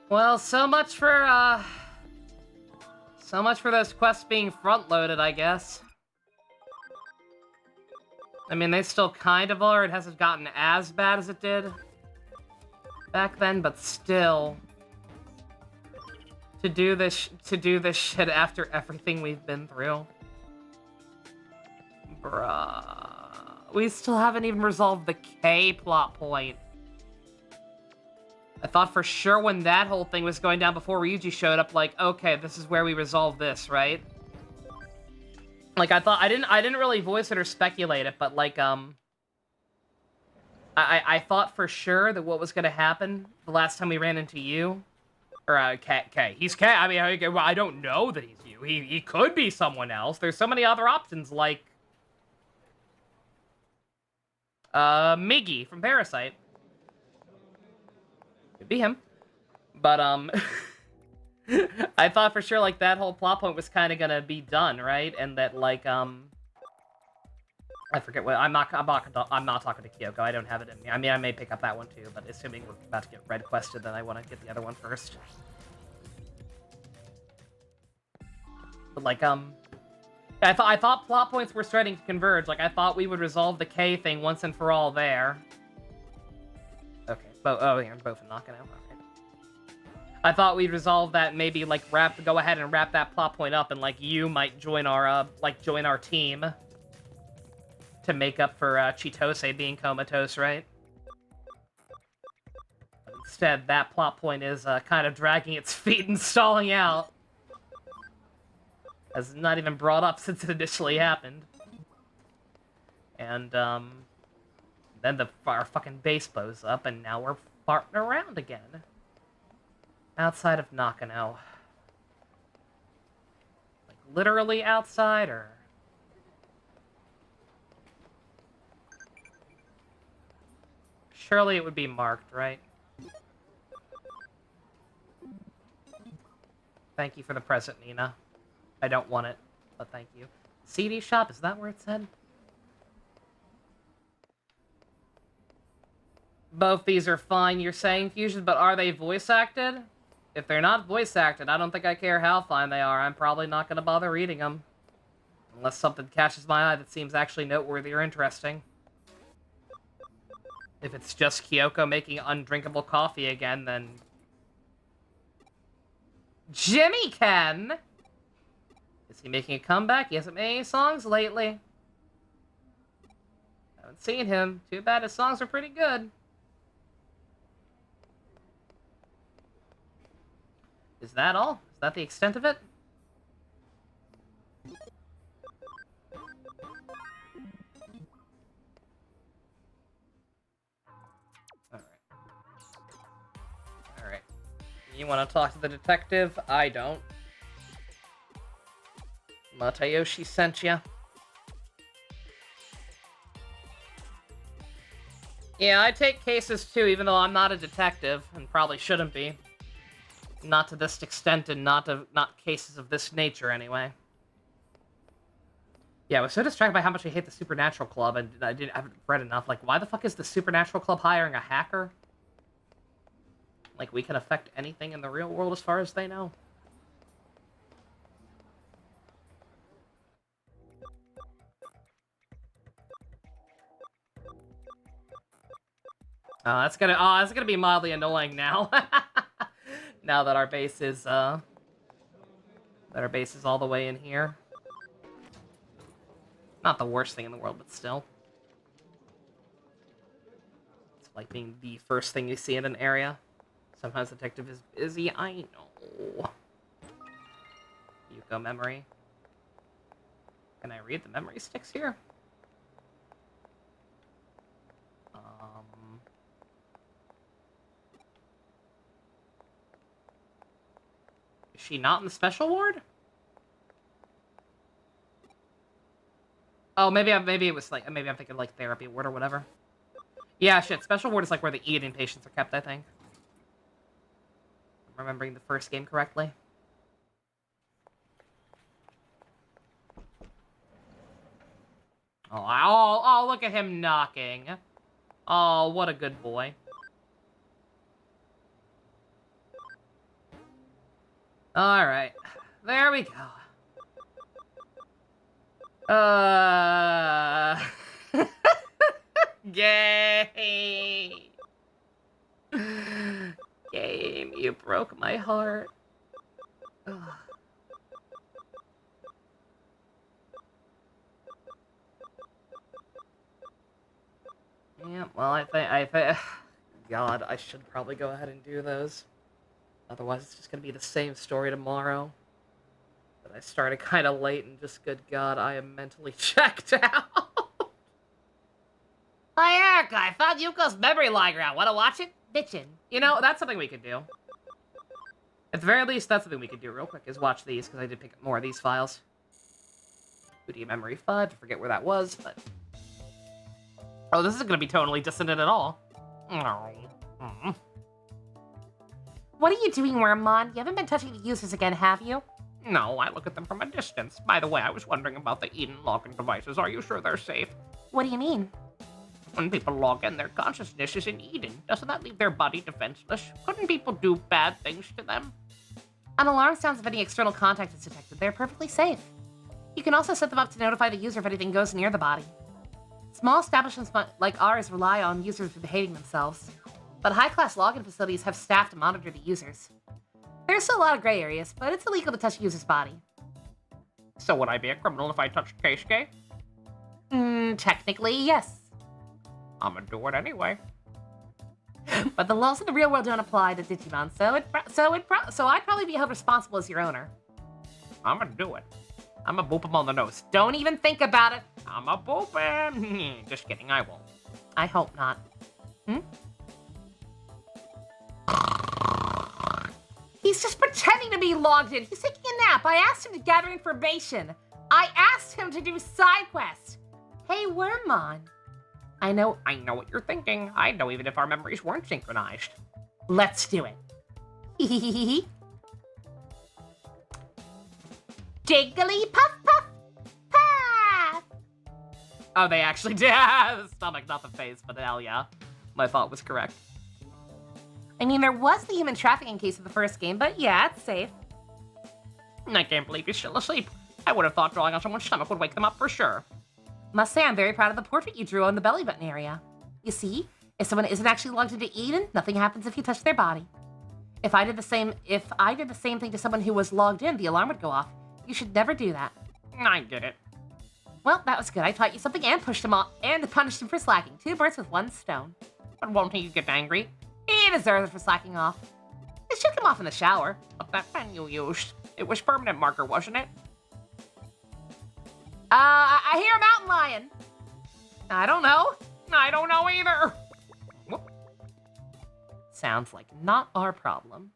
Well, so much for those quests being front-loaded, I guess. I mean, they still kind of are. It hasn't gotten as bad as it did back then, but still... To do this shit after everything we've been through. Bruh. We still haven't even resolved the K plot point. I thought for sure when that whole thing was going down before Ryuji showed up, like, okay, this is where we resolve this, right? Like, I thought, I didn't really voice it or speculate it, but, like, I thought for sure that what was gonna happen the last time we ran into you Or, K. He's K. I mean, I don't know that he's you. He could be someone else. There's so many other options, like... Miggy from Parasite. Could be him. But, I thought for sure, like, that whole plot point was kind of gonna be done, right? And that, like, I forget what... I'm not talking to Kyoko. I don't have it in me. I mean, I may pick up that one, too, but assuming we're about to get red quested, then I want to get the other one first. But, like, I thought plot points were starting to converge. Like, I thought we would resolve the K thing once and for all there. Okay. Oh, yeah, both in Nakano. Okay. I thought we'd resolve that and maybe, like, go ahead and wrap that plot point up, and, like, you might join our team to make up for, Chitose being comatose, right? But instead, that plot point is, kind of dragging its feet and stalling out. Has not even brought up since it initially happened. And, then our fucking base blows up, and now we're farting around again. Outside of Nakano. Like, literally outside, or... Surely it would be marked, right? Thank you for the present, Nina. I don't want it, but thank you. CD shop, is that where it said? Both these are fine, you're saying, Fusion, but are they voice acted? If they're not voice acted, I don't think I care how fine they are. I'm probably not going to bother reading them. Unless something catches my eye that seems actually noteworthy or interesting. If it's just Kyoko making undrinkable coffee again, then... Jimmy Ken! Is he making a comeback? He hasn't made any songs lately. Haven't seen him. Too bad his songs are pretty good. Is that all? Is that the extent of it? Alright. You want to talk to the detective? I don't. Matayoshi sent ya. Yeah, I take cases too, even though I'm not a detective, and probably shouldn't be. Not to this extent, and not cases of this nature, anyway. Yeah, I was so distracted by how much I hate the Supernatural Club, and I haven't read enough. Like, why the fuck is the Supernatural Club hiring a hacker? Like, we can affect anything in the real world as far as they know. That's gonna be mildly annoying now. Now that our base is all the way in here. Not the worst thing in the world, but still. It's like being the first thing you see in an area. Sometimes the detective is busy, I know. Yuko memory. Can I read the memory sticks here? Is she not in the special ward? Oh, maybe it was like, maybe I'm thinking like therapy ward or whatever. Yeah, shit, special ward is like where the eating patients are kept, I think. I'm remembering the first game correctly. Oh, look at him knocking. Oh, what a good boy. Alright. There we go. Game! Game, you broke my heart. Ugh. Yeah, well, I think... God, I should probably go ahead and do those. Otherwise, it's just gonna be the same story tomorrow. But I started kind of late, and just, good God, I am mentally checked out. Hi, Erica, I found Yuko's memory lying around. Wanna watch it? Bitchin'. You know, that's something we could do. At the very least, that's something we could do real quick, is watch these, because I did pick up more of these files. 2D Memory 5, I forget where that was, but... Oh, this is going to be totally dissonant at all. Oh. Mm. What are you doing, Wormmon? You haven't been touching the users again, have you? No, I look at them from a distance. By the way, I was wondering about the Eden logging devices. Are you sure they're safe? What do you mean? When people log in, their consciousness is in Eden. Doesn't that leave their body defenseless? Couldn't people do bad things to them? An alarm sounds if any external contact is detected. They're perfectly safe. You can also set them up to notify the user if anything goes near the body. Small establishments like ours rely on users behaving themselves, but high-class login facilities have staff to monitor the users. There's still a lot of gray areas, but it's illegal to touch a user's body. So would I be a criminal if I touched Keisuke? Technically, yes. I'm gonna do it anyway. But the laws in the real world don't apply to Digimon, so I'd probably be held responsible as your owner. I'm gonna do it. I'm gonna boop him on the nose. Don't even think about it. I'm gonna boop him. Just kidding, I won't. I hope not. He's just pretending to be logged in. He's taking a nap. I asked him to gather information. I asked him to do side quests. Hey, Wormmon. I know what you're thinking. I know even if our memories weren't synchronized. Let's do it. Jiggly puff puff puff. Oh, they actually did. The stomach, not the face, but hell yeah. My thought was correct. I mean, there was the human trafficking case of the first game, but yeah, it's safe. I can't believe he's still asleep. I would have thought drawing on someone's stomach would wake them up for sure. Must say, I'm very proud of the portrait you drew on the belly button area. You see, if someone isn't actually logged into Eden, nothing happens if you touch their body. If I did the same thing to someone who was logged in, the alarm would go off. You should never do that. I get it. Well, that was good. I taught you something and pushed him off and punished him for slacking. 2 birds with 1 stone. But won't he get angry? He deserves it for slacking off. It should come off in the shower. But that pen you used, it was permanent marker, wasn't it? I hear a mountain lion. I don't know. I don't know either. Whoop. Sounds like not our problem.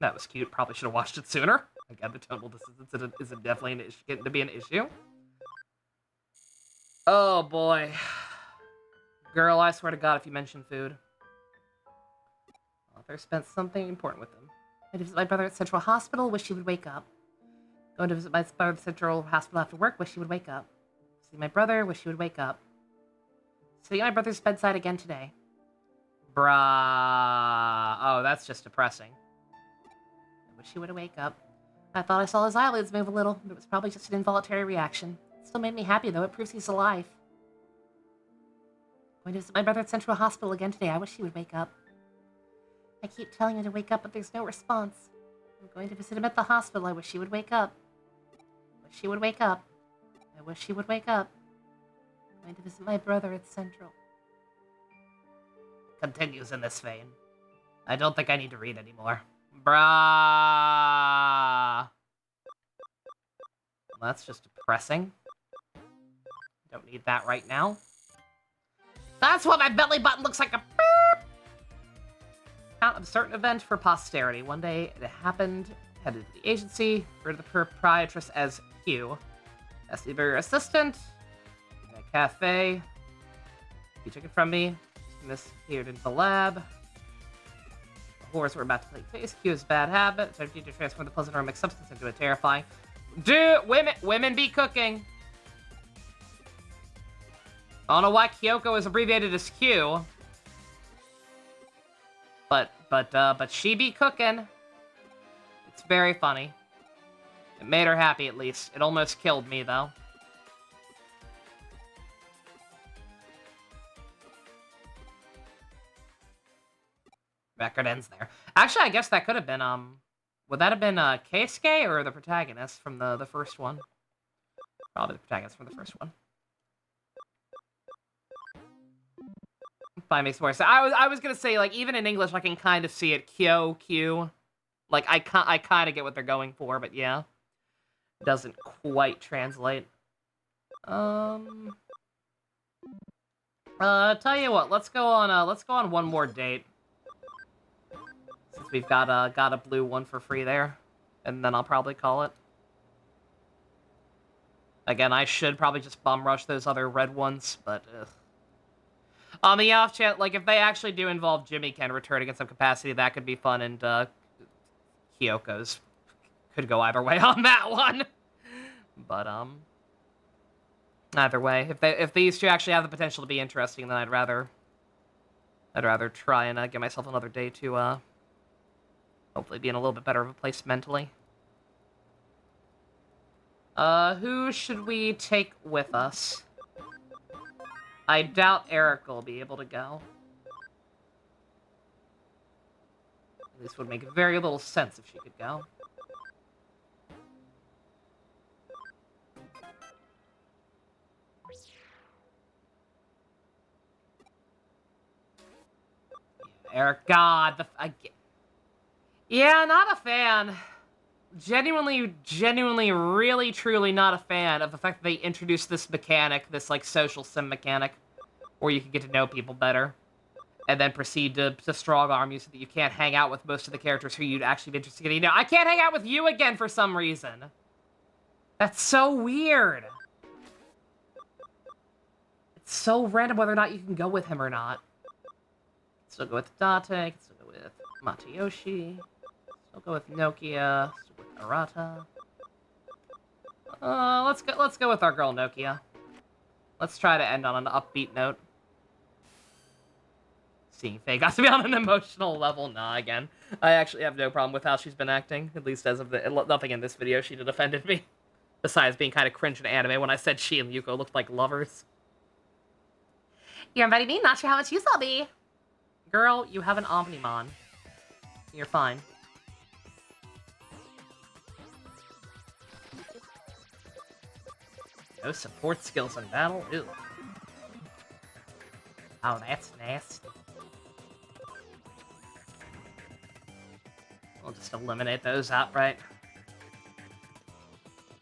That was cute. Probably should have watched it sooner. Again, the tonal dissonance is definitely getting to be an issue. Oh boy. Girl, I swear to God, if you mention food. Author spent something important with them. I visit my brother at Central Hospital, wish he would wake up. Going to visit my brother at Central Hospital after work, wish he would wake up. See my brother, wish he would wake up. Sitting at my brother's bedside again today. Bruh. Oh, that's just depressing. I wish he would wake up. I thought I saw his eyelids move a little, but it was probably just an involuntary reaction. It still made me happy, though. It proves he's alive. Going to visit my brother at Central Hospital again today. I wish he would wake up. I keep telling him to wake up, but there's no response. I'm going to visit him at the hospital. I wish he would wake up. I wish he would wake up. I wish he would wake up. I'm going to visit my brother at Central. Continues in this vein. I don't think I need to read anymore. Bruh. Well, that's just depressing. Don't need that right now. That's what my belly button looks like. Account of a certain event for posterity. One day it happened, headed to the agency, referred to the proprietress as Q. Asked me to be your assistant. In a cafe. He took it from me. Disappeared into the lab. The horrors were about to take place. Q's bad habit. Attempting to transform the pleasant aromatic substance into a terrifying. Dude, women be cooking. I don't know why Kyoko is abbreviated as Q. But she be cooking. It's very funny. It made her happy, at least. It almost killed me, though. Record ends there. Actually, I guess that could have been, would that have been, Keisuke or the protagonist from the first one? Probably the protagonist from the first one. Probably makes more sense. I was gonna say, like, even in English, I can kind of see it. Q. Like, I kind of get what they're going for, but yeah. Doesn't quite translate. Tell you what, let's go on one more date. We've got a blue one for free there, and then I'll probably call it. Again, I should probably just bum rush those other red ones, but on the off chance, like if they actually do involve Jimmy Ken returning in some capacity, that could be fun, and Kyoko's could go either way on that one. But either way, if these two actually have the potential to be interesting, then I'd rather try and give myself another day to hopefully be in a little bit better of a place mentally. Who should we take with us? I doubt Eric will be able to go. This would make very little sense if she could go. Eric, God, yeah, not a fan. Genuinely, really, truly not a fan of the fact that they introduced this mechanic, this, like, social sim mechanic, where you can get to know people better, and then proceed to strong-arm you so that you can't hang out with most of the characters who you'd actually be interested in. You know, I can't hang out with you again for some reason. That's so weird. It's so random whether or not you can go with him or not. Still go with Date, still go with Matayoshi, still go with Nokia, still with Arata. Let's go with our girl Nokia. Let's try to end on an upbeat note. Seeing Faye got to be on an emotional level, nah, again. I actually have no problem with how she's been acting, at least as of nothing in this video she did offended me. Besides being kind of cringe in anime when I said she and Yuko looked like lovers. You're inviting me, not sure how much use I'll be. Girl, you have an Omnimon. You're fine. No support skills in battle? Ew. Oh, that's nasty. We'll just eliminate those outright.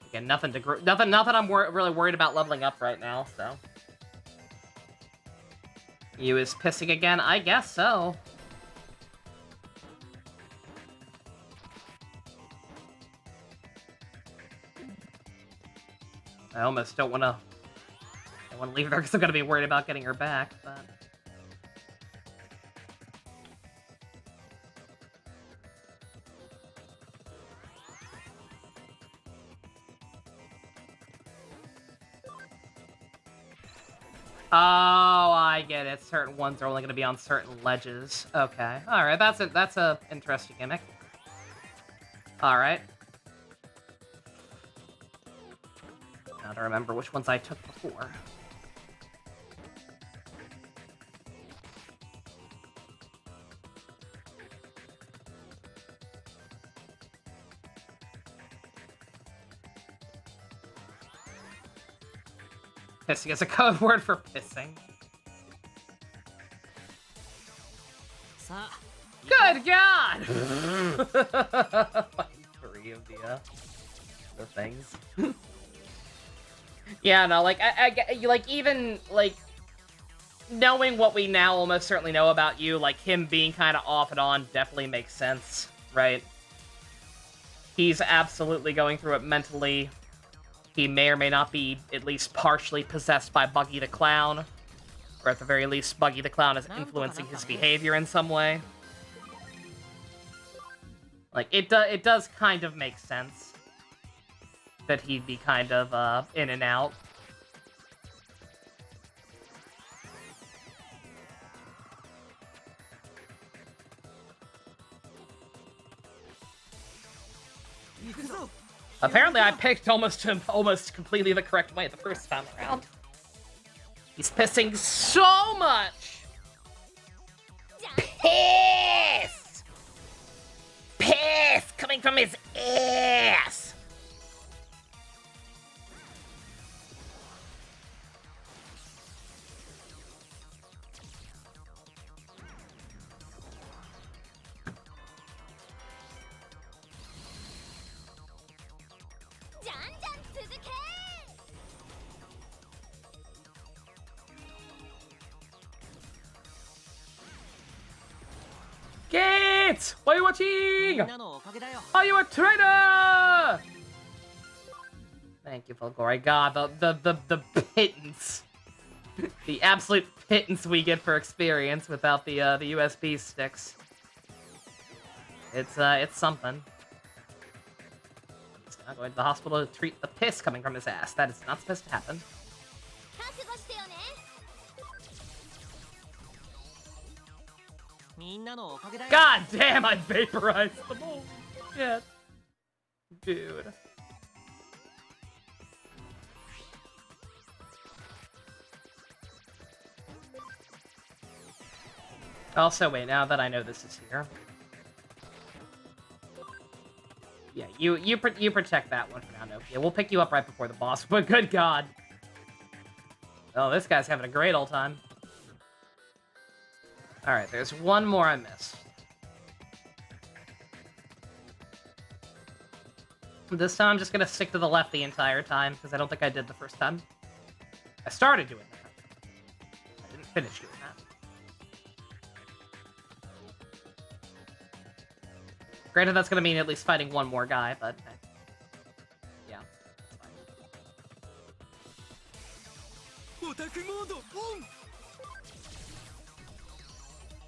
Again, nothing I'm really worried about leveling up right now, so. You is pissing again? I guess so. I almost don't want to leave her because I'm going to be worried about getting her back, but... Oh, I get it. Certain ones are only going to be on certain ledges. Okay. Alright, that's a interesting gimmick. Alright. Now to remember which ones I took before. Pissing is a code word for pissing. Good God! 3 of the things. Yeah, no, like, like, even, like, knowing what we now almost certainly know about you, like, him being kind of off and on definitely makes sense, right? He's absolutely going through it mentally. He may or may not be at least partially possessed by Buggy the Clown. Or at the very least, Buggy the Clown is influencing his behavior in some way. Like, it does kind of make sense that he'd be kind of, in and out. Apparently, I picked almost completely the correct way the first time around. He's pissing so much! Piss! Piss coming from his ass! Science! Why are you watching? Are you a traitor? Thank you, Fulgore. God, the pittance. The absolute pittance we get for experience without the USB sticks. It's something. He's now going to the hospital to treat the piss coming from his ass. That is not supposed to happen. God damn, I vaporized them all. Yeah. Dude. Also, wait, now that I know this is here. Yeah, you protect that one for now, Nokia. We'll pick you up right before the boss, but good God. Oh, this guy's having a great old time. Alright, there's one more I missed. This time I'm just gonna stick to the left the entire time, because I don't think I did the first time. I started doing that. I didn't finish doing that. Granted, that's gonna mean at least fighting one more guy, but... yeah, that's fine.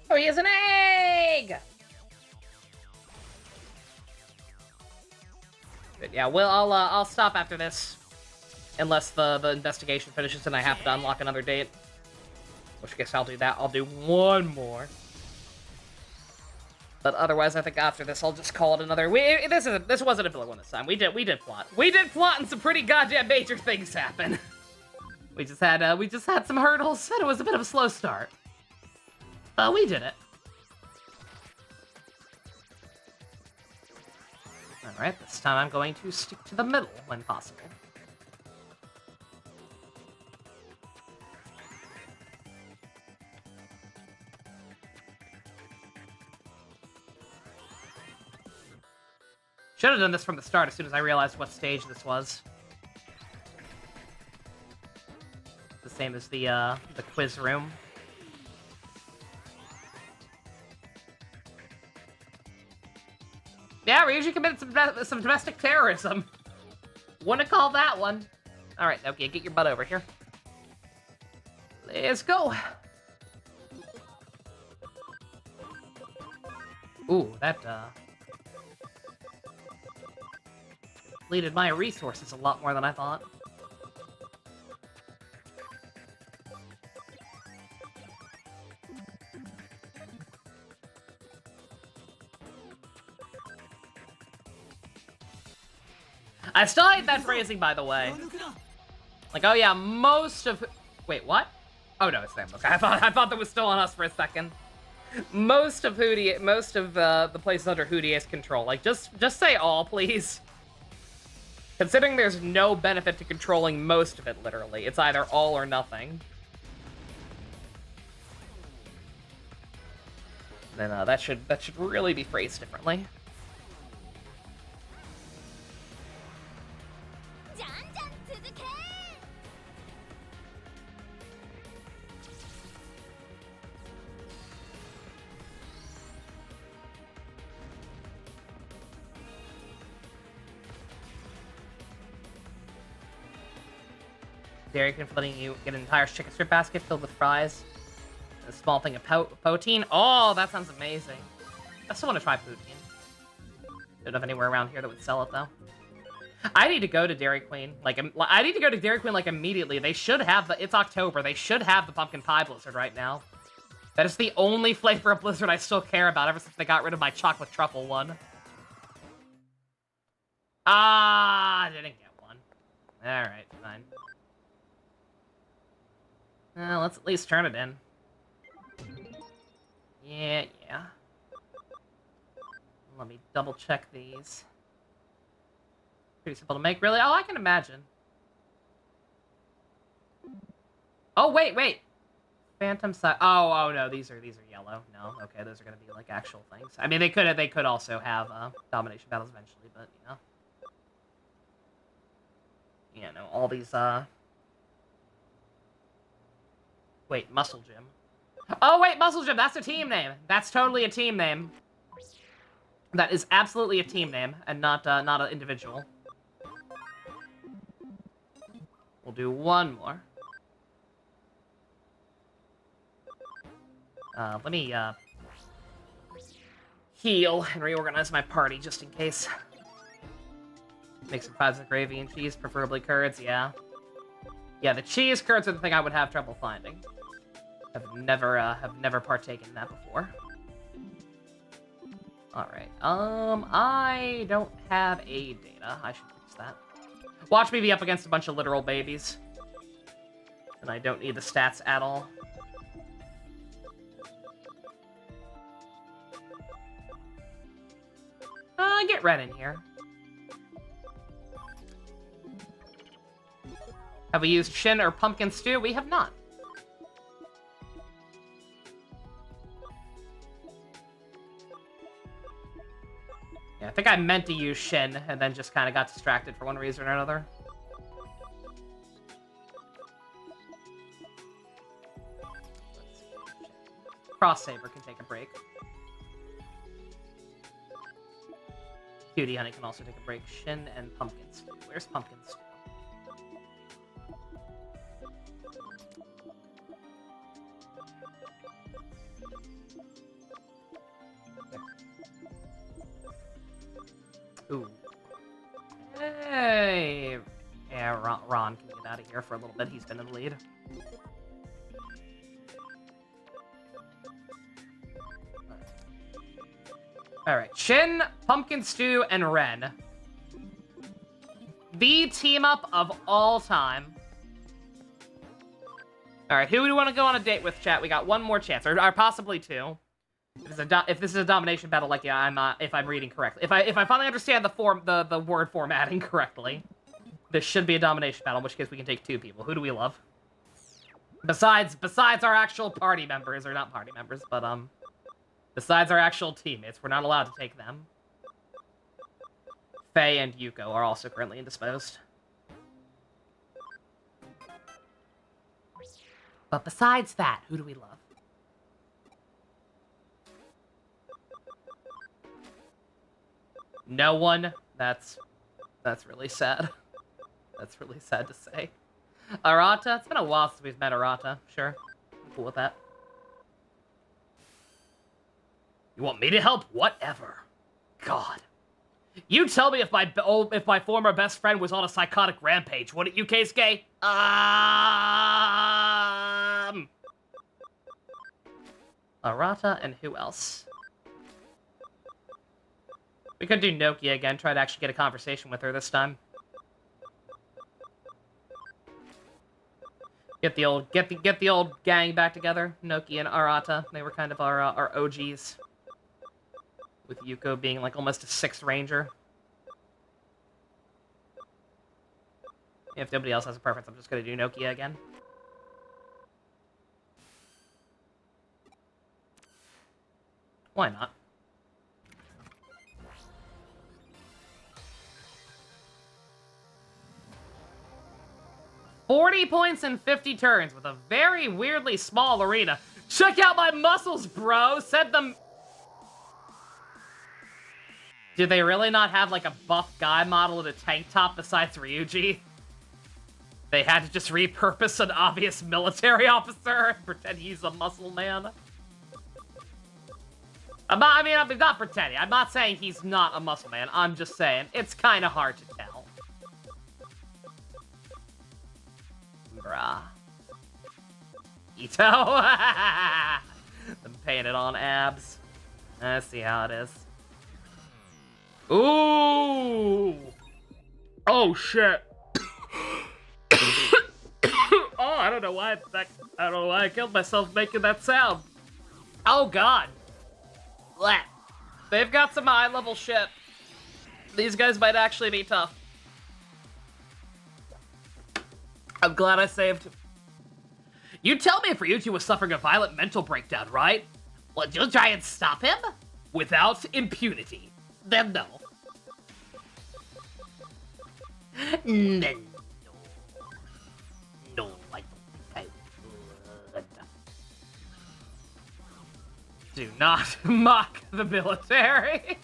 Oh, he has an egg! But yeah, well, I'll stop after this. Unless the investigation finishes and I have to unlock another date. Which I guess I'll do that. I'll do one more. But otherwise, I think after this, I'll just call it another... This wasn't a filler one this time. We did plot. We did plot and some pretty goddamn major things happen. We just had some hurdles, and it was a bit of a slow start. But we did it. Alright, this time I'm going to stick to the middle when possible. Should have done this from the start as soon as I realized what stage this was. The same as the quiz room. Yeah, Ryuji committed some domestic terrorism. Wouldn't call that one. Alright, okay, get your butt over here. Let's go. Ooh, that, depleted my resources a lot more than I thought. I still hate that phrasing, by the way. Like, oh yeah, most of... Wait, what? Oh no, it's them. Okay, I thought that was still on us for a second. Most of the places under Hoodie's control. Like, just say all, please. Considering there's no benefit to controlling most of it, literally. It's either all or nothing. Then that should really be phrased differently. Dairy Queen for letting you get an entire chicken strip basket filled with fries. A small thing of poutine. Oh, that sounds amazing. I still want to try poutine. Don't have anywhere around here that would sell it, though. I need to go to Dairy Queen. Like, immediately. They should have the... It's October. They should have the pumpkin pie blizzard right now. That is the only flavor of blizzard I still care about ever since they got rid of my chocolate truffle one. Ah, I didn't get one. Alright, fine. Let's at least turn it in. Yeah. Let me double check these. Pretty simple to make, really? Oh, I can imagine. Oh, wait. Phantom side. Oh no, these are yellow. No, okay, those are gonna be like actual things. I mean, they could also have domination battles eventually, but all these Wait, Muscle Gym. Oh, wait, Muscle Gym! That's a team name! That's totally a team name. That is absolutely a team name and not an individual. We'll do one more. Let me heal and reorganize my party just in case. Make some pies with gravy and cheese, preferably curds, yeah. Yeah, the cheese curds are the thing I would have trouble finding. Have never partaken in that before. Alright, I don't have a data. I should fix that. Watch me be up against a bunch of literal babies. And I don't need the stats at all. Get Ren in here. Have we used Shin or Pumpkin Stew? We have not. Yeah, I think I meant to use Shin, and then just kind of got distracted for one reason or another. Cross Saber can take a break. Cutie Honey can also take a break. Shin and Pumpkin Stew. Where's Pumpkin Stew? Ooh. Hey! Yeah, Ron can get out of here for a little bit. He's been in the lead. Alright, Shin, Pumpkin Stew, and Ren. The team-up of all time. Alright, who do we want to go on a date with, chat? We got one more chance, or possibly two. If this is a domination battle, like, yeah, if I'm reading correctly. If I finally understand the word formatting correctly, this should be a domination battle, in which case we can take two people. Who do we love? Besides our actual party members, or not party members, but, besides our actual teammates, we're not allowed to take them. Faye and Yuko are also currently indisposed. But besides that, who do we love? No one. That's really sad. That's really sad to say. Arata? It's been a while since we've met Arata. Sure. I'm cool with that. You want me to help? Whatever. God. You tell me if my former best friend was on a psychotic rampage, wouldn't you, Keisuke? Arata and who else? We could do Nokia again, try to actually get a conversation with her this time. Get the old gang back together. Nokia and Arata. They were kind of our OGs. With Yuko being like almost a 6th ranger. If nobody else has a preference, I'm just gonna do Nokia again. Why not? $40 points in 50 turns with a very weirdly small arena. Check out my muscles, bro! Said them... Do they really not have, like, a buff guy model in a tank top besides Ryuji? They had to just repurpose an obvious military officer and pretend he's a muscle man? I'm not pretending. I'm not saying he's not a muscle man. I'm just saying, it's kind of hard to tell. Bruh. Ito? I'm painting it on abs. Let's see how it is. Ooh! Oh, shit. Oh, I don't know why I killed myself making that sound. Oh, God. Blech. They've got some high-level shit. These guys might actually be tough. I'm glad I saved. You tell me if Ryuji was suffering a violent mental breakdown, right? Would you try and stop him? Without impunity. Then no. No, I don't think I would. Do not mock the military.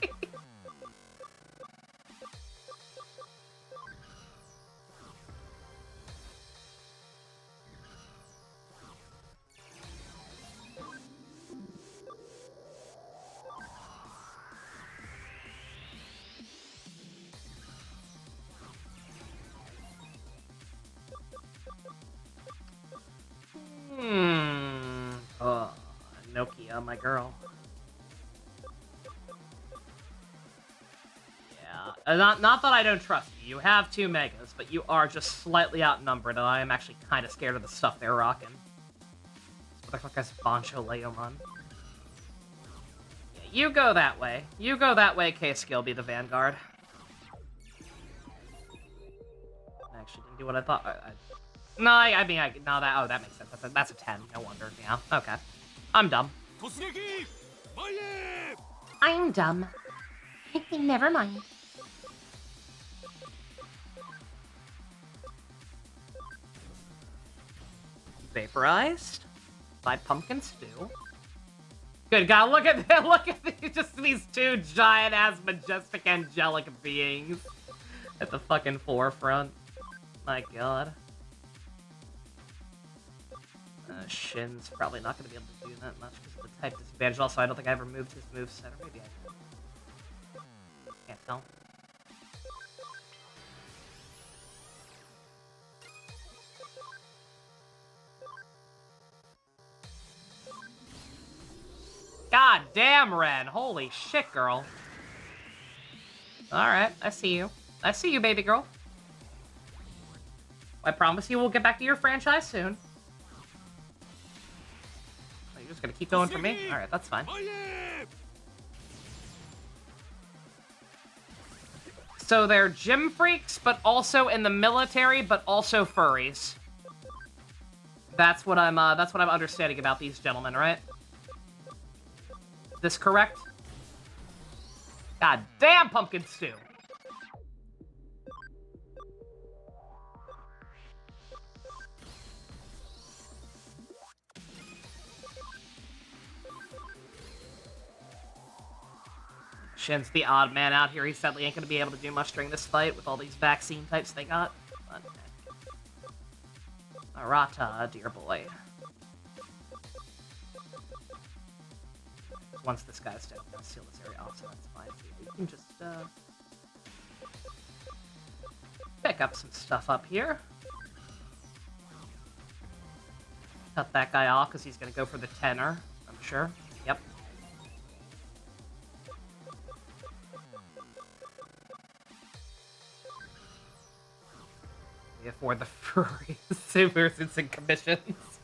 Oh, Nokia, my girl. Yeah. Not that I don't trust you. You have 2 megas, but you are just slightly outnumbered, and I am actually kind of scared of the stuff they're rocking. What the fuck is Bancho Leomon? Yeah, you go that way. You go that way, K-Skill be the Vanguard. I actually didn't do what I thought. No, I mean, no, that makes sense. That's a 10. No wonder. Yeah, okay. I'm dumb. I'm dumb. Never mind. Vaporized by pumpkin stew. Good God, look at just these 2 giant-ass, majestic, angelic beings at the fucking forefront. My God. Shin's probably not going to be able to do that much because of the type disadvantage. Also, I don't think I ever moved his moveset, or maybe I did. Can't tell. God damn, Ren. Holy shit, girl. Alright, I see you. I see you, baby girl. I promise you we'll get back to your franchise soon. Oh, you're just gonna keep going for me? Alright, that's fine. So they're gym freaks, but also in the military, but also furries. That's what I'm understanding about these gentlemen, right? This correct? God damn, pumpkin stew! Shin's the odd man out here. He sadly ain't gonna be able to do much during this fight with all these vaccine types they got. But, Arata, dear boy. Once this guy's dead, I'm gonna seal this area off, so that's fine. So we can just, pick up some stuff up here. Cut that guy off, because he's gonna go for the tenor, I'm sure. Yep. We afford the furry supersuits and commissions.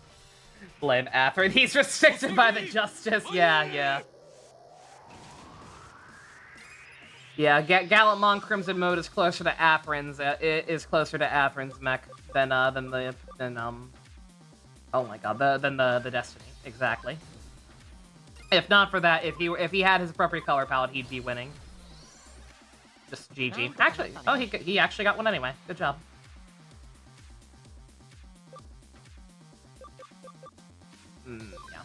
Blame Atherin. He's restricted by the justice. Yeah. Yeah, Gallantmon Crimson Mode is closer to Atherin's. Mech than oh my God, than the Destiny. Exactly. If not for that, if he had his appropriate color palette, he'd be winning. Just GG. Actually, oh, he actually got one anyway. Good job. Yeah.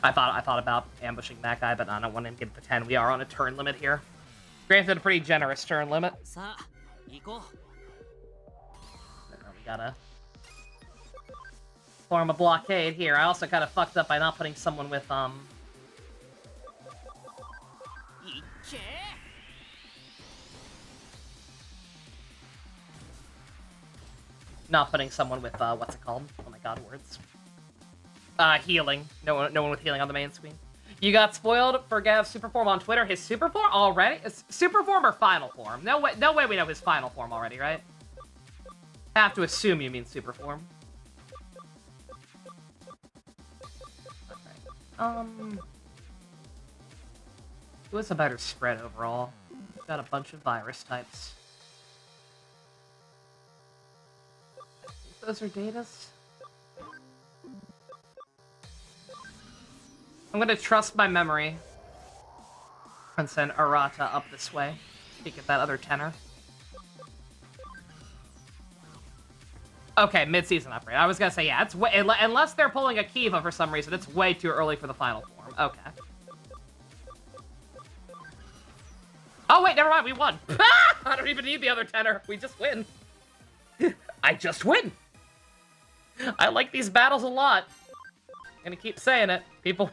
I thought about ambushing that guy, but I don't want him to get the 10. We are on a turn limit here. Granted, a pretty generous turn limit. We gotta form a blockade here. I also kind of fucked up by not putting someone with what's it called? Oh my God, words. Healing. No one with healing on the main screen. You got spoiled for Gav's super form on Twitter. His super form already? Is super form or final form? No way we know his final form already, right? Have to assume you mean super form. Okay. Who has a better spread overall? Got a bunch of virus types. Those are Datas. I'm gonna trust my memory and send Arata up this way to get that other tenor. Okay, mid-season upgrade. I was gonna say, yeah, it's way, unless they're pulling a Kiva for some reason, it's way too early for the final form. Okay. Oh wait, never mind, we won. I don't even need the other tenor. We just win. I just win. I like these battles a lot. Gonna keep saying it. People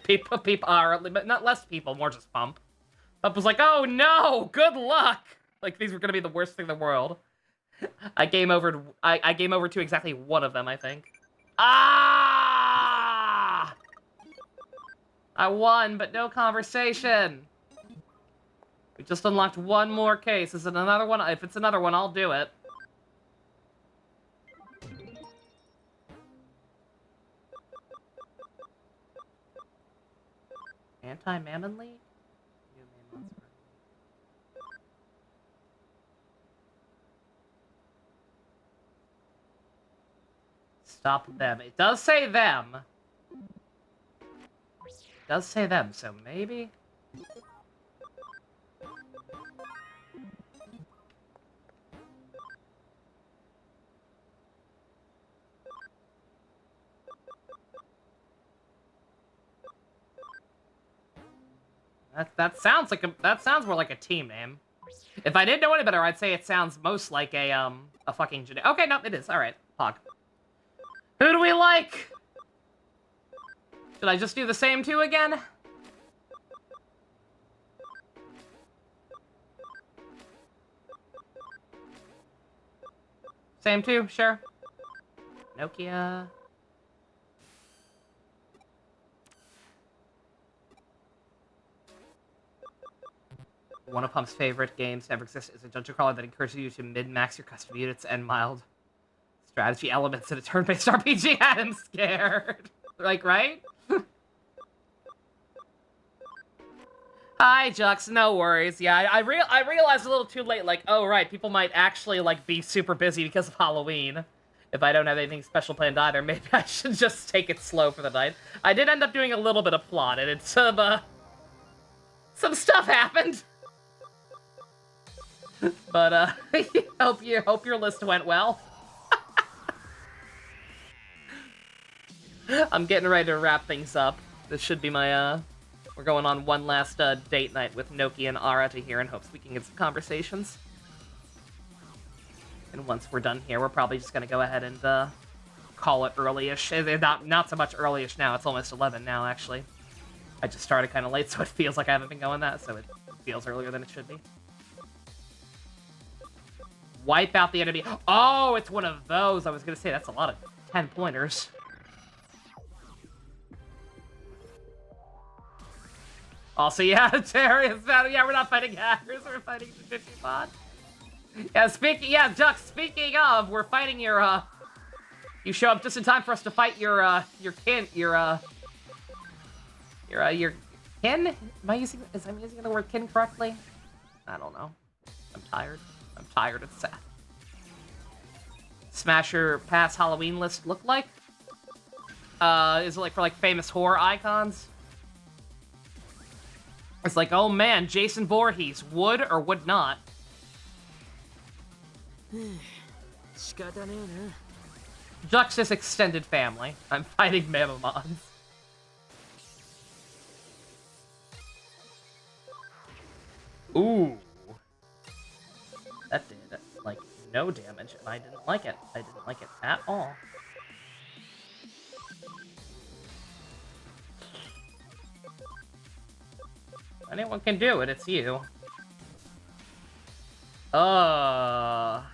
are, but not less people, more just Pump was like, oh no, good luck. Like, these were gonna be the worst thing in the world. I game over. I game over to exactly one of them, I think. Ah! I won, but no conversation. We just unlocked one more case. Is it another one? If it's another one, I'll do it. Anti-Mammon League? Stop them. It does say them. It does say them, so maybe... That sounds more like a team name. If I didn't know any better, I'd say it sounds most like a fucking okay, no, it is. Alright, Pog. Who do we like? Should I just do the same two again? Same two, sure. Nokia. One of Pump's favorite games to ever exist is a dungeon crawler that encourages you to min-max your custom units and mild strategy elements in a turn-based RPG. I'm scared. Like, right? Hi, Jux. No worries. Yeah, I realized a little too late, like, oh, right, people might actually, like, be super busy because of Halloween. If I don't have anything special planned either, maybe I should just take it slow for the night. I did end up doing a little bit of plot, and it's, some stuff happened. But, hope your list went well. I'm getting ready to wrap things up. This should be my, we're going on one last, date night with Noki and Ara to here in hopes we can get some conversations. And once we're done here, we're probably just gonna go ahead and, call it early-ish. Not so much early-ish now, it's almost 11 now, actually. I just started kind of late, so it feels like I haven't been going that, so it feels earlier than it should be. Wipe out the enemy. Oh, it's one of those. I was gonna say, that's a lot of 10-pointers. Also, yeah, Terry, yeah, we're not fighting hackers, we're fighting the Digimon. Yeah, Duck, speaking of, we're fighting your, you show up just in time for us to fight your kin, your kin? Am I using the word kin correctly? I don't know. I'm tired. It's sad. Smasher Pass Halloween list look like? Is it like for like famous horror icons? It's like, oh man, Jason Voorhees would or would not. Jux's extended family. I'm fighting Mamamons. Ooh. That did, like, no damage, and I didn't like it. I didn't like it at all. Anyone can do it, it's you. Not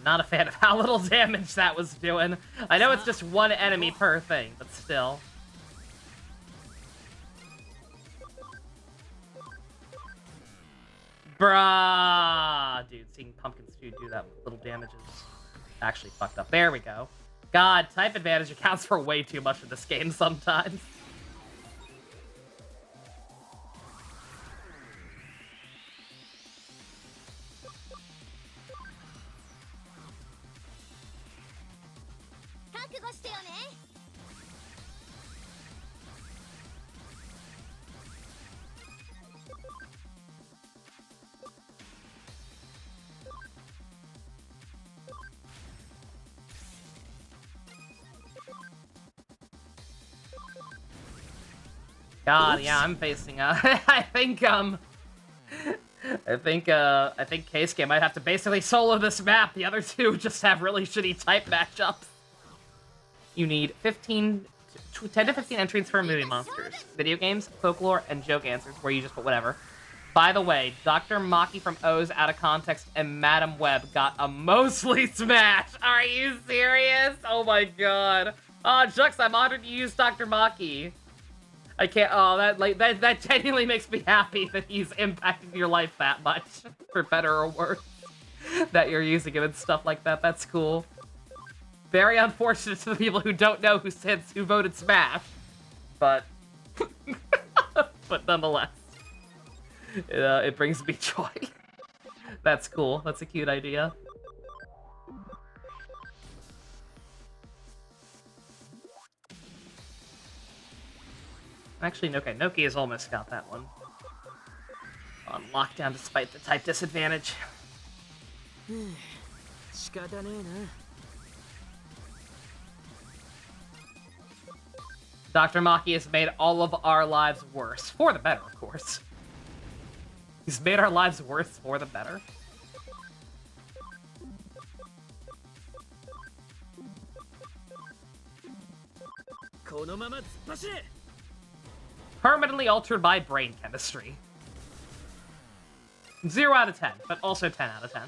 a fan of how little damage that was doing. I know it's just one enemy per thing, but still. Bruh! Dude, seeing Pumpkin Stew do that with little damage is actually fucked up. There we go. God, type advantage accounts for way too much in this game sometimes. God, yeah, I'm facing, I think Keisuke might have to basically solo this map. The other two just have really shitty type matchups. You need 15 10 to 15 entries for movie monsters, video games, folklore, and joke answers, where you just put whatever. By the way, Dr. Maki from O's Out of Context and Madam Web got a mostly smash. Are you serious? Oh my god. Oh, Jux, I'm honored you used Dr. Maki. I can't. Oh, that genuinely makes me happy that he's impacted your life that much, for better or worse. That you're using him and stuff like that. That's cool. Very unfortunate to the people who don't know who voted Smash, but but nonetheless, it brings me joy. That's cool. That's a cute idea. Actually, Noki has almost got that one on lockdown despite the type disadvantage. Dr. Maki has made all of our lives worse. For the better, of course. He's made our lives worse for the better. Permanently altered by brain chemistry. 0 out of 10, but also 10 out of 10.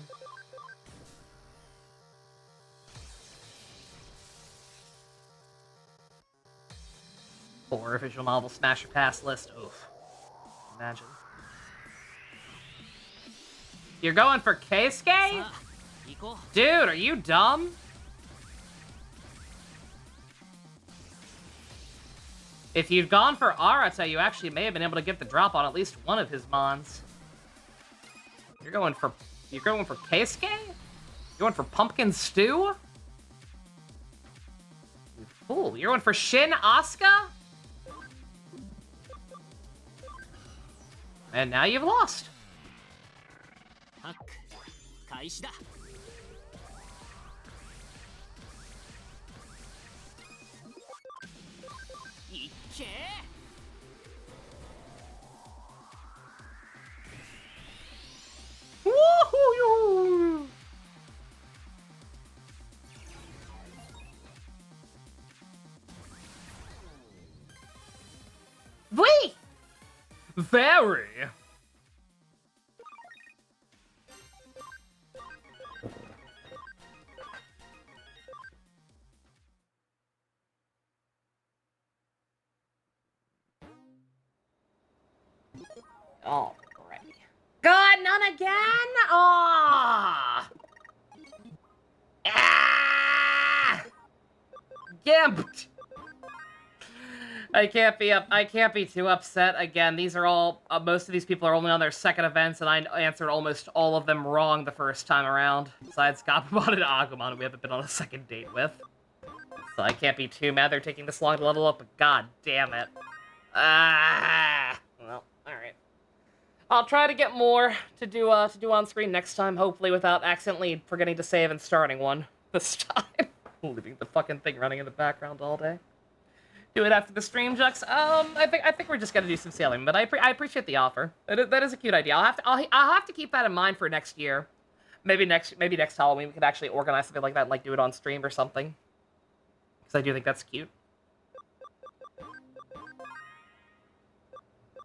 Or a visual novel smash or pass list. Oof. Imagine. You're going for Keisuke? Dude, are you dumb? If you'd gone for Arata, you actually may have been able to get the drop on at least one of his mons. You're going for Keisuke? You're going for pumpkin stew? You fool. You're going for Shin Asuka? And now you've lost. Woohoo! Wee! Very. All right. God, none again? Aww! Ah! Gimped. I can't be too upset. Again, these are all, most of these people are only on their second events, and I answered almost all of them wrong the first time around. Besides Gabumon and Agumon, who we haven't been on a second date with. So I can't be too mad they're taking this long to level up, but god damn it. Ah! Well, alright. I'll try to get more to do on screen next time, hopefully without accidentally forgetting to save and starting one this time. Leaving the fucking thing running in the background all day. Do it after the stream, Jux. I think we're just gonna do some sailing, but I appreciate the offer. That is a cute idea. I'll have to keep that in mind for next year. Maybe next Halloween we could actually organize something like that, and, like, do it on stream or something. Because I do think that's cute.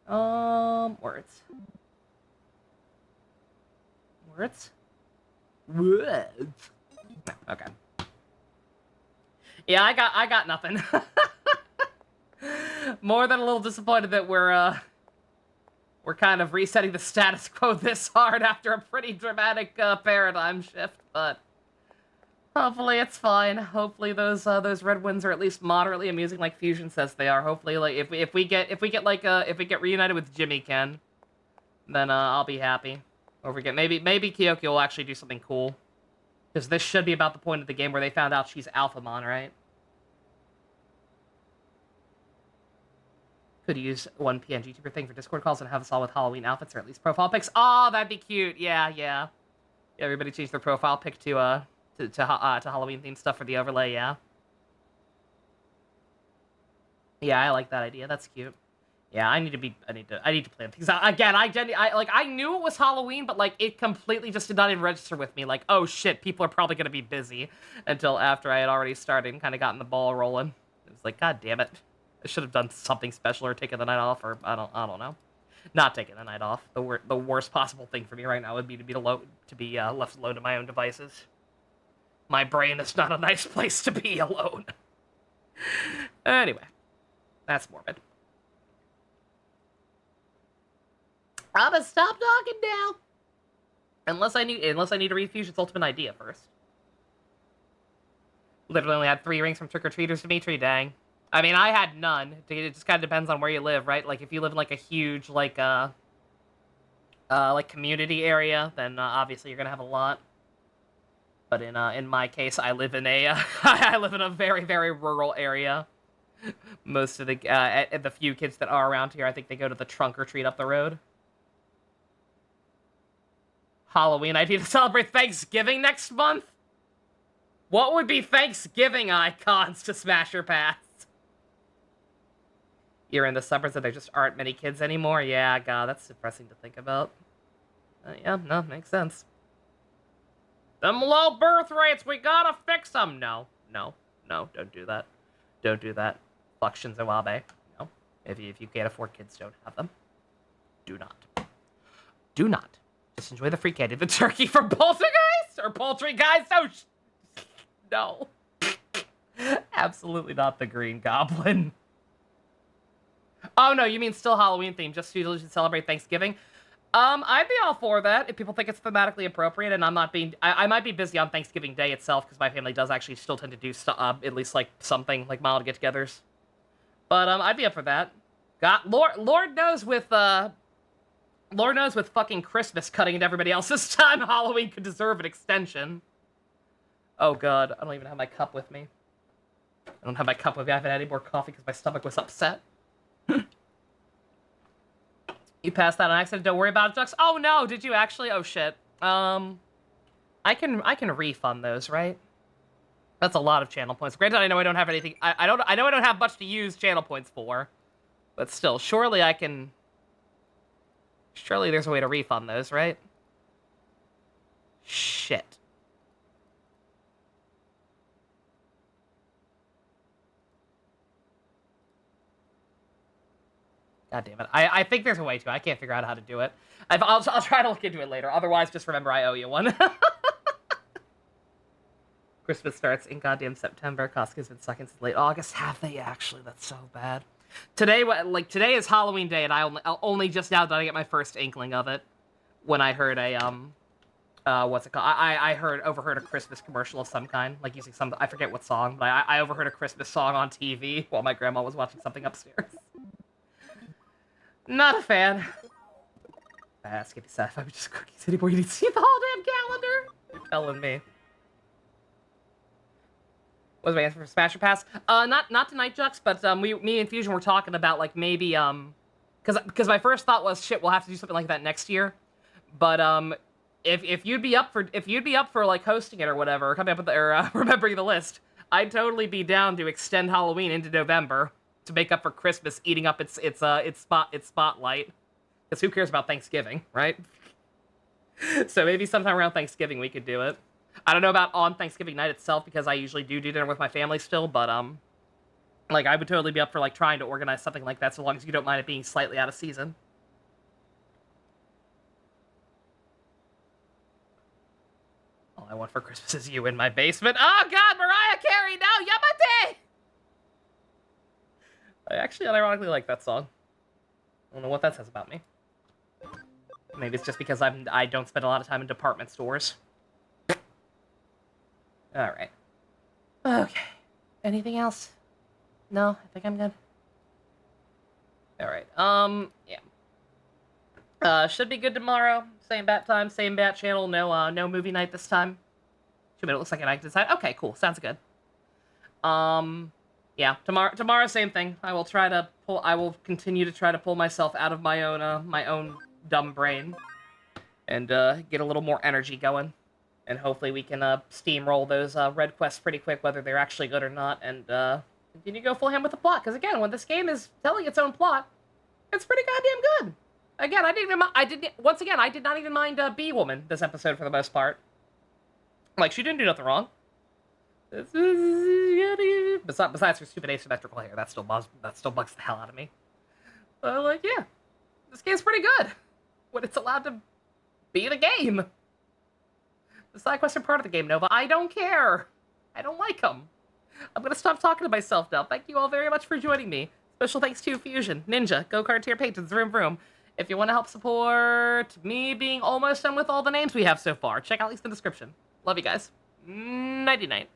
Words. Words? Words. Okay. Yeah, I got nothing. More than a little disappointed that we're kind of resetting the status quo this hard after a pretty dramatic paradigm shift, but hopefully it's fine. Hopefully those red winds are at least moderately amusing, like Fusion says they are. Hopefully, like if we get reunited with Jimmy Ken, then I'll be happy. Or if we get maybe Kyoki will actually do something cool, because this should be about the point of the game where they found out she's Alphamon, right? Could use one PNG tuber thing for Discord calls and have us all with Halloween outfits or at least profile pics. Oh, that'd be cute. Yeah. Everybody change their profile pic to Halloween themed stuff for the overlay. Yeah, I like that idea. That's cute. Yeah, I need to plan things out. Again, I knew it was Halloween, but like it completely just did not even register with me. Like, oh shit, people are probably gonna be busy until after I had already started and kind of gotten the ball rolling. It was like, God damn it. I should have done something special or taken the night off, or I don't know. Not taking the night off. The worst possible thing for me right now would be to be left alone to my own devices. My brain is not a nice place to be alone. Anyway, that's morbid. I'm gonna stop talking now. Unless I need to read Fusion's ultimate idea first. Literally only had 3 rings from trick-or-treaters, Dimitri, dang. I mean, I had none. It just kind of depends on where you live, right? Like, if you live in, like, a huge, like community area, then obviously you're gonna have a lot. But in my case, I live in a I live in a very, very rural area. Most of the few kids that are around here, I think they go to the trunk or treat up the road. Halloween idea to celebrate Thanksgiving next month? What would be Thanksgiving icons to Smasher Pass? You're in the suburbs and there just aren't many kids anymore? Yeah, God, that's depressing to think about. Yeah, no, makes sense. Them low birth rates, we gotta fix them! No, don't do that. Don't do that. Fuck Shinzo Abe. No. If you can't afford kids, don't have them. Do not. Do not. Just enjoy the free candy. The turkey from Poltergeist? Or Poultry Guys? No. Absolutely not the Green Goblin. Oh, no, you mean still Halloween themed, just so you should celebrate Thanksgiving? I'd be all for that if people think it's thematically appropriate, and I'm not being... I might be busy on Thanksgiving Day itself, because my family does actually still tend to do at least, like, something, like mild get-togethers. But, I'd be up for that. God, Lord knows with fucking Christmas cutting into everybody else's time, Halloween could deserve an extension. Oh, God, I don't even have my cup with me. I don't have my cup with me. I haven't had any more coffee because my stomach was upset. You passed that on accident. Don't worry about it, Jux. Oh no, did you actually? Oh shit. I can refund those, right? That's a lot of channel points. Granted, I know I don't have anything. I know I don't have much to use channel points for, but still, surely I can. Surely there's a way to refund those, right? Shit. God damn it. I think there's a way to. I can't figure out how to do it. I'll try to look into it later. Otherwise, just remember I owe you one. Christmas starts in goddamn September. Costco's been sucking since late August. Have they actually? That's so bad. Today is Halloween Day, and I only just now did I get my first inkling of it when I heard a what's it called? I overheard a Christmas commercial of some kind, like using some, I forget what song, but I overheard a Christmas song on TV while my grandma was watching something upstairs. Not a fan. Skippy said if I was just cookies anymore, you need to see the whole damn calendar. You're telling me. What was my answer for Smasher Pass? Not tonight, Jux, but me and Fusion were talking about like maybe because my first thought was shit, we'll have to do something like that next year. But if you'd be up for like hosting it or whatever, or coming up with remembering the list, I'd totally be down to extend Halloween into November to make up for Christmas eating up its spotlight. Because who cares about Thanksgiving, right? So maybe sometime around Thanksgiving we could do it. I don't know about on Thanksgiving night itself because I usually do dinner with my family still, but like I would totally be up for like trying to organize something like that so long as you don't mind it being slightly out of season. All I want for Christmas is you in my basement. Oh God, Mariah Carey, no, Yamate! I actually unironically like that song. I don't know what that says about me. Maybe it's just because I don't spend a lot of time in department stores. Alright. Okay. Anything else? No, I think I'm good. Alright, yeah. Should be good tomorrow. Same bat time, same bat channel. No movie night this time. It looks like I can decide. Okay, cool. Sounds good. Yeah, tomorrow, same thing. I will continue to try to pull myself out of my own dumb brain. And, get a little more energy going. And hopefully we can, steamroll those, red quests pretty quick, whether they're actually good or not, and, continue to go full hand with the plot. Because again, when this game is telling its own plot, it's pretty goddamn good. Again, I did not even mind, Bee-Woman this episode for the most part. Like, she didn't do nothing wrong. Besides her stupid asymmetrical hair, that still bugs the hell out of me. But like, yeah, this game's pretty good when it's allowed to be the game. The side question part of the game, Nova, I don't care. I don't like them. I'm gonna stop talking to myself now. Thank you all very much for joining me. Special thanks to Fusion, Ninja, Go-Kart Tier Patrons, Vroom Vroom. If you want to help support me being almost done with all the names we have so far, check out links in the description. Love you guys. Nighty-night.